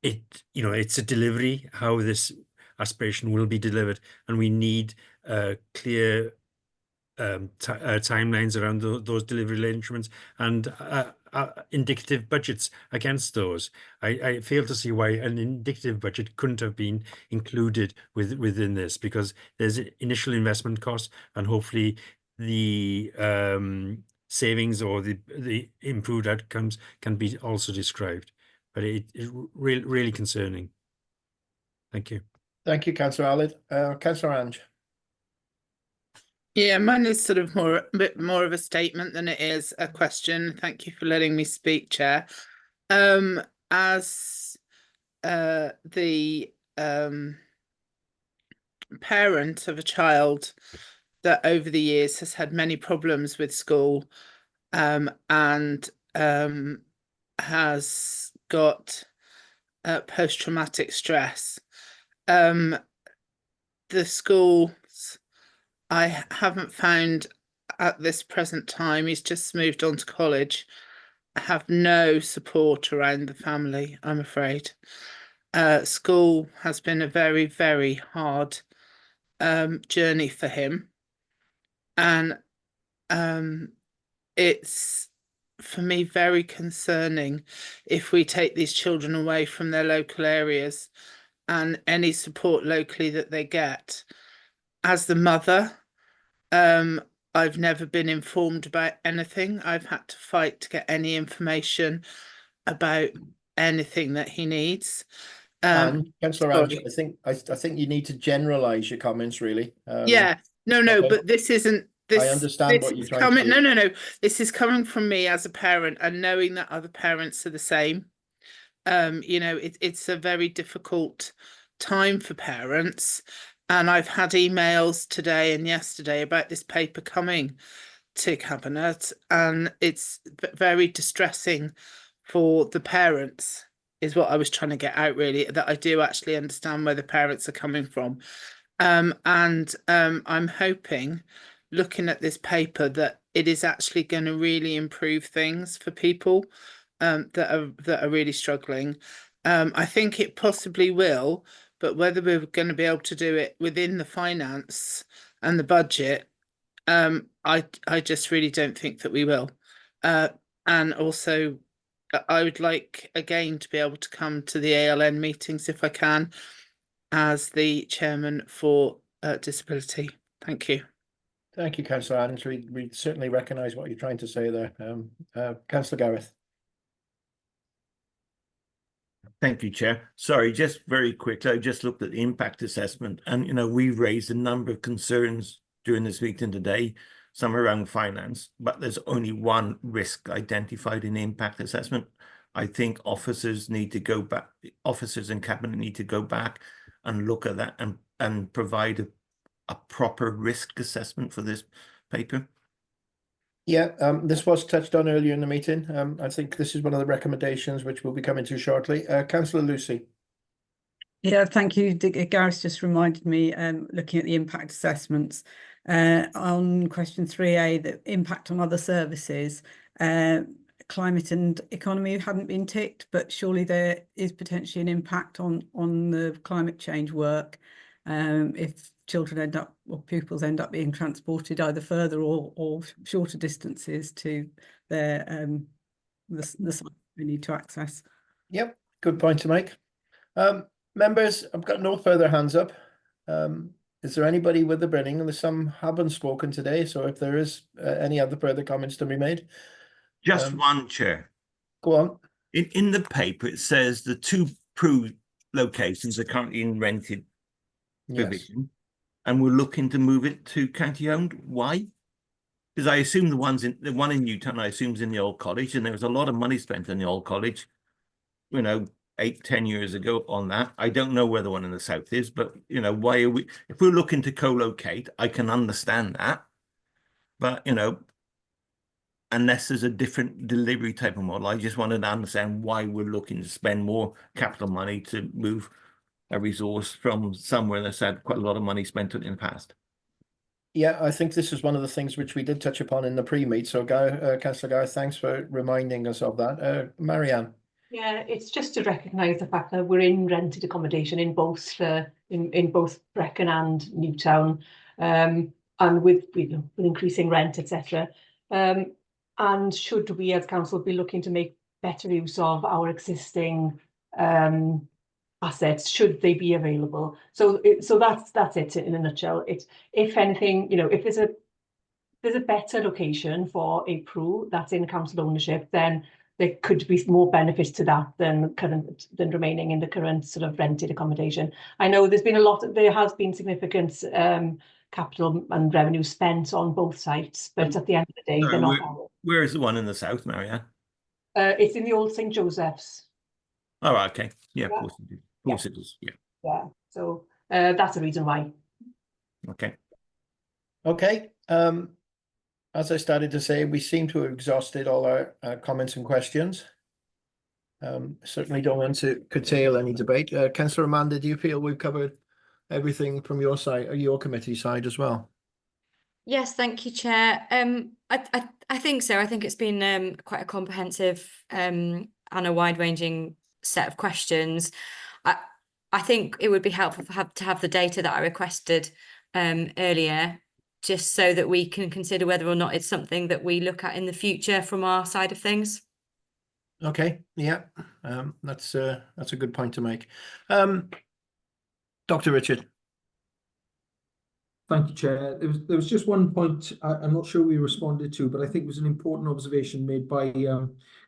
it's a delivery, how this aspiration will be delivered, and we need clear timelines around those delivery arrangements and indicative budgets against those. I fail to see why an indicative budget couldn't have been included within this, because there's initial investment costs, and hopefully the savings or the improved outcomes can be also described. But it is really concerning. Thank you. Thank you, Councillor Allard. Councillor Ange. Yeah, mine is sort of a bit more of a statement than it is a question. Thank you for letting me speak, Chair. As the parent of a child that over the years has had many problems with school, and has got post-traumatic stress, the schools I haven't found at this present time, he's just moved on to college, have no support around the family, I'm afraid. School has been a very hard journey for him, and it's, for me, very concerning if we take these children away from their local areas and any support locally that they get. As the mother, I've never been informed about anything. I've had to fight to get any information about anything that he needs. Councillor Ange, I think you need to generalise your comments, really. Yeah, no, okay. But this isn't. This, I understand what you're trying to do. No. This is coming from me as a parent, and knowing that other parents are the same. It's a very difficult time for parents, and I've had emails today and yesterday about this paper coming to Cabinet, and it's very distressing for the parents, is what I was trying to get out, really, that I do actually understand where the parents are coming from. I'm hoping, looking at this paper, that it is actually going to really improve things for people that are really struggling. I think it possibly will, but whether we're going to be able to do it within the finance and the budget, I just really don't think that we will. And also, I would like, again, to be able to come to the ALN meetings if I can, as the chairman for disability. Thank you. Thank you, Councillor Adams. We certainly recognise what you're trying to say there. Councillor Gareth. Thank you, Chair. Sorry, just very quickly, I just looked at the impact assessment, and we've raised a number of concerns during this meeting today, some around finance, but there's only one risk identified in the impact assessment. I think officers need to go back, officers in Cabinet need to go back and look at that and provide a proper risk assessment for this paper. Yeah, this was touched on earlier in the meeting. I think this is one of the recommendations which we'll be coming to shortly. Councillor Lucy. Yeah, thank you. Gareth just reminded me, looking at the impact assessments, on question 3A, the impact on other services, climate and economy hadn't been ticked, but surely there is potentially an impact on the climate change work, if children end up or pupils end up being transported either further or shorter distances to their the site they need to access. Yep, good point to make. Members, I've got no further hands up. Is there anybody with the burning? And some haven't spoken today, so if there is any other further comments to be made. Just one, Chair. Go on. In the paper, it says the two Prue locations are currently in rented provision, and we're looking to move it to county-owned. Why? Because I assume the one in Newtown, I assume, is in the old college, and there was a lot of money spent in the old college, 8-10 years ago on that. I don't know where the one in the south is, but why are we? If we're looking to co-locate, I can understand that, but unless there's a different delivery type of model, I just wanted to understand why we're looking to spend more capital money to move a resource from somewhere that's had quite a lot of money spent on it in the past. Yeah, I think this is one of the things which we did touch upon in the pre-meet. So, Councillor Gareth, thanks for reminding us of that. Marianne. Yeah, it's just to recognise the fact that we're in rented accommodation in both in both Brecon and Newtown, and with increasing rent, etc. And should we as council be looking to make better use of our existing assets, should they be available? So that's it in a nutshell. It's, if anything, if there's a better location for a Prue that's in council ownership, then there could be more benefits to that than remaining in the current sort of rented accommodation. I know there has been significant capital and revenue spent on both sites, but at the end of the day, they're not. Where is the one in the south, Marianne? It's in the old St. Joseph's. Oh, okay. Yeah, of course it is. Of course it is. Yeah. Yeah. So that's the reason why. Okay. Okay. As I started to say, we seem to have exhausted all our comments and questions. Certainly don't want to curtail any debate. Councillor Amanda, do you feel we've covered everything from your side, or your committee side as well? Yes, thank you, Chair. I think so. I think it's been quite a comprehensive and a wide-ranging set of questions. I think it would be helpful to have the data that I requested earlier, just so that we can consider whether or not it's something that we look at in the future from our side of things. Okay, yeah, that's a good point to make. Dr. Richard. Thank you, Chair. There was just one point I'm not sure we responded to, but I think it was an important observation made by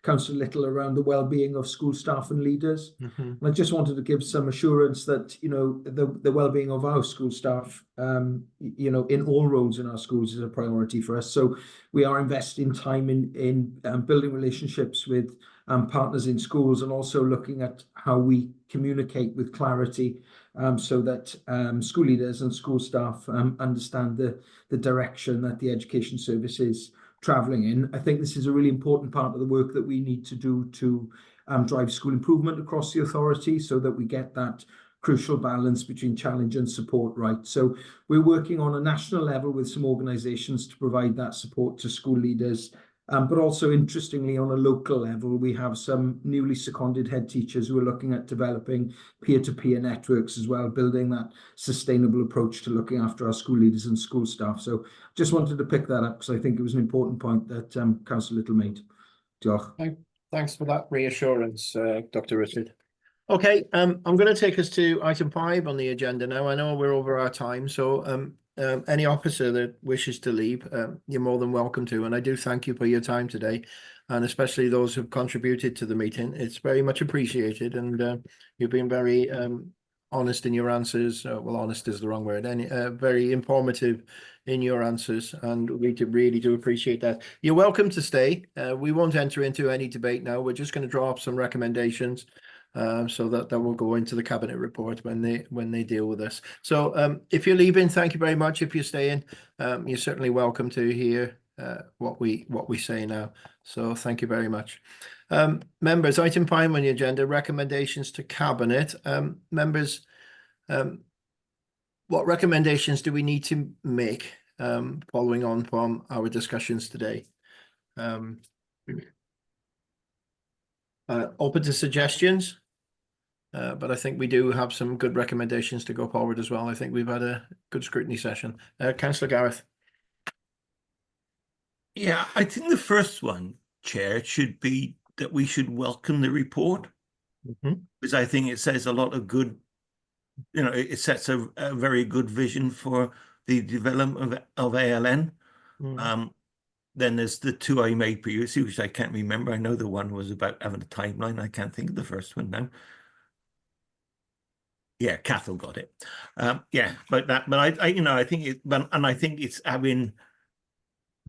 Councillor Little around the well-being of school staff and leaders. And I just wanted to give some assurance that the well-being of our school staff, in all roles in our schools, is a priority for us. So we are investing time in building relationships with partners in schools, and also looking at how we communicate with clarity, so that school leaders and school staff understand the direction that the education service is travelling in. I think this is a really important part of the work that we need to do to drive school improvement across the authority, so that we get that crucial balance between challenge and support right. So we're working on a national level with some organisations to provide that support to school leaders. But also, interestingly, on a local level, we have some newly seconded head teachers who are looking at developing peer-to-peer networks as well, building that sustainable approach to looking after our school leaders and school staff. So just wanted to pick that up because I think it was an important point that Councillor Little made. Diolch. Thanks for that reassurance, Dr. Richard. Okay, I'm going to take us to item 5 on the agenda now. I know we're over our time, so any officer that wishes to leave, you're more than welcome to. And I do thank you for your time today, and especially those who've contributed to the meeting. It's very much appreciated, and you've been very honest in your answers. Well, honest is the wrong word. Very informative in your answers, and we really do appreciate that. You're welcome to stay. We won't enter into any debate now. We're just going to draw up some recommendations, so that will go into the cabinet report when they deal with this. So if you're leaving, thank you very much. If you're staying, you're certainly welcome to hear what we say now. So thank you very much. Members, item 5 on the agenda, recommendations to Cabinet. Members, what recommendations do we need to make following on from our discussions today? Open to suggestions, but I think we do have some good recommendations to go forward as well. I think we've had a good scrutiny session. Councillor Gareth. Yeah, I think the first one, Chair, should be that we should welcome the report, because I think it says a lot of good, it sets a very good vision for the development of ALN. Then there's the 2 I made previously, which I can't remember. I know the one was about having a timeline. I can't think of the first one now. Yeah, Cathal got it. Yeah, but I think it, and I think it's having.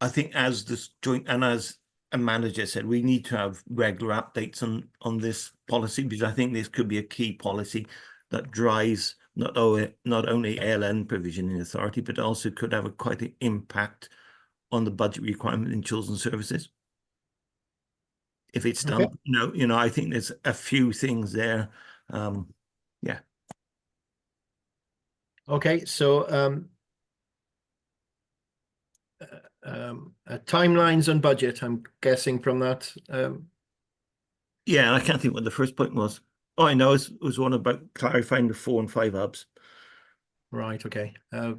I think as this joint and as a manager said, we need to have regular updates on this policy, because I think this could be a key policy that drives not only ALN provision in authority, but also could have quite an impact on the budget requirement in children's services. If it's done, I think there's a few things there. Yeah. Okay, so timelines and budget, I'm guessing from that. Yeah, I can't think what the first point was. Oh, I know it was one about clarifying the 4 and 5 hubs. Right. Okay. I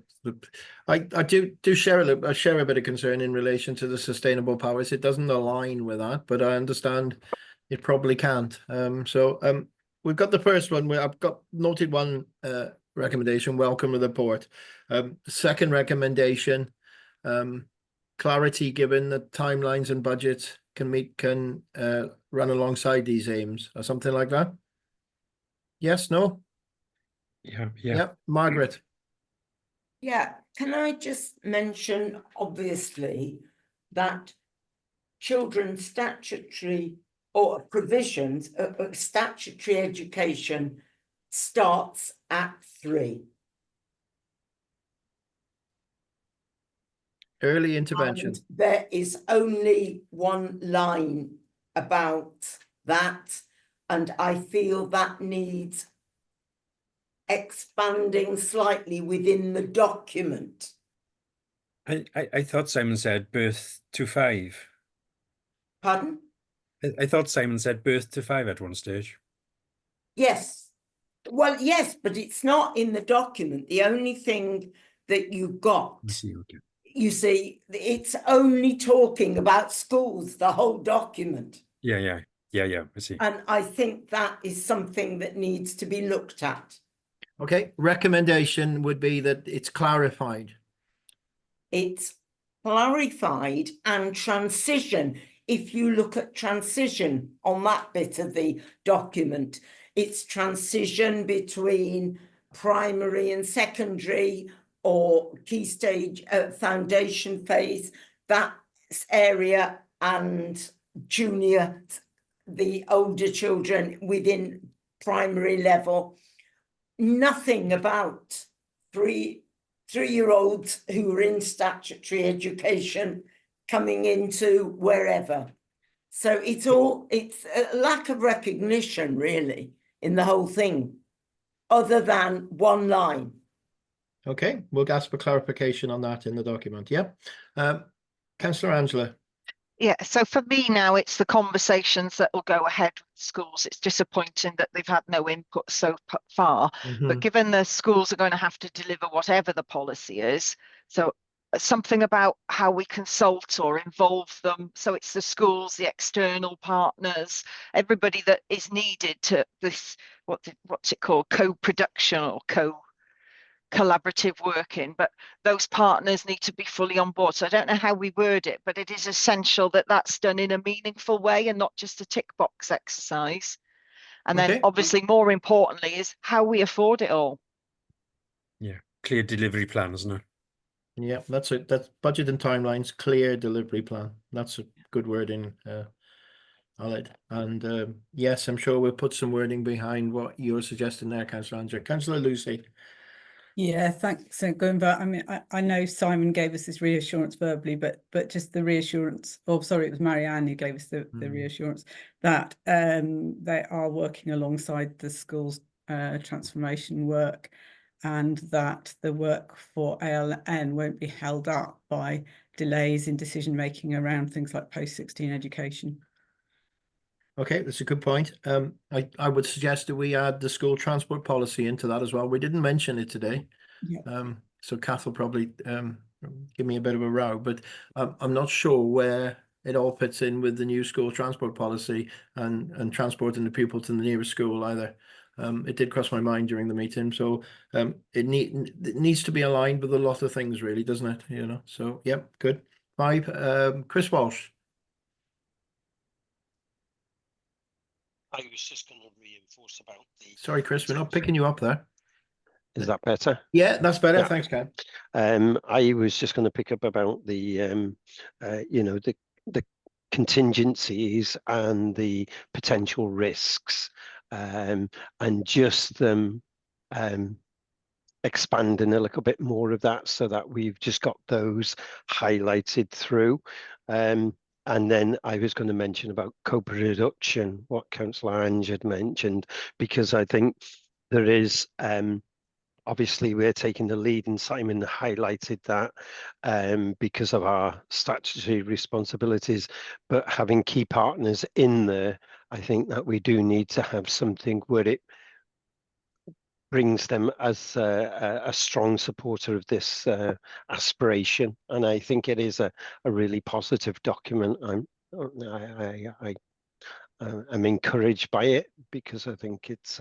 do share a bit of concern in relation to the sustainable powers. It doesn't align with that, but I understand it probably can't. So we've got the first one where I've got noted one recommendation. Welcome to the report. Second recommendation, clarity given that timelines and budgets can run alongside these aims or something like that. Yes. No. Yeah, Margaret. Yeah, can I just mention, obviously, that children's statutory or provisions of statutory education starts at 3. Early intervention. And there is only one line about that, and I feel that needs expanding slightly within the document. I thought Simon said birth to 5. Pardon? I thought Simon said birth to 5 at one stage. Yes. Well, yes, but it's not in the document. The only thing that you got, you see, it's only talking about schools, the whole document. Yeah, I see. And I think that is something that needs to be looked at. Okay, recommendation would be that it's clarified. It's clarified and transition. If you look at transition on that bit of the document, it's transition between primary and secondary or key stage foundation phase, that area, and junior, the older children within primary level. Nothing about three-year-olds who are in statutory education coming into wherever. So it's a lack of recognition, really, in the whole thing, other than one line. Okay, we'll ask for clarification on that in the document. Yep. Councillor Angela. Yeah, so for me now, it's the conversations that will go ahead with schools. It's disappointing that they've had no input so far, but given the schools are going to have to deliver whatever the policy is, so something about how we consult or involve them. So it's the schools, the external partners, everybody that is needed to this, what's it called, co-production or collaborative working, but those partners need to be fully on board. So I don't know how we word it, but it is essential that that's done in a meaningful way and not just a tick box exercise. And then obviously more importantly is how we afford it all. Yeah, clear delivery plan, isn't it? Yeah, that's it. That's budget and timelines, clear delivery plan. That's a good wording, Aled. And yes, I'm sure we'll put some wording behind what you're suggesting there, Councillor Andrew. Councillor Lucy. Yeah, thanks. So going back, I mean, I know Simon gave us this reassurance verbally, but just the reassurance, oh, sorry, it was Marianne who gave us the reassurance that they are working alongside the school's transformation work, and that the work for ALN won't be held up by delays in decision making around things like post-16 education. Okay, that's a good point. I would suggest that we add the school transport policy into that as well. We didn't mention it today. Yeah. So Kath will probably give me a bit of a row, but I'm not sure where it all fits in with the new school transport policy and transporting the pupil to the nearest school either. It did cross my mind during the meeting, so it needs to be aligned with a lot of things, really, doesn't it? You know. So yep, good. 5. Chris Walsh. I was just going to reinforce about the. Sorry, Chris, we're not picking you up there. Is that better? Yeah, that's better. Yeah. Thanks, Ken. I was just going to pick up about the, you know, the contingencies and the potential risks, and just them expanding a little bit more of that, so that we've just got those highlighted through. And then I was going to mention about co-production, what Councillor Ange had mentioned, because I think there is, obviously we're taking the lead, and Simon highlighted that because of our statutory responsibilities, but having key partners in there, I think that we do need to have something where it brings them as a strong supporter of this aspiration, and I think it is a really positive document. I'm encouraged by it, because I think it's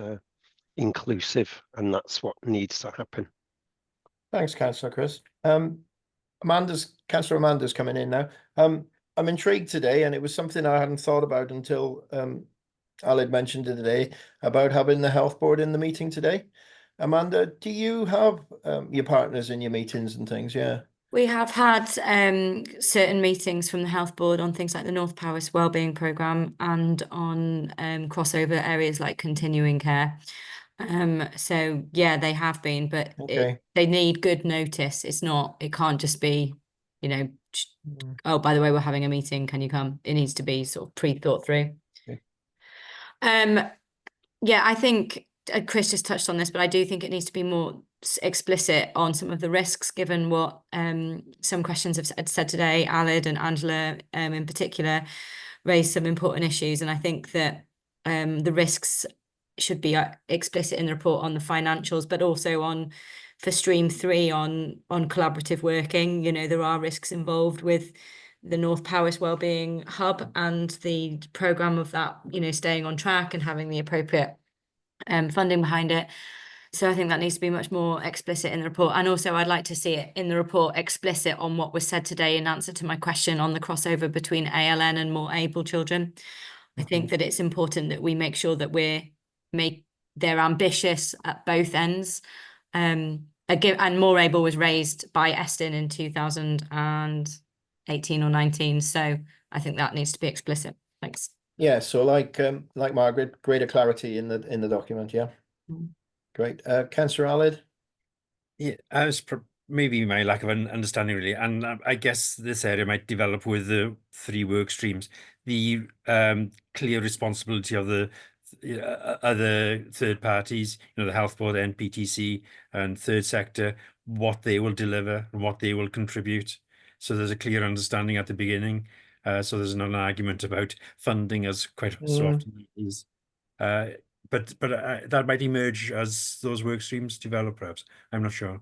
inclusive, and that's what needs to happen. Thanks, Councillor Chris. Councillor Amanda's coming in now. I'm intrigued today, and it was something I hadn't thought about until Aled mentioned it today, about having the health board in the meeting today. Amanda, do you have your partners in your meetings and things? Yeah. We have had certain meetings from the health board on things like the North Powys Wellbeing Programme and on crossover areas like continuing care. So yeah, they have been, but they need good notice. It can't just be, you know, oh, by the way, we're having a meeting, can you come? It needs to be sort of pre-thought through. Yeah, I think Chris just touched on this, but I do think it needs to be more explicit on some of the risks, given what some questions have said today. Aled and Angela in particular raised some important issues, and I think that the risks should be explicit in the report on the financials, but also on for stream 3 on collaborative working. You know, there are risks involved with the North Powys Wellbeing Hub and the programme of that, you know, staying on track and having the appropriate funding behind it. So I think that needs to be much more explicit in the report. And also I'd like to see it in the report explicit on what was said today in answer to my question on the crossover between ALN and more able children. I think that it's important that we make sure that they're ambitious at both ends. And more able was raised by Estin in 2018 or 19. So I think that needs to be explicit. Thanks. Yeah, so like Margaret, greater clarity in the document. Yeah. Great. Councillor Aled. Yeah, I was maybe my lack of an understanding really, and I guess this area might develop with the 3 work streams. The clear responsibility of the other third parties, you know, the health board, NPTC, and third sector, what they will deliver and what they will contribute. So there's a clear understanding at the beginning. So there's not an argument about funding, as quite so often is. But that might emerge as those work streams develop, perhaps. I'm not sure.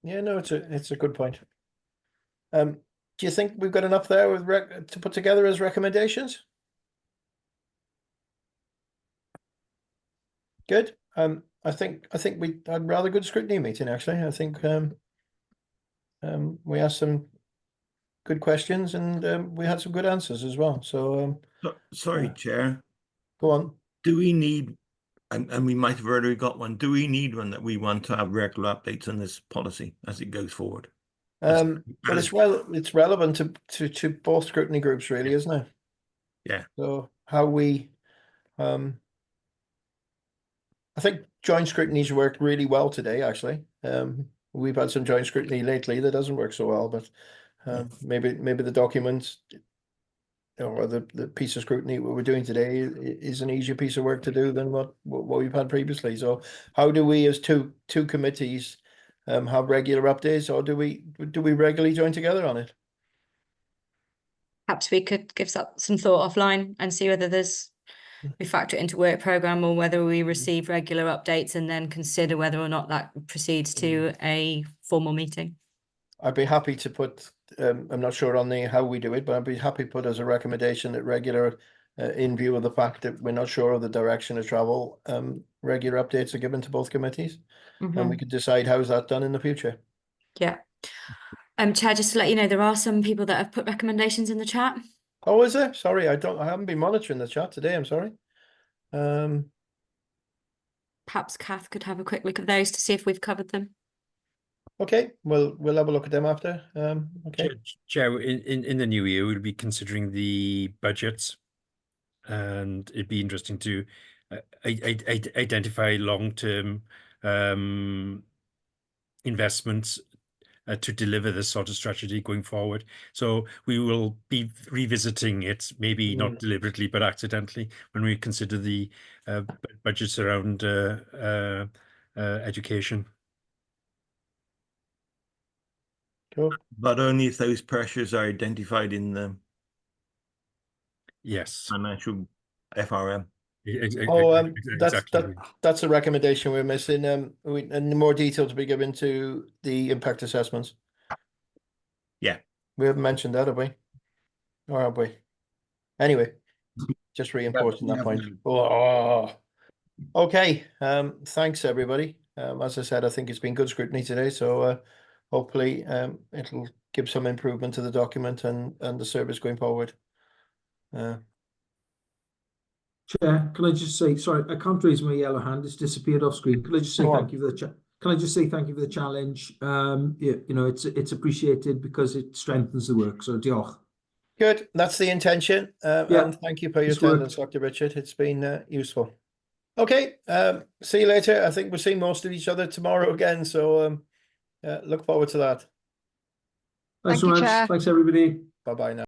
Yeah, no, it's a good point. Do you think we've got enough there to put together as recommendations? Good. I think we had a rather good scrutiny meeting, actually. I think we asked some good questions, and we had some good answers as well. So sorry, Chair. Go on. Do we need, and we might have already got one, do we need one that we want to have regular updates on this policy as it goes forward? But it's relevant to both scrutiny groups, really, isn't it? Yeah. So how we I think joint scrutiny's worked really well today, actually. We've had some joint scrutiny lately that doesn't work so well, but maybe the documents or the piece of scrutiny what we're doing today is an easier piece of work to do than what we've had previously. So how do we as two committees have regular updates, or do we regularly join together on it? Perhaps we could give that some thought offline and see whether we factor it into work program, or whether we receive regular updates and then consider whether or not that proceeds to a formal meeting. I'd be happy to put, I'm not sure on how we do it, but I'd be happy to put as a recommendation that regular, in view of the fact that we're not sure of the direction of travel, regular updates are given to both committees, and we could decide how's that done in the future. Yeah. Chair, just to let you know, there are some people that have put recommendations in the chat. Oh, is there? Sorry, I haven't been monitoring the chat today. I'm sorry. Perhaps Kath could have a quick look at those to see if we've covered them. Okay, we'll have a look at them after. Okay. Chair, in the new year, we'll be considering the budgets, and it'd be interesting to identify long-term investments to deliver this sort of strategy going forward. So we will be revisiting it, maybe not deliberately, but accidentally, when we consider the budgets around education. Cool. But only if those pressures are identified in the financial FRM. That's a recommendation we're missing. And more detail to be given to the impact assessments. Yeah, we haven't mentioned that, have we? Or have we? Anyway, just reinforcing that point. Oh. Okay. Thanks everybody. As I said, I think it's been good scrutiny today, so hopefully it'll give some improvement to the document and the service going forward. Chair, can I just say, sorry, I can't raise my yellow hand, it's disappeared off screen. Can I just say thank you for the can I just say thank you for the challenge? Yeah, you know, it's appreciated because it strengthens the work. So diolch. Good, that's the intention. And thank you for your attendance, Dr. Richard. It's been useful. Okay, see you later. I think we'll see most of each other tomorrow again, so look forward to that. Thanks so much. Thanks everybody. Bye-bye now.